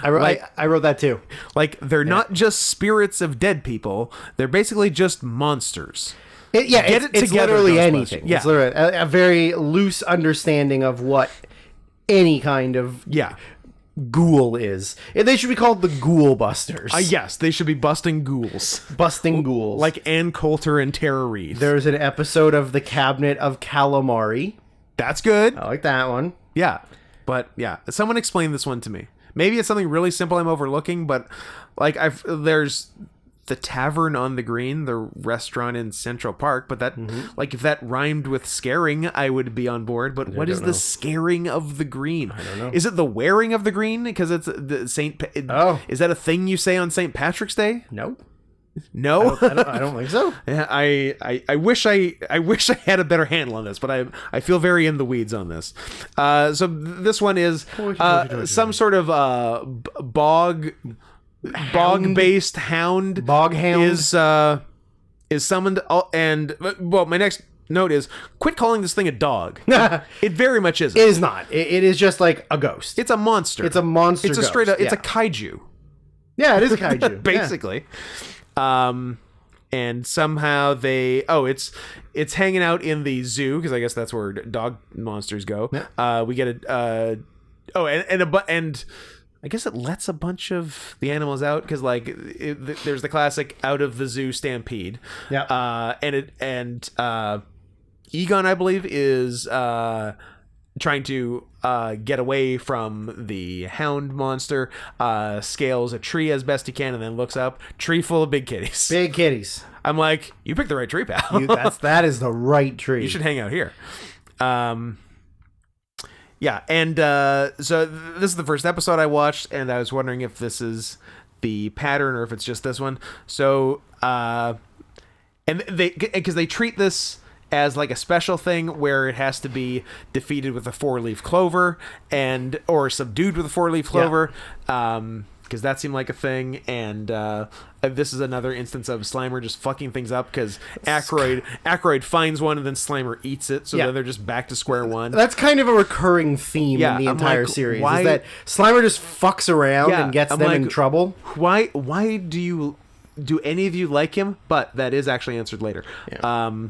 I wrote that too. Like, they're not just spirits of dead people, they're basically just monsters. It's together, literally Ghostbusters. anything. Yeah. It's literally a very loose understanding of what any kind of Yeah. ghoul is. They should be called the Ghoul Busters. Yes, they should be busting ghouls. Busting ghouls. Like Ann Coulter and Tara Reid. There's an episode of The Cabinet of Calamari. That's good. I like that one. Yeah. But yeah, someone explain this one to me. Maybe it's something really simple I'm overlooking, but like there's the Tavern on the Green, the restaurant in Central Park, but that like if that rhymed with scaring, I would be on board. But what is the scaring of the green? I don't know. Is it the wearing of the green because it's the is that a thing you say on St. Patrick's Day? Nope. No. I don't think so. Yeah, I wish I had a better handle on this, but I feel very in the weeds on this. So this one is some sort of bog-based hound. Bog hound is summoned, and well, my next note is quit calling this thing a dog. It very much isn't. It is not. It is just like a ghost. It's a monster. It's a monster. It's a ghost. straight up. It's a Yeah. kaiju. Yeah, it is a kaiju. Basically. And somehow it's hanging out in the zoo because I guess that's where dog monsters go. Yeah. We get I guess it lets a bunch of the animals out because, like, there's the classic out of the zoo stampede. Yeah. And Egon, I believe, is trying to get away from the hound monster. Scales a tree as best he can, and then looks up. Tree full of big kitties. Big kitties. I'm like, you picked the right tree, pal. That is the right tree. You should hang out here. Yeah, and so this is the first episode I watched, and I was wondering if this is the pattern or if it's just this one. So, and because they treat this as like a special thing where it has to be defeated with a 4-leaf clover or subdued with a 4-leaf clover. Because that seemed like a thing, and this is another instance of Slimer just fucking things up because Aykroyd finds one and then Slimer eats it, so then they're just back to square one. That's kind of a recurring theme in the entire series. Is that Slimer just fucks around and gets them in trouble? Why do any of you like him? But that is actually answered later. Yeah,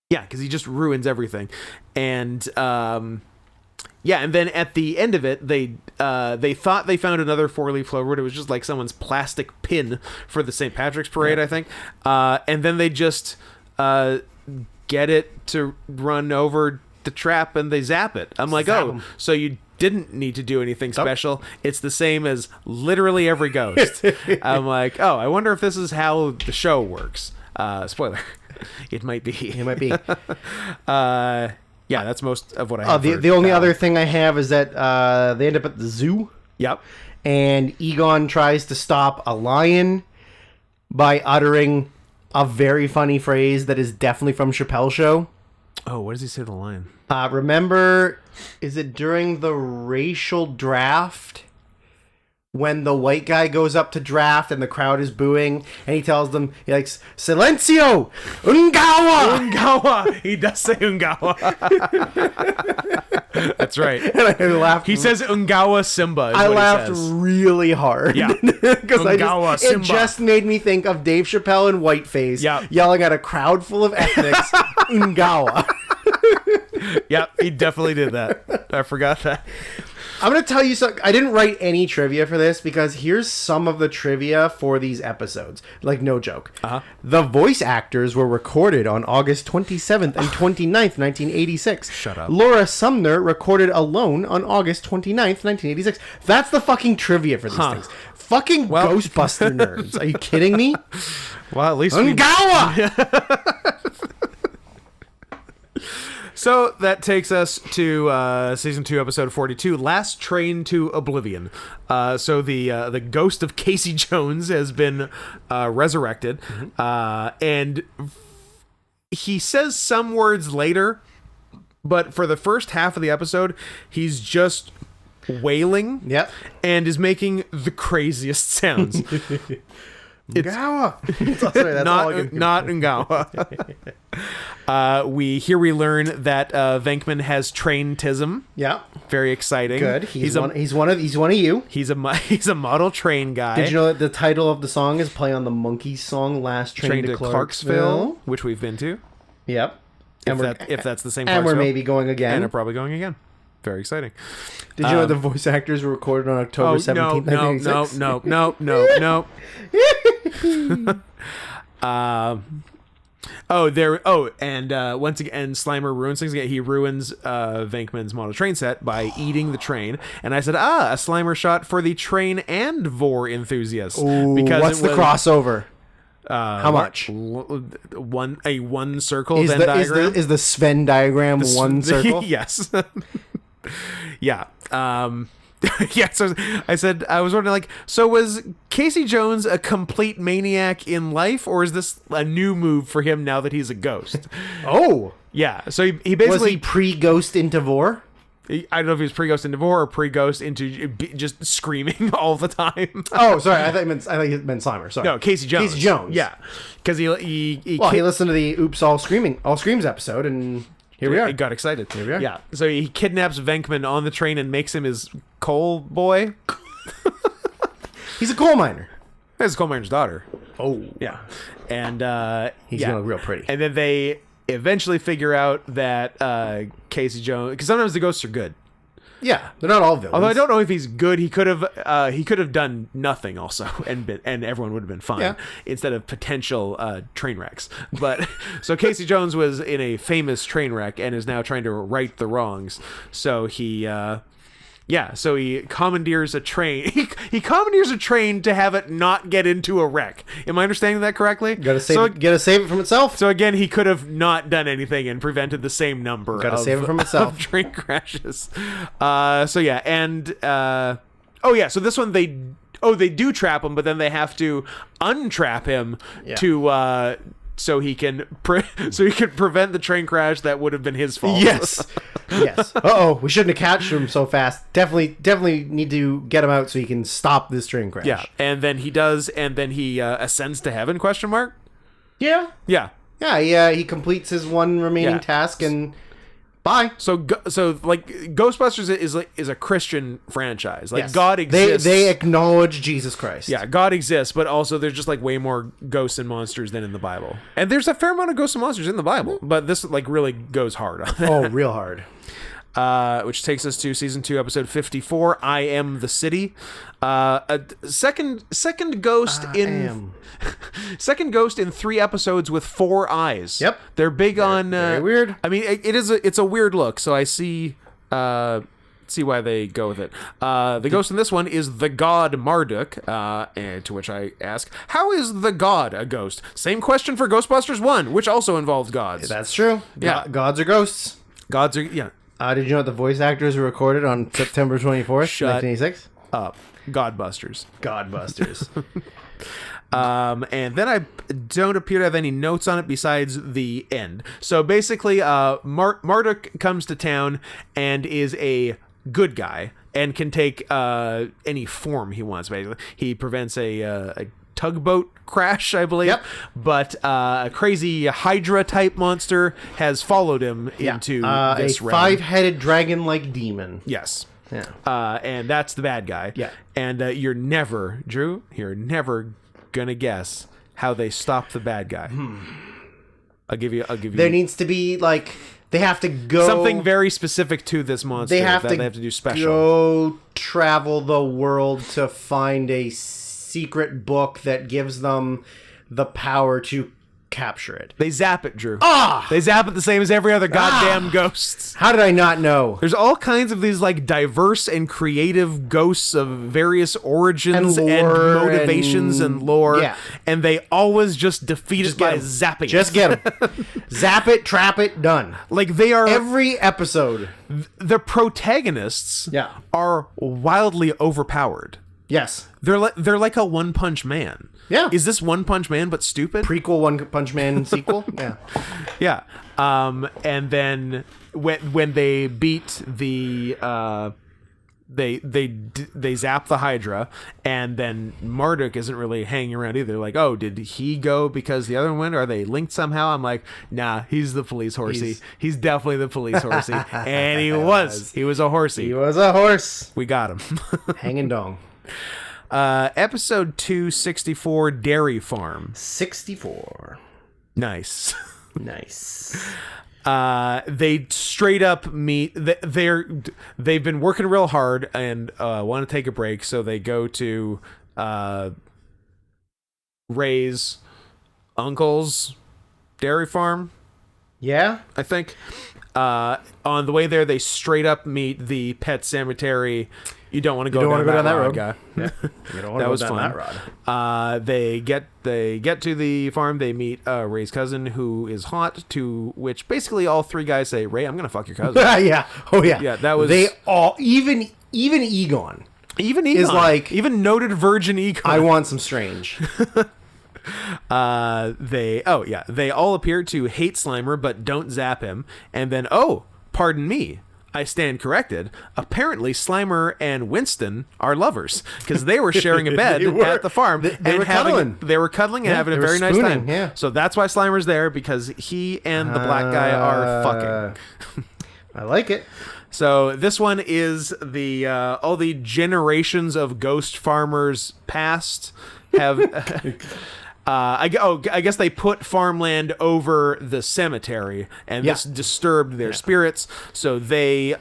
because he just ruins everything, and and then at the end of it, they thought they found another 4-leaf clover, but it was just like someone's plastic pin for the St. Patrick's Parade, I think. And then they just get it to run over the trap, and they zap it. I'm like, so you didn't need to do anything special. It's the same as literally every ghost. I'm like, I wonder if this is how the show works. Spoiler. It might be. It might be. Yeah, that's most of what I have. The only other thing I have is that they end up at the zoo. Yep. And Egon tries to stop a lion by uttering a very funny phrase that is definitely from Chappelle's Show. Oh, what does he say to the lion? Remember, is it during the racial draft? When the white guy goes up to draft and the crowd is booing, and he tells them, he likes, Silencio! Ungawa! Ungawa! He does say Ungawa. That's right. And I laughed. He says Ungawa Simba. I laughed really hard. Yeah. Because it just made me think of Dave Chappelle and Whiteface yelling at a crowd full of ethnics, Ungawa. Yep, he definitely did that. I forgot that. I'm going to tell you something. I didn't write any trivia for this because here's some of the trivia for these episodes. Like, no joke. The voice actors were recorded on August 27th and 29th, 1986. Shut up. Laura Sumner recorded alone on August 29th, 1986. That's the fucking trivia for these things. Fucking Ghostbuster nerds. Are you kidding me? Well, at least Ungawa! So that takes us to season 2, episode 42, Last Train to Oblivion. So the ghost of Casey Jones has been resurrected, and he says some words later, but for the first half of the episode, he's just wailing, and is making the craziest sounds. Ungawa. Not Ungawa. We learn that Venkman has trained Tism. Yeah, very exciting. Good. He's one of you. He's a model train guy. Did you know that the title of the song is play on the Monkees song "Last Train to Clarksville," which we've been to. Yep. If that's the same. And we're maybe going again. And we're probably going again. Very exciting. Did you know the voice actors were recorded on October 17th, 1986? No. Once again, Slimer ruins things again. He ruins Venkman's model train set by eating the train. And I said, a Slimer shot for the train and Vor enthusiasts. Ooh, because what's the crossover? How much? One circle Venn diagram. Is the Sven diagram one circle? Yes. Yeah. So I said, I was wondering, like, so was Casey Jones a complete maniac in life, or is this a new move for him now that he's a ghost? Oh. Yeah. So he basically... Was he pre-ghost into Vor? I don't know if he was pre-ghost into Vor or pre-ghost into just screaming all the time. Oh, sorry. I thought it meant Slimer. Sorry. No, Casey Jones. Casey Jones. Yeah. Because he listened to the Oops All Screams episode, and here we are. He got excited. Here we are. Yeah. So he kidnaps Venkman on the train and makes him his coal boy. He's a coal miner. That's a coal miner's daughter. Oh. Yeah. And he's gonna look real pretty. And then they eventually figure out that Casey Jones, because sometimes the ghosts are good. Yeah, they're not all villains. Although I don't know if he's good. He could have done nothing also, and everyone would have been fine Yeah. instead of potential train wrecks. But so Casey Jones was in a famous train wreck and is now trying to right the wrongs. So he commandeers a train. He commandeers a train to have it not get into a wreck. Am I understanding that correctly? Gotta save it from itself. So again, he could have not done anything and prevented the same number Gotta of, save it from itself. of train crashes. So this one they do trap him, but then they have to untrap him to so he can prevent the train crash that would have been his fault. Yes. Yes. We shouldn't have catched him so fast. Definitely need to get him out so he can stop this train crash. Yeah, and then he does, and then he ascends to heaven? Question mark. Yeah. Yeah. Yeah. He completes his one remaining task and bye. So Ghostbusters is a Christian franchise. Like Yes. God exists. They acknowledge Jesus Christ. Yeah, God exists, but also there's just like way more ghosts and monsters than in the Bible. And there's a fair amount of ghosts and monsters in the Bible, but this like really goes hard on it. Oh, real hard. Which takes us to season 2, episode 54. I Am the City. A second ghost second ghost in 3 episodes with 4 eyes. Yep. They're big on. Very weird. I mean, it's a weird look. So I see why they go with it. The ghost in this one is the god Marduk, and to which I ask, how is the god a ghost? Same question for Ghostbusters 1, which also involves gods. That's true. Yeah. Gods are ghosts. Gods are, yeah. Did you know that the voice actors were recorded on September 24th, Shut 1986? Up. Godbusters. Godbusters. And then I don't appear to have any notes on it besides the end. So basically, Marduk comes to town and is a good guy and can take any form he wants. Basically, he prevents a tugboat crash, I believe. Yep. But a crazy Hydra type monster has followed him into this a realm. 5-headed dragon-like demon. Yes. Yeah. And that's the bad guy. Yeah. And you're never gonna guess how they stop the bad guy. I'll give you There needs to be like they have to go something very specific to this monster. They have to do special. Go travel the world to find a secret book that gives them the power to capture it. They zap it, Drew. Ah! They zap it the same as every other goddamn ghosts. How did I not know? There's all kinds of these like diverse and creative ghosts of various origins and, motivations and lore. Yeah. And they always just defeat it by 'em. zapping Just it. get them. Zap it, trap it, done. Like they are Every episode. the protagonists Yeah. are wildly overpowered. Yes. They're like a One Punch Man. Yeah. Is this One Punch Man but stupid? Prequel One Punch Man sequel. Yeah. Yeah. And then when they beat the they zap the Hydra, and then Marduk isn't really hanging around either. Like, oh, did he go because the other one went? Are they linked somehow? I'm like, nah, he's the police horsey. He's definitely the police horsey, and he was a horsey. He was a horse. We got him. Hanging dong. Episode 264, Dairy Farm. 64. Nice. Nice. They straight up meet. They've been working real hard and want to take a break, so they go to Ray's uncle's dairy farm. Yeah. I think. On the way there, they straight up meet the Pet Cemetery. You don't want to go down that road, guy. Yeah. You don't want That to was go down fun. that road. They get to the farm. They meet Ray's cousin, who is hot. To which basically all 3 guys say, "Ray, I'm gonna fuck your cousin." Yeah. Oh yeah. Yeah, that was- They all even Egon. Even Egon, Is like- even noted virgin Egon. I want some strange. They all appear to hate Slimer but don't zap him. And then, oh, pardon me, I stand corrected. Apparently, Slimer and Winston are lovers because they were sharing a bed They were. at the farm. They were cuddling. They were cuddling and having a they were very nice spooning, time. yeah. So that's why Slimer's there, because he and the black guy are fucking. I like it. So this one is the all the generations of ghost farmers past have I guess they put farmland over the cemetery, and this disturbed their spirits, so they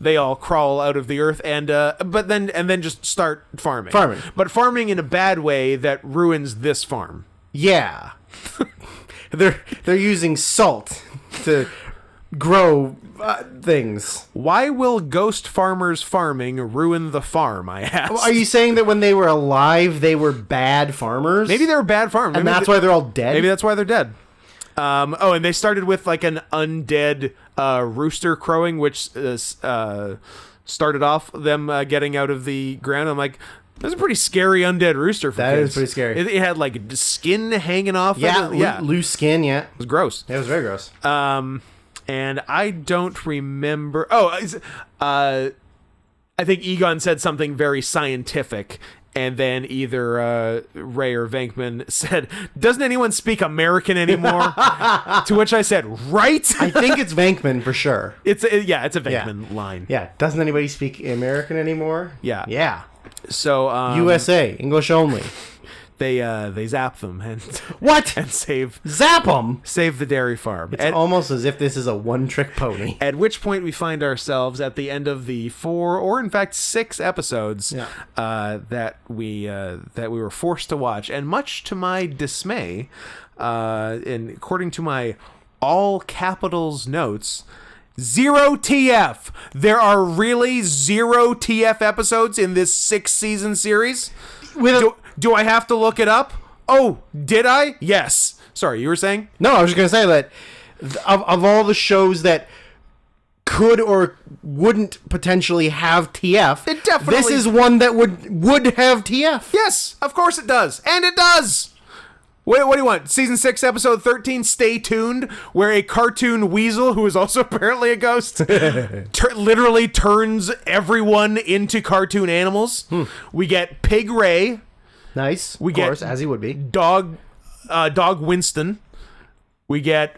they all crawl out of the earth and then just start farming. But farming in a bad way that ruins this farm. Yeah. they're using salt to grow things. Why will ghost farmers farming ruin the farm, I asked. Are you saying that when they were alive, they were bad farmers? Maybe they were bad farmers. And that's why they're all dead? Maybe that's why they're dead. And they started with like an undead rooster crowing, which started off them getting out of the ground. I'm like, that's a pretty scary undead rooster for That kids. is pretty scary. It had like skin hanging off. Yeah, of it. loose skin, yeah. It was gross. It was very gross. And I don't remember. I think Egon said something very scientific, and then either Ray or Venkman said, "Doesn't anyone speak American anymore?" To which I said, "Right." I think it's Venkman for sure. It's a Venkman line. Yeah. Doesn't anybody speak American anymore? Yeah. Yeah. So USA, English only. they zap them and What? and save Zap them? the dairy farm. It's almost as if this is a one-trick pony. At which point we find ourselves at the end of the 4 or in fact 6 episodes that we were forced to watch, and much to my dismay, and according to my all capitals notes, 0 TF. There are really 0 TF episodes in this 6-season series. Do I have to look it up? Oh, did I? Yes. Sorry, you were saying? No, I was just going to say that of all the shows that could or wouldn't potentially have TF, It definitely- this is one that would have TF. Yes, of course it does. And it does. What do you want? Season 6, episode 13, Stay Tuned, where a cartoon weasel, who is also apparently a ghost, literally turns everyone into cartoon animals. We get Pig Ray, Nice. We of get- course, as he would be. Dog Winston. We get...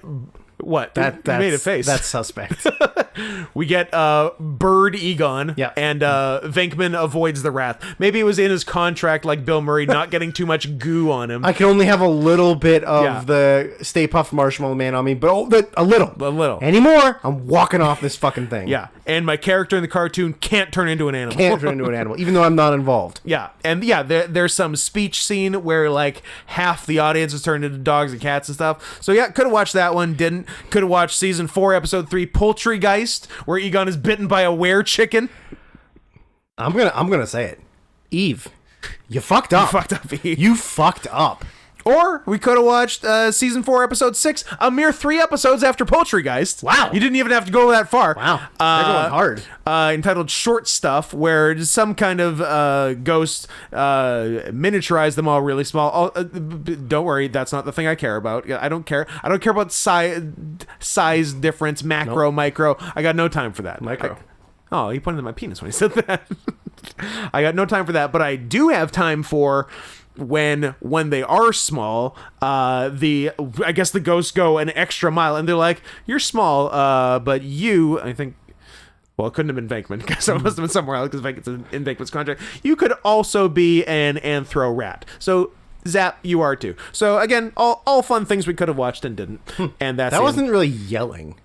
What? That You made a face. That's suspect. We get Bird Egon, Yeah. and Venkman avoids the wrath. Maybe it was in his contract, like Bill Murray, not getting too much goo on him. I can only have a little bit of Yeah. the Stay Puft Marshmallow Man on me, but a little. A little. Anymore, I'm walking off this fucking thing. Yeah, and my character in the cartoon can't turn into an animal. Can't turn into an animal, even though I'm not involved. Yeah, and yeah, there's some speech scene where like half the audience is turned into dogs and cats and stuff. So yeah, could have watched that one, didn't. Could have watched season 4, episode 3, Poultrygeist, where Egon is bitten by a were-chicken. I'm gonna say it. Eve, you fucked up. Fucked up, Eve. You fucked up. Or we could have watched season 4, episode 6, a mere 3 episodes after Poultrygeist. Wow. You didn't even have to go that far. Wow. They're going hard. Entitled Short Stuff, where some kind of ghost miniaturized them all really small. Don't worry, that's not the thing I care about. I don't care. I don't care about size difference, macro, micro. I got no time for that. Micro. Oh, he pointed at my penis when he said that. I got no time for that, but I do have time for when they are small. I guess the ghosts go an extra mile, and they're like, "You're small, but you," I think. Well, it couldn't have been Venkman, because it must have been somewhere else, because it's in Venkman's contract. You could also be an anthro rat. So, Zap, you are too. So, again, all fun things we could have watched and didn't. And that's That wasn't really yelling.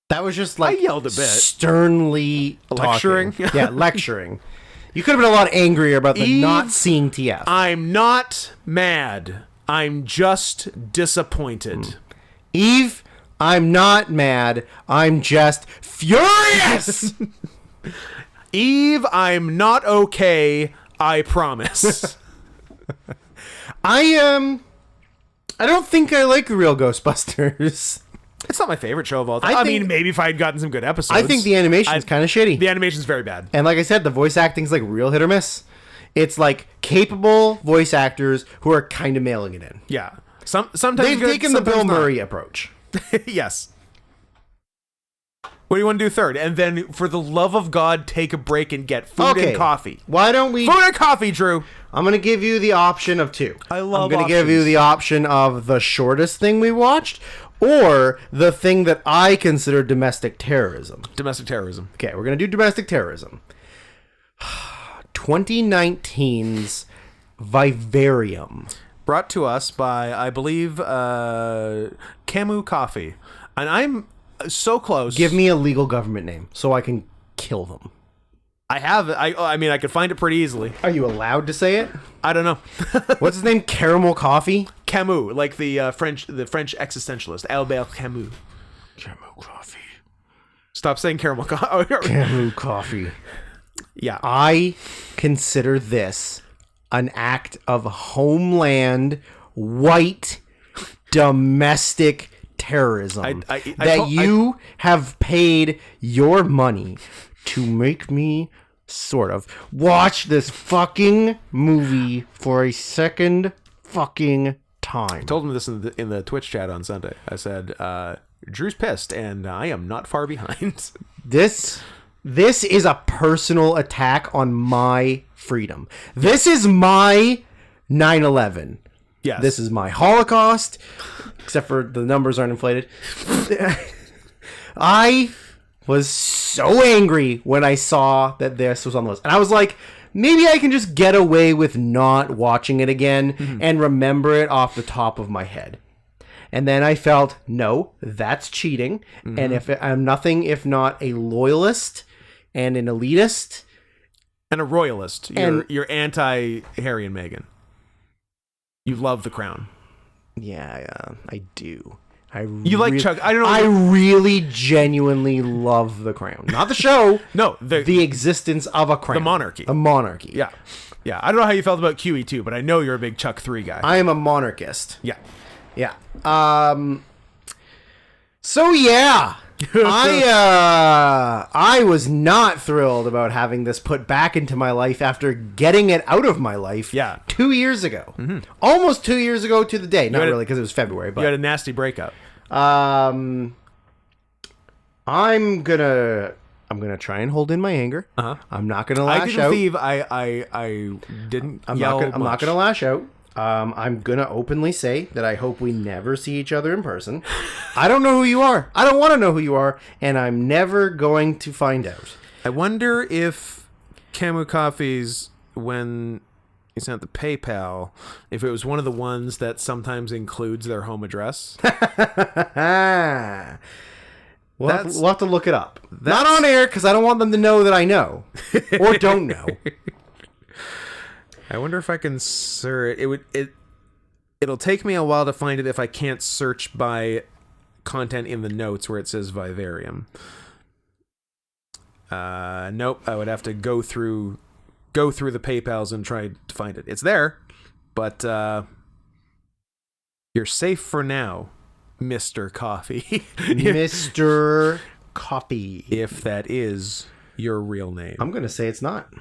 That was just like I yelled a bit. Sternly Lecturing? talking. Yeah, lecturing. You could have been a lot angrier about the Eve, not seeing TF. I'm not mad. I'm just disappointed. Eve, I'm not mad. I'm just furious. Eve, I'm not okay. I promise. I don't think I like the real Ghostbusters. It's not my favorite show of all time. I I think- mean, maybe if I had gotten some good episodes. I think the animation's kind of shitty. The animation's very bad. And like I said, the voice acting's like real hit or miss. It's like capable voice actors who are kind of mailing it in. Yeah. Sometimes They've good, taken the sometimes Bill not. Murray approach. Yes. What do you want to do third? And then, for the love of God, take a break and get food and coffee. Why don't we... Food and coffee, Drew. I'm going to give you the option of 2. I love I'm going to give you options. the option of the shortest thing we watched or the thing that I consider domestic terrorism. Domestic terrorism. Okay, we're going to do domestic terrorism. 2019's Vivarium. Brought to us by, I believe, Camu Coffee. And I'm so close. Give me a legal government name so I can kill them. I have it. I mean, I could find it pretty easily. Are you allowed to say it? I don't know. What's his name? Caramel Coffee? Camus, like the French existentialist, Albert Camus. Caramel Coffee. Stop saying caramel coffee. Caramel Coffee. Yeah. I consider this an act of homeland white domestic terrorism you have paid your money to make me sort of watch this fucking movie for a second fucking time. I told him this in the Twitch chat on Sunday. I said, Drew's pissed, and I am not far behind. This is a personal attack on my freedom. This is my 9/11. Yes. This is my Holocaust, except for the numbers aren't inflated. I was so angry when I saw that this was on the list. And I was like, maybe I can just get away with not watching it again and remember it off the top of my head. And then I felt, no, that's cheating. And if I'm nothing if not a loyalist and an elitist. And a royalist. You're anti-Harry and Meghan. You love the crown. Yeah, I do. You like Chuck? I don't know. I really genuinely love the crown, not the show. No, the existence of a crown, the monarchy. The monarchy. Yeah. I don't know how you felt about QE2, but I know you're a big Chuck 3 guy. I am a monarchist. Yeah. So yeah, I was not thrilled about having this put back into my life after getting it out of my life. Yeah. 2 years ago, almost 2 years ago to the day. Not really, because it was February. But you had a nasty breakup. I'm gonna try and hold in my anger. I'm not gonna lash out. I didn't. I'm not gonna lash out. I'm gonna openly say that I hope we never see each other in person. I don't know who you are. I don't want to know who you are, and I'm never going to find out. I wonder if Camu Coffee's, when he sent the PayPal, if it was one of the ones that sometimes includes their home address. We'll have to look it up. Not on air, because I don't want them to know that I know or don't know. I wonder if I can search it'll take me a while to find it if I can't search by content in the notes where it says Vivarium. Nope, I would have to go through the PayPals and try to find it. It's there, but you're safe for now, Mr. Coffee. Mr. Coffee. If that is your real name. I'm going to say it's not.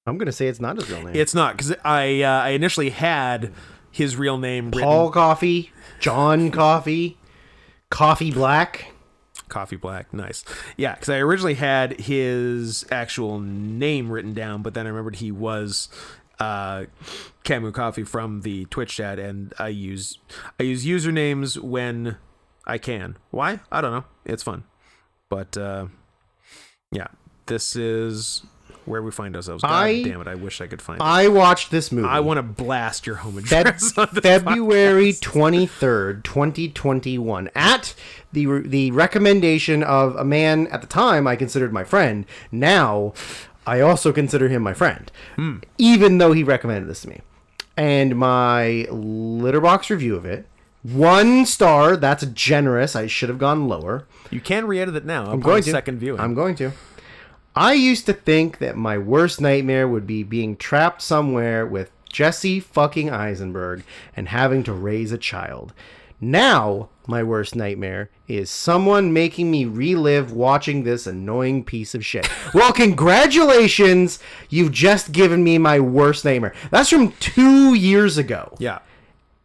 I'm going to say it's not his real name. It's not, because I initially had his real name written. Paul Coffee, John Coffee, Coffee Black. Coffee Black, nice. Yeah, because I originally had his actual name written down, but then I remembered he was Camu Coffee from the Twitch chat, and I use usernames when I can. Why? I don't know. It's fun. But yeah, this is where we find ourselves. God damn it, I wish I could find it. I watched this movie. I want to blast your home address on the February 23rd, 2021, at the recommendation of a man at the time I considered my friend. Now, I also consider him my friend, even though he recommended this to me. And my Letterboxd review of it, 1 star. That's generous. I should have gone lower. You can re-edit it now. I'm going to. Second viewing. I'm going to. I used to think that my worst nightmare would be being trapped somewhere with Jesse fucking Eisenberg and having to raise a child. Now, my worst nightmare is someone making me relive watching this annoying piece of shit. Well, congratulations. You've just given me my worst nightmare. That's from 2 years ago. Yeah.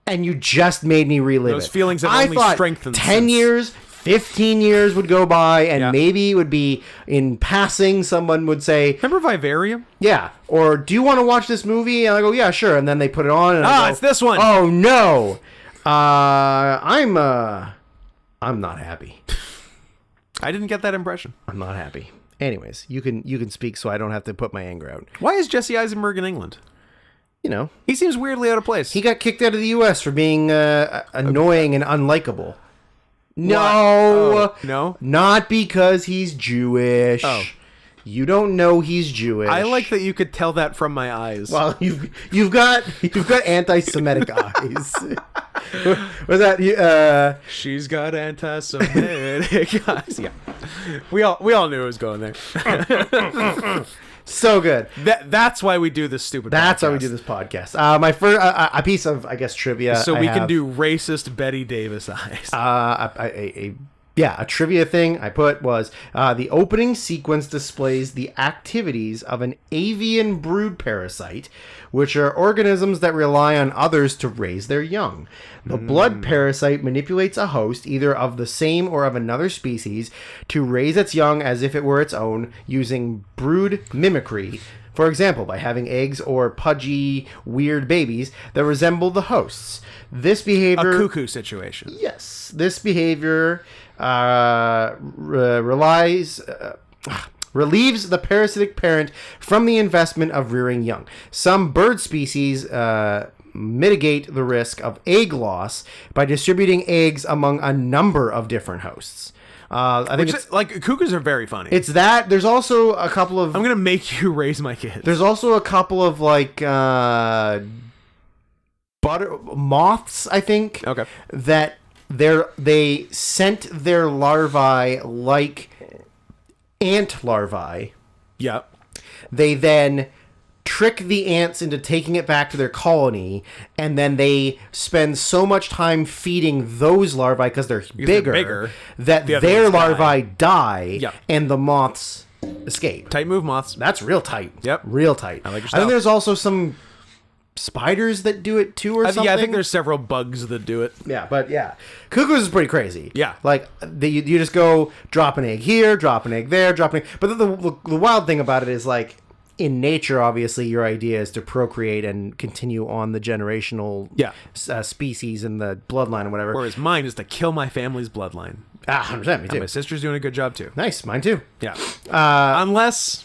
And you just made me relive Those it. feelings have only strengthened 10 since. years, 15 years would go by, and maybe it would be in passing, someone would say, remember Vivarium? yeah, or do you want to watch this movie? And I go, yeah, sure. And then they put it on, and I go, it's this one. Oh no, I'm not happy. I didn't get that impression. I'm not happy. Anyways, you can speak, so I don't have to put my anger out. Why is Jesse Eisenberg in England? you know, He seems weirdly out of place. he got kicked out of the U.S. for being annoying and unlikable. No, no? not because he's Jewish. Oh. You don't know he's Jewish. I like that you could tell that from my eyes. Well, you've got anti-Semitic eyes. Was that She's got anti-Semitic eyes. Yeah, we all knew it was going there. so good? That's why we do this stupid. That's podcast. why we do this podcast. My first a piece of, I guess, trivia. So we I can have, do racist Betty Davis eyes. a trivia thing I put was the opening sequence displays the activities of an avian brood parasite, which are organisms that rely on others to raise their young. The blood parasite manipulates a host, either of the same or of another species, to raise its young as if it were its own, using brood mimicry. For example, by having eggs or pudgy, weird babies that resemble the hosts. This behavior... A cuckoo situation. Yes, this behavior relieves the parasitic parent from the investment of rearing young. Some bird species mitigate the risk of egg loss by distributing eggs among a number of different hosts. I think it's Like, cuckoos are very funny. it's that. There's also a couple of I'm gonna make you raise my kids. there's also a couple of like butter moths, I think. Okay. That they scent their larvae like ant larvae. Yeah. They then trick the ants into taking it back to their colony, and then they spend so much time feeding those larvae because they're bigger that The other their ones die. larvae die, Yep. and the moths escape. Tight move, moths. That's real tight. Yep. Real tight. I like your I style. think there's also some spiders that do it too, or something. Yeah, I think there's several bugs that do it. Yeah, but yeah, cuckoos is pretty crazy. Yeah. like you just go drop an egg here, drop an egg there, drop an egg. But the wild thing about it is, like, in nature, obviously, your idea is to procreate and continue on the generational species and the bloodline or whatever. Whereas mine is to kill my family's bloodline. 100%, me too. My sister's doing a good job too. Nice, mine too. Yeah. Unless,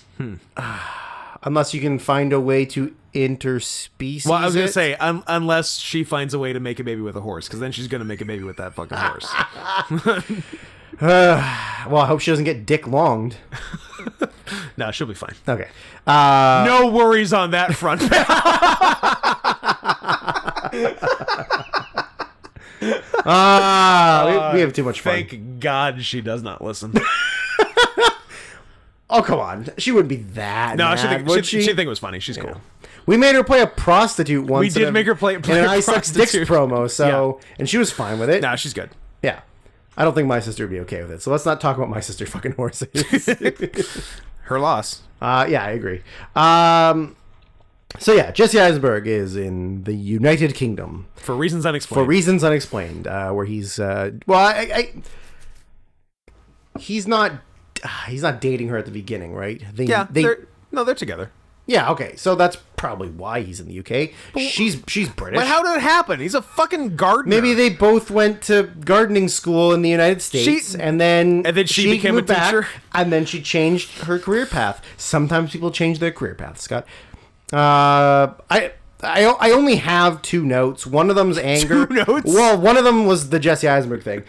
Unless you can find a way to interspecies. well, I was gonna it. say unless she finds a way to make a baby with a horse, because then she's gonna make a baby with that fucking horse. Well, I hope she doesn't get dick longed. No, she'll be fine. Okay. No worries on that front. We have too much fun. Thank God she does not listen. Oh, come on. She wouldn't be that No, mad, would she'd think it was funny. She's cool. We made her play a prostitute once. We did in a- make her play in a an I Sucks Dicks prostitute. promo, so and she was fine with it. No, she's good. Yeah. I don't think my sister would be okay with it. So let's not talk about my sister fucking horses. Her loss. Yeah, I agree. So yeah, Jesse Eisenberg is in the United Kingdom For reasons for unexplained. reasons unexplained, where he's he's not dating her at the beginning, right? They're together. Yeah, okay. So that's probably why he's in the UK. She's British. But how did it happen? He's a fucking gardener. Maybe they both went to gardening school in the United States, and then she became a moved back, teacher? and then she changed her career path. Sometimes people change their career path, Scott. I only have 2 notes. One of them's anger. 2 notes? Well, one of them was the Jesse Eisenberg thing,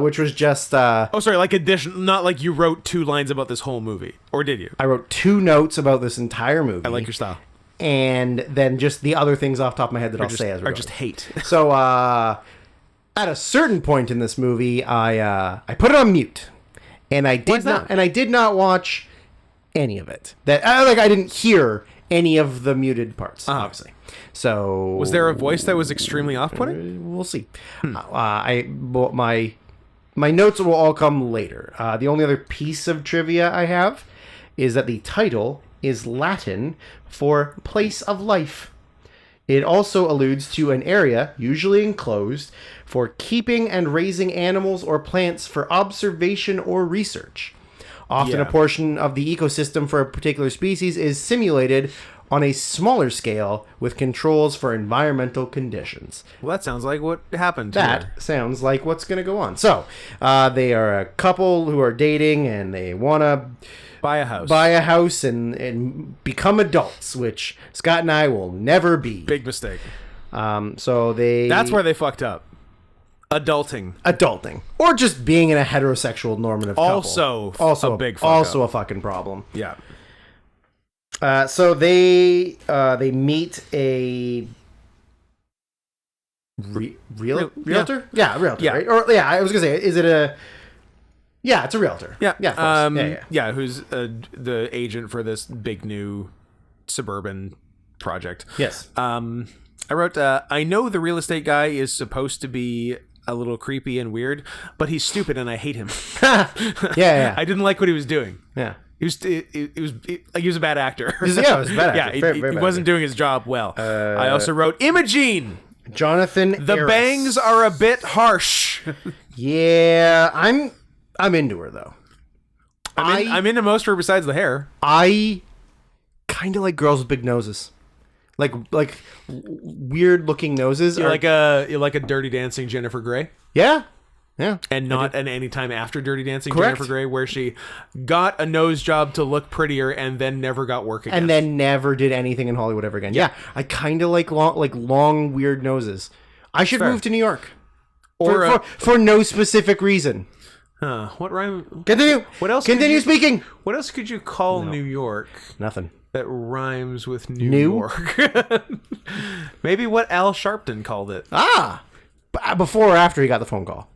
which was just Oh, sorry, like addition, not like you wrote 2 lines about this whole movie, or did you? I wrote 2 notes about this entire movie. I like your style. And then just the other things off the top of my head that I'll say as we're Or going. just hate. So, at a certain point in this movie, I put it on mute, and I did not watch any of it. I didn't hear any of the muted parts, obviously. So, Was there a voice that was extremely off-putting? we'll see. My notes will all come later. The only other piece of trivia I have is that the title is Latin for place of life. It also alludes to an area, usually enclosed, for keeping and raising animals or plants for observation or research. Often Yeah. a portion of the ecosystem for a particular species is simulated on a smaller scale with controls for environmental conditions. Well, that sounds like what happened. That here. sounds like what's going to go on. So, they are a couple who are dating, and they want to Buy a house. buy a house and become adults, which Scott and I will never be. Big mistake. So That's where they fucked up. Adulting. adulting or just being in a heterosexual normative couple. Also a big fuck also up. a fucking problem. Yeah. So they meet a realtor? Yeah, a realtor. Yeah. Right? Or I was gonna say, is it a? Yeah, it's a realtor. Yeah. yeah, of course. Yeah. Who's the agent for this big new suburban project. Yes. I wrote, I know the real estate guy is supposed to be a little creepy and weird, but he's stupid and I hate him. yeah. I didn't like what he was doing. Yeah. He was like he was a bad actor. It was a bad actor. Yeah, Very he bad wasn't actor. doing his job well. I also wrote Imogene. Jonathan. The Aris. bangs are a bit harsh. Yeah, I'm into her though. I'm into most of her besides the hair. I kind of like girls with big noses, like weird looking noses. You like a Dirty Dancing Jennifer Grey. Yeah. And not an Anytime After Dirty Dancing Correct. Jennifer Grey, where she got a nose job to look prettier and then never got work again. And then never did anything in Hollywood ever again. Yeah, I kind of like long weird noses. I should Fair. move to New York. Or For no specific reason. what rhyme? Continue. What else? Continue speaking. What else could you call New York Nothing. that rhymes with New New? York? Maybe what Al Sharpton called it. Before or after he got the phone call?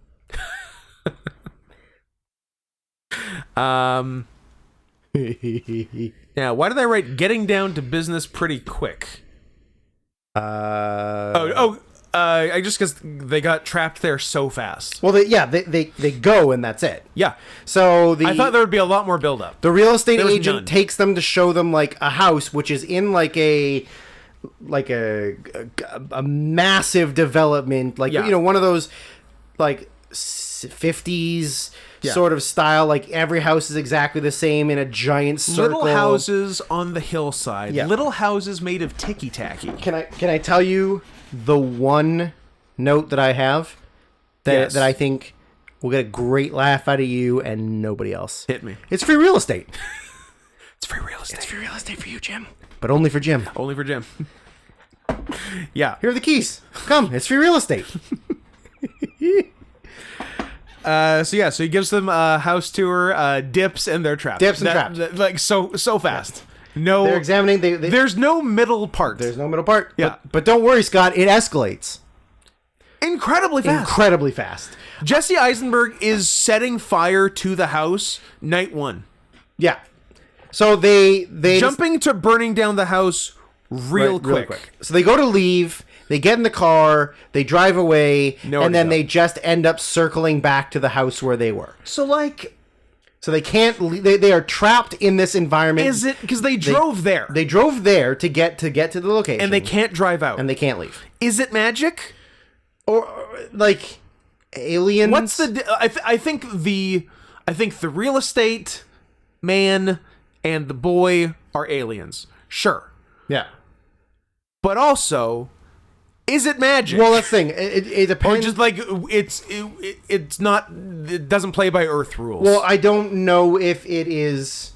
Yeah. Why did I write "getting down to business pretty quick"? I just because they got trapped there so fast. Well, they go and that's it. Yeah. So I thought there would be a lot more build up. the real estate There was agent none. takes them to show them like a house, which is in like a massive development, like Yeah. one of those like 50s sort of style. Like every house is exactly the same in a giant circle. Little houses on the hillside. Yeah. Little houses made of ticky tacky. Can I tell you the one note that I have that I think will get a great laugh out of you and nobody else? Hit me. It's free real estate. It's free real estate. It's free real estate for you, Jim. But only for Jim. Only for Jim. Yeah. Here are the keys. Come, it's free real estate. So he gives them a house tour, dips, and they're trapped. Dips and trapped. Like so fast. No, They're examining. there's no middle part. There's no middle part. Yeah. But don't worry, Scott. It escalates Incredibly fast. incredibly fast. Jesse Eisenberg is setting fire to the house night one. Yeah. So they Jumping to burning down the house real quick. So they go to leave. They get in the car. They drive away, Nowhere and to then go. they just end up circling back to the house where they were. So like, So they can't. They are trapped in this environment. is it because they drove there They drove there to get to the location, and they can't drive out? and they can't leave. Is it magic? Or like aliens. What's the? I think the real estate man and the boy are aliens. Sure, Yeah. but also, is it magic? Well, that's the thing. It or depends. just like it's not. It doesn't play by Earth rules. Well, I don't know if it is,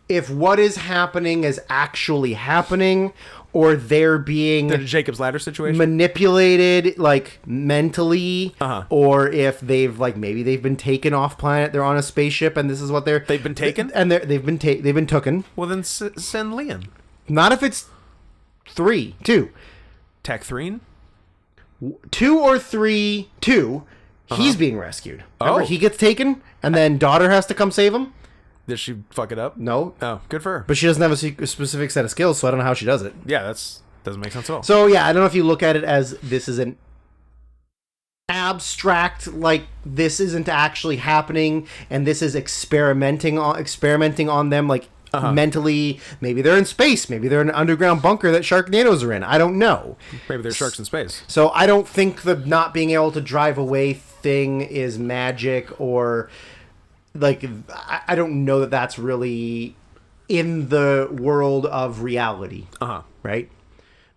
if what is happening is actually happening, or they're being the Jacob's Ladder situation. manipulated like mentally, Uh-huh. or if maybe they've been taken off planet. They're on a spaceship, and this is what they've been taken? and they've been taken. Well, then send Liam. Not if it's two Tech-Threen? or three. He's being rescued. Remember, Oh. he gets taken, and then daughter has to come save him. Did she fuck it up? No, Oh, good for her. but she doesn't have a specific set of skills, so I don't know how she does it. Yeah, doesn't make sense at all. So yeah, I don't know if you look at it as this is an abstract, like this isn't actually happening, and this is experimenting on them, like mentally. Maybe they're in space. Maybe they're in an underground bunker that Sharknadoes are in. I don't know. Maybe there's sharks in space. So I don't think the not being able to drive away thing is magic, or like I don't know that that's really in the world of reality. Uh-huh. Right?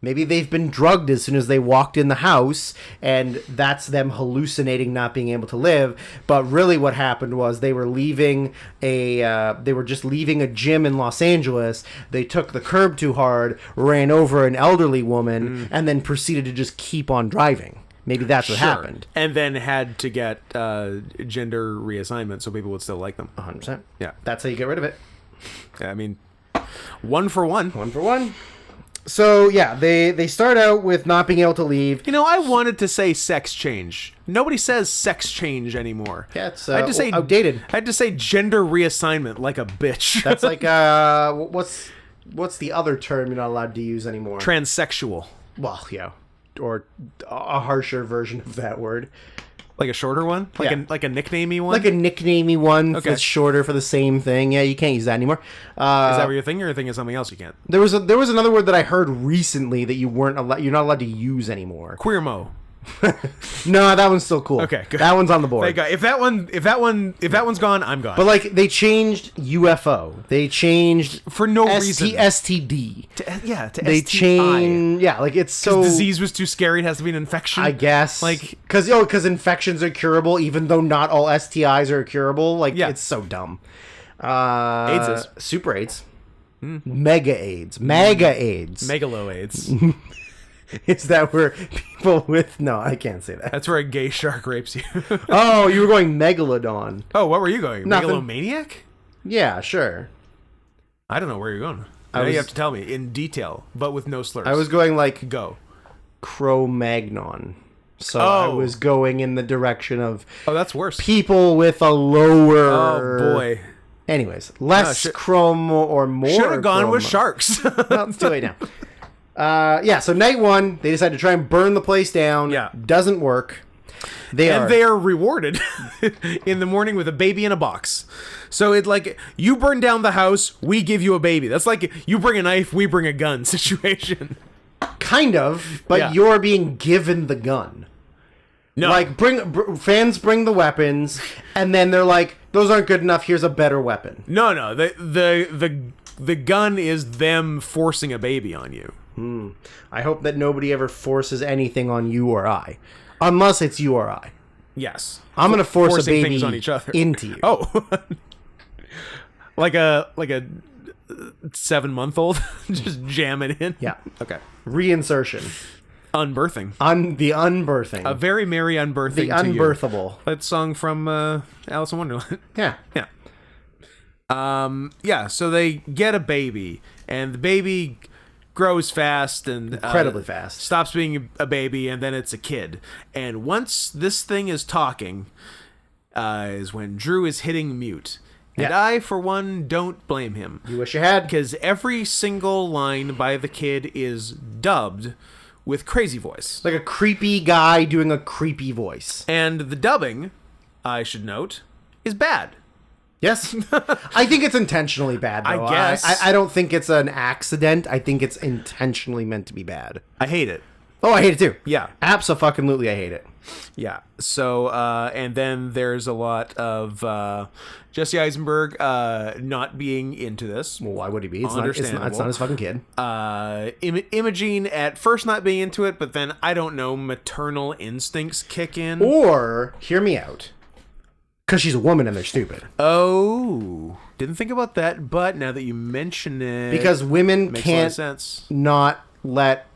Maybe they've been drugged as soon as they walked in the house, and that's them hallucinating not being able to live. But really what happened was they were just leaving a gym in Los Angeles. They took the curb too hard, ran over an elderly woman, and then proceeded to just keep on driving. Maybe that's what happened. And then had to get gender reassignment so people would still like them. 100%. Yeah. That's how you get rid of it. I mean, 1 for 1. 1 for 1. So, yeah, they start out with not being able to leave. You know, I wanted to say sex change. Nobody says sex change anymore. Yeah, it's I had to say outdated. I had to say gender reassignment like a bitch. That's like, what's the other term you're not allowed to use anymore? Transsexual. Well, yeah. Or a harsher version of that word. Like a shorter one? Like a nicknamey one? Like a nicknamey one Okay. that's shorter for the same thing. Yeah, you can't use that anymore. Is that what you're thinking, or you're thinking something else you can't? There was another word that I heard recently that you're not allowed to use anymore. Queer mo. No, that one's still cool. Okay, good. That one's on the board. Thank God. If that one's gone, I'm gone. But like they changed UFO. They changed For no reason. STD. to They STI. changed. Yeah, like it's so. Disease was too scary. It has to be an infection. I guess Like, because infections are curable, even though not all STIs are curable. Like Yeah. it's so dumb. AIDS is. Super AIDS, Mega AIDS, Mega AIDS. Megalo AIDS. Is that where people with no? I can't say that. That's where a gay shark rapes you. Oh, you were going Megalodon. Oh, what were you going? Nothing. Megalomaniac? Yeah, sure. I don't know where you're going. Now you have to tell me in detail, but with no slurs. I was going like Go. Cro-Magnon. So I Oh. was going in the direction of Oh, that's worse. people with a lower. Oh, boy. Anyways, less chrome or more. Should have gone with chroma. sharks. Well, it's too late now. Yeah, so night one, they decide to try and burn the place down. Yeah. Doesn't work. They are rewarded in the morning with a baby in a box. So it's like, you burn down the house, we give you a baby. That's like, you bring a knife, we bring a gun situation. kind of, but Yeah. you're being given the gun. No. Like, fans bring the weapons, and then they're like, those aren't good enough, here's a better weapon. No. The gun is them forcing a baby on you. I hope that nobody ever forces anything on you or I. Unless it's you or I. Yes. I'm going to force a Forcing baby things on each other. into you. Oh. like a 7-month-old just jam it in. Yeah. Okay. Reinsertion. Unbirthing. The unbirthing. A very merry unbirthing the to you. unbirthable. That song from Alice in Wonderland. Yeah. Yeah. Yeah, so they get a baby, and the baby grows fast and Incredibly fast. stops being a baby, and then it's a kid. And once this thing is talking, is when Drew is hitting mute. And Yeah. I, for one, don't blame him. You wish you had. Because every single line by the kid is dubbed with crazy voice. Like a creepy guy doing a creepy voice. And the dubbing, I should note, is bad. Yes. I think it's intentionally bad, though. I guess. I don't think it's an accident. I think it's intentionally meant to be bad. I hate it. Oh, I hate it, too. Yeah. Abso-fucking-lutely, I hate it. Yeah. So, and then there's a lot of Jesse Eisenberg not being into this. Well, why would he be? It's not Understandable. his fucking kid. Imogene at first not being into it, but then, I don't know, maternal instincts kick in. Or, hear me out. Because she's a woman and they're stupid. Oh. Didn't think about that, but now that you mention it... Because women makes a lot of can't sense. not let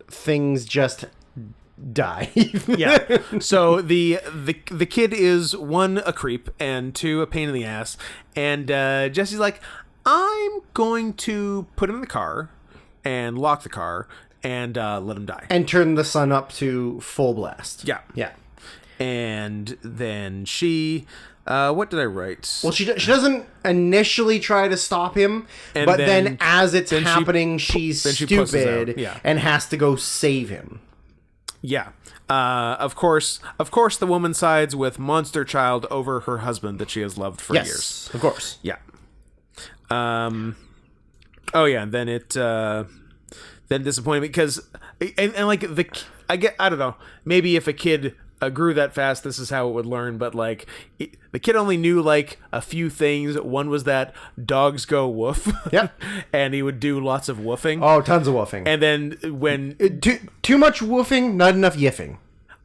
things just die. Yeah. So the kid is, 1, a creep, and 2, a pain in the ass. And Jesse's like, I'm going to put him in the car and lock the car and let him die. And turn the sun up to full blast. Yeah. Yeah. And then she, what did I write? Well, she doesn't initially try to stop him, And but then- then as it's then she happening, she's then she pusses stupid out, yeah. and has to go save him. Yeah. Of course, the woman sides with Monster Child over her husband that she has loved for years. Yes, of course. Yeah. Oh yeah, and then it then disappointment because and like I don't know, maybe if a kid grew that fast, this is how it would learn. But like, the kid only knew like a few things. One was that dogs go woof. Yep. And he would do lots of woofing. Oh, tons of woofing. And then when Too much woofing, not enough yiffing.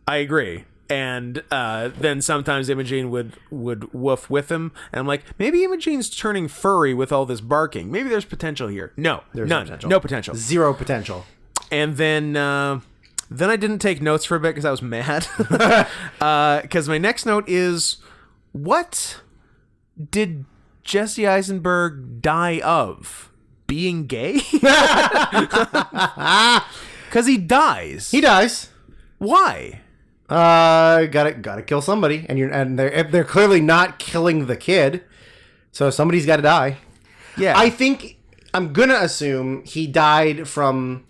I agree. And then sometimes Imogene would woof with him, and I'm like, maybe Imogene's turning furry with all this barking. Maybe there's potential here. No, There's none, potential. no potential. Zero potential. And then I didn't take notes for a bit because I was mad. Because my next note is, what did Jesse Eisenberg die of? Being gay? Because he dies. He dies. Why? Gotta kill somebody, and they're clearly not killing the kid, so somebody's got to die. Yeah, I think I'm gonna assume he died from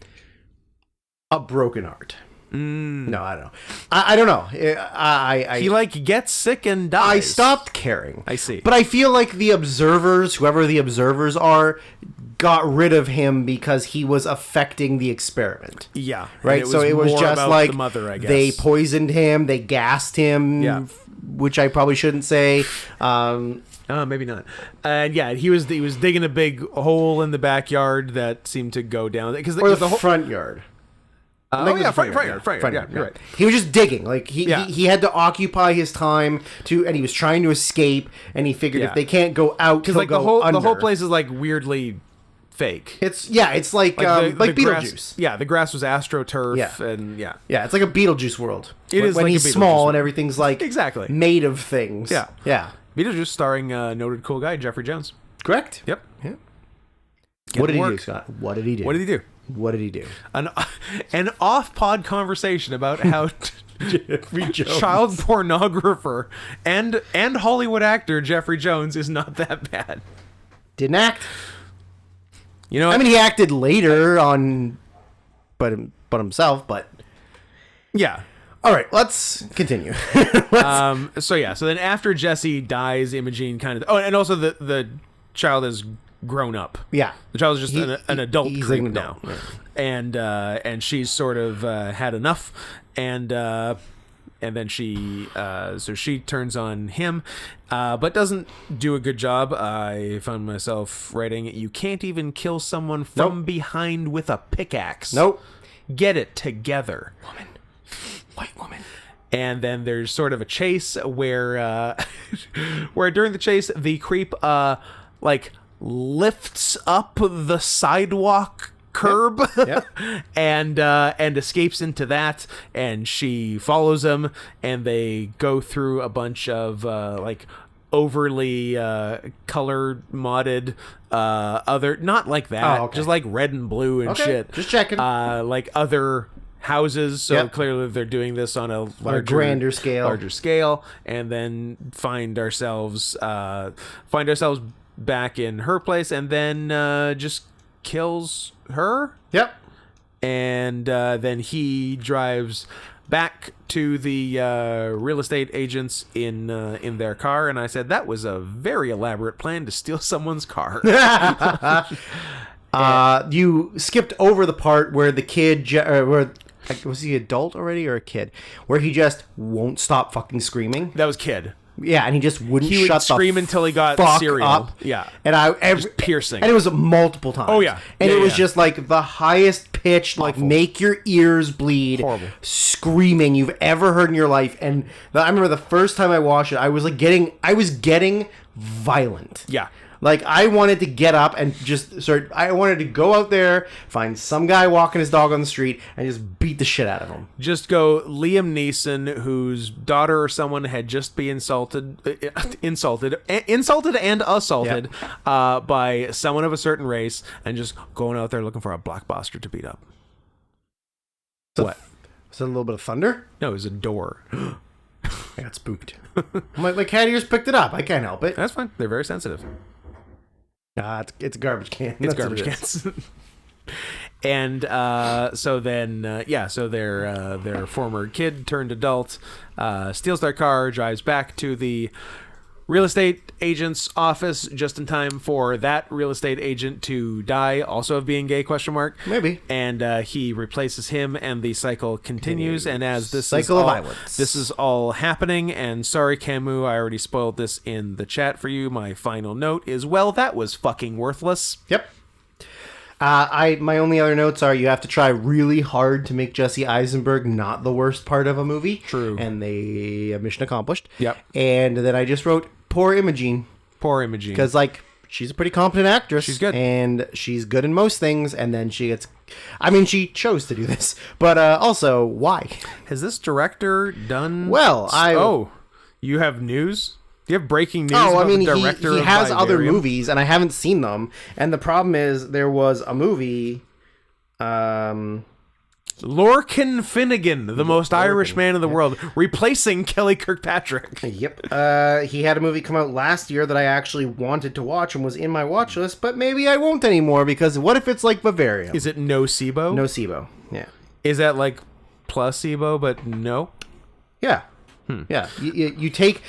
a broken heart. No, I don't know. I don't know. he like gets sick and dies. I stopped caring. I see. But I feel like the observers, whoever the observers are, got rid of him because he was affecting the experiment. Yeah, Right? and So it was more just about like the mother, I guess. they poisoned him, they gassed him, Yeah. which I probably shouldn't say. Maybe not. And yeah, he was digging a big hole in the backyard that seemed to go down because Or the the whole front yard. oh yeah, front yard. Yeah, You're right. He was just digging. Like Yeah. he had to occupy his time and he was trying to escape, and he figured Yeah. if they can't go out, Because he'll like go the whole under. place is like weirdly fake. It's like the Beetlejuice. grass, yeah, the grass was astroturf, Yeah. and yeah, Yeah, it's like a Beetlejuice world. It is when like a he's Beetlejuice small world. and everything's like Exactly. made of things. Yeah. yeah, Beetlejuice starring noted cool guy Jeffrey Jones. correct. Yep. Yeah. Get What did he work. do, Scott? What did he do? What did he do? What did he do? An off-pod conversation about how Jeffrey Jones. child pornographer and Hollywood actor Jeffrey Jones is not that bad. Didn't act. You know, I mean, he acted later on, but himself. But yeah. all right, let's continue. So then after Jesse dies, Imogene kind of. Oh, and also the child has grown up. Yeah, The child is just an adult he's creep an now, adult, yeah. and she's sort of had enough, and then she turns on him, but doesn't do a good job. I found myself writing, "You can't even kill someone from Nope. behind with a pickaxe. Nope. Get it together." White woman. And then there's sort of a chase where where during the chase the creep like lifts up the sidewalk curb Yep. and escapes into that, and she follows him, and they go through a bunch of like overly color modded other, not like that, Oh, okay. just like red and blue and Okay, shit, just checking. like other houses, so Yep. clearly they're doing this on a larger, grander scale. and then find ourselves back in her place, and then just kills her, Yep. and then he drives back to the real estate agents in their car, and I said that was a very elaborate plan to steal someone's car. You skipped over the part where the kid, where was he adult already or a kid, where he just won't stop fucking screaming. That was Kid. Yeah, and he just wouldn't He would shut scream the until he got fuck cereal. up. Yeah. And piercing. and it was multiple times. Oh, yeah. And Yeah, it was yeah. just like the highest pitched, like make your ears bleed, Horrible. screaming you've ever heard in your life. And I remember the first time I watched it, I was getting violent. Yeah. Like, I wanted to get up and I wanted to go out there, find some guy walking his dog on the street, and just beat the shit out of him. Just go Liam Neeson, whose daughter or someone had just been insulted and assaulted by someone of a certain race, and just going out there looking for a blockbuster to beat up. What? Was it a little bit of thunder? No, it was a door. I got spooked. my cat ears picked it up. I can't help it. That's fine. They're very sensitive. It's a garbage can. It's That's what garbage it is. cans. And so their former kid turned adult, steals their car, drives back to the real estate agent's office just in time for that real estate agent to die, also of being gay, question mark. Maybe. And he replaces him, and the cycle continues. And as this Cycle is of all, violence. this is all happening, and sorry, Camus, I already spoiled this in the chat for you. My final note is, well, that was fucking worthless. Yep. My only other notes are you have to try really hard to make Jesse Eisenberg not the worst part of a movie. True. And they mission accomplished. Yep. And then I just wrote poor Imogene Poor Imogene. because she's a pretty competent actress. She's good. And she's good in most things. And then she gets, she chose to do this, but also why? Has this director done? Well, you have news? Do you have breaking news? Oh, about the he director of has other Vivarium? movies, and I haven't seen them. And the problem is, there was a movie. Lorcan Finnegan, the most Irish man in the world, replacing Kelly Kirkpatrick. Yep. He had a movie come out last year that I actually wanted to watch and was in my watch list, but maybe I won't anymore because what if it's like Bavaria? Is it Nocebo? Nocebo. Yeah. Is that like placebo, but no? Yeah. Yeah. You take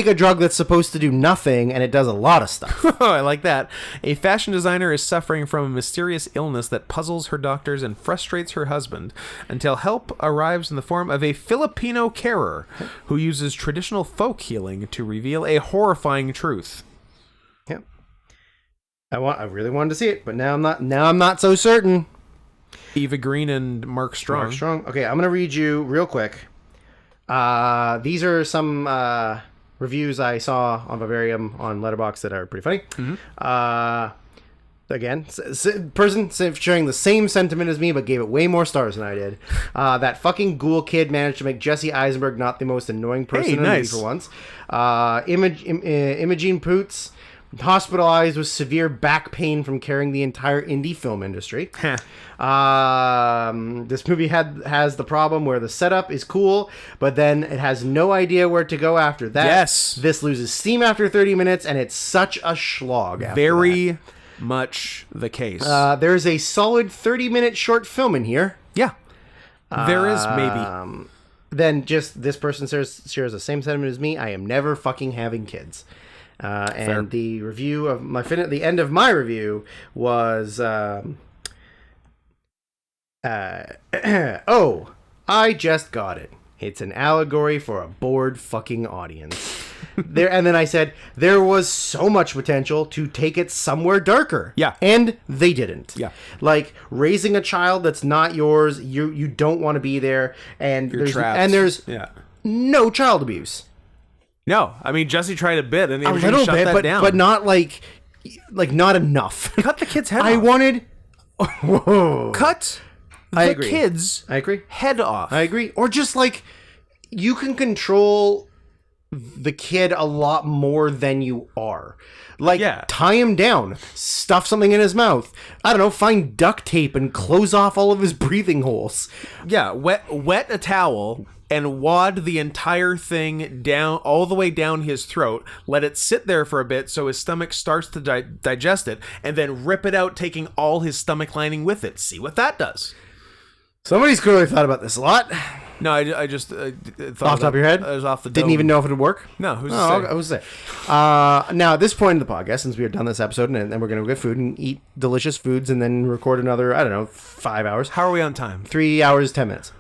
a drug that's supposed to do nothing and it does a lot of stuff. Oh, I like that. A fashion designer is suffering from a mysterious illness that puzzles her doctors and frustrates her husband until help arrives in the form of a Filipino carer who uses traditional folk healing to reveal a horrifying truth. Yeah. I really wanted to see it, but now I'm not so certain. Eva Green and Mark Strong. Mark Strong. Okay, I'm gonna read you real quick. These are some reviews I saw on Vivarium on Letterboxd that are pretty funny. Again, person sharing the same sentiment as me, but gave it way more stars than I did. That fucking ghoul kid managed to make Jesse Eisenberg not the most annoying person in the movie for once. Imogene Poots hospitalized with severe back pain from carrying the entire indie film industry. This movie has the problem where the setup is cool, but then it has no idea where to go after that. Yes. This loses steam after 30 minutes, and it's such a slog after Very much the case. there's a solid 30-minute short film in here. Yeah. There is, maybe. Then just this person shares the same sentiment as me. I am never fucking having kids. And the review of the end of my review was, oh, I just got it. It's an allegory for a bored fucking audience. And then I said, there was so much potential to take it somewhere darker. Yeah. And they didn't. Yeah. Like, raising a child that's not yours, you don't want to be there, and You're trapped. there's Yeah. no child abuse. No, I mean, Jesse tried a bit, and he A was little shut bit, that down. but not like not enough. Cut the kid's head I off. wanted. Whoa. Cut I the agree. kid's I agree. head off. I agree. Or just like you can control the kid a lot more than you are. Like, tie him down, stuff something in his mouth. I don't know, find duct tape and close off all of his breathing holes. Yeah, wet a towel and wad the entire thing down, all the way down his throat. Let it sit there for a bit so his stomach starts to digest it, and then rip it out, taking all his stomach lining with it. See what that does. Somebody's clearly thought about this a lot. No, I just thought Off the top of your head? I was off the Didn't dome. even know if it would work? No, who's to Oh, say? I was say. Now, at this point in the podcast, since we are done this episode, and we're going to get food and eat delicious foods and then record another, 5 hours. How are we on time? 3 hours, 10 minutes.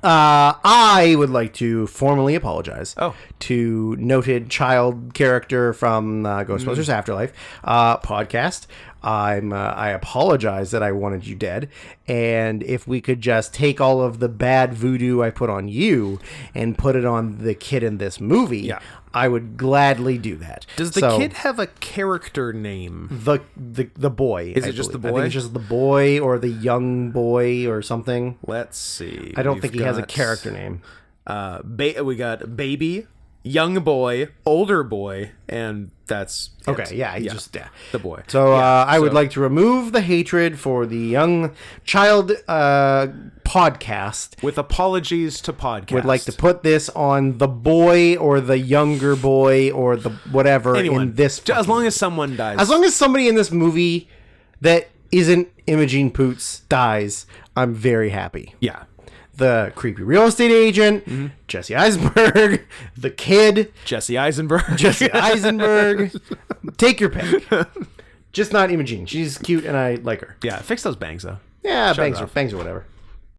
I would like to formally apologize to noted child character from Ghostbusters Afterlife podcast. I apologize that I wanted you dead, and if we could just take all of the bad voodoo I put on you and put it on the kid in this movie, I would gladly do that. Does the kid have a character name? The boy? Is it just the boy? I think it's just the boy or the young boy or something. Let's see. I don't think he has a character name. We got baby, young boy, older boy, and that's it. Okay, yeah, the boy. So I would like to remove the hatred for the young child podcast. With apologies to podcast. Would like to put this on the boy or the younger boy or the whatever in this. As long as someone dies. As long as somebody in this movie that isn't Imogene Poots dies, I'm very happy. Yeah. the creepy real estate agent, Jesse Eisenberg, the kid, Jesse Eisenberg. Jesse Eisenberg. Take your pick. Just not Imogene. She's cute and I like her. Yeah, fix those bangs though. Yeah, Shut it bangs off. bangs or whatever.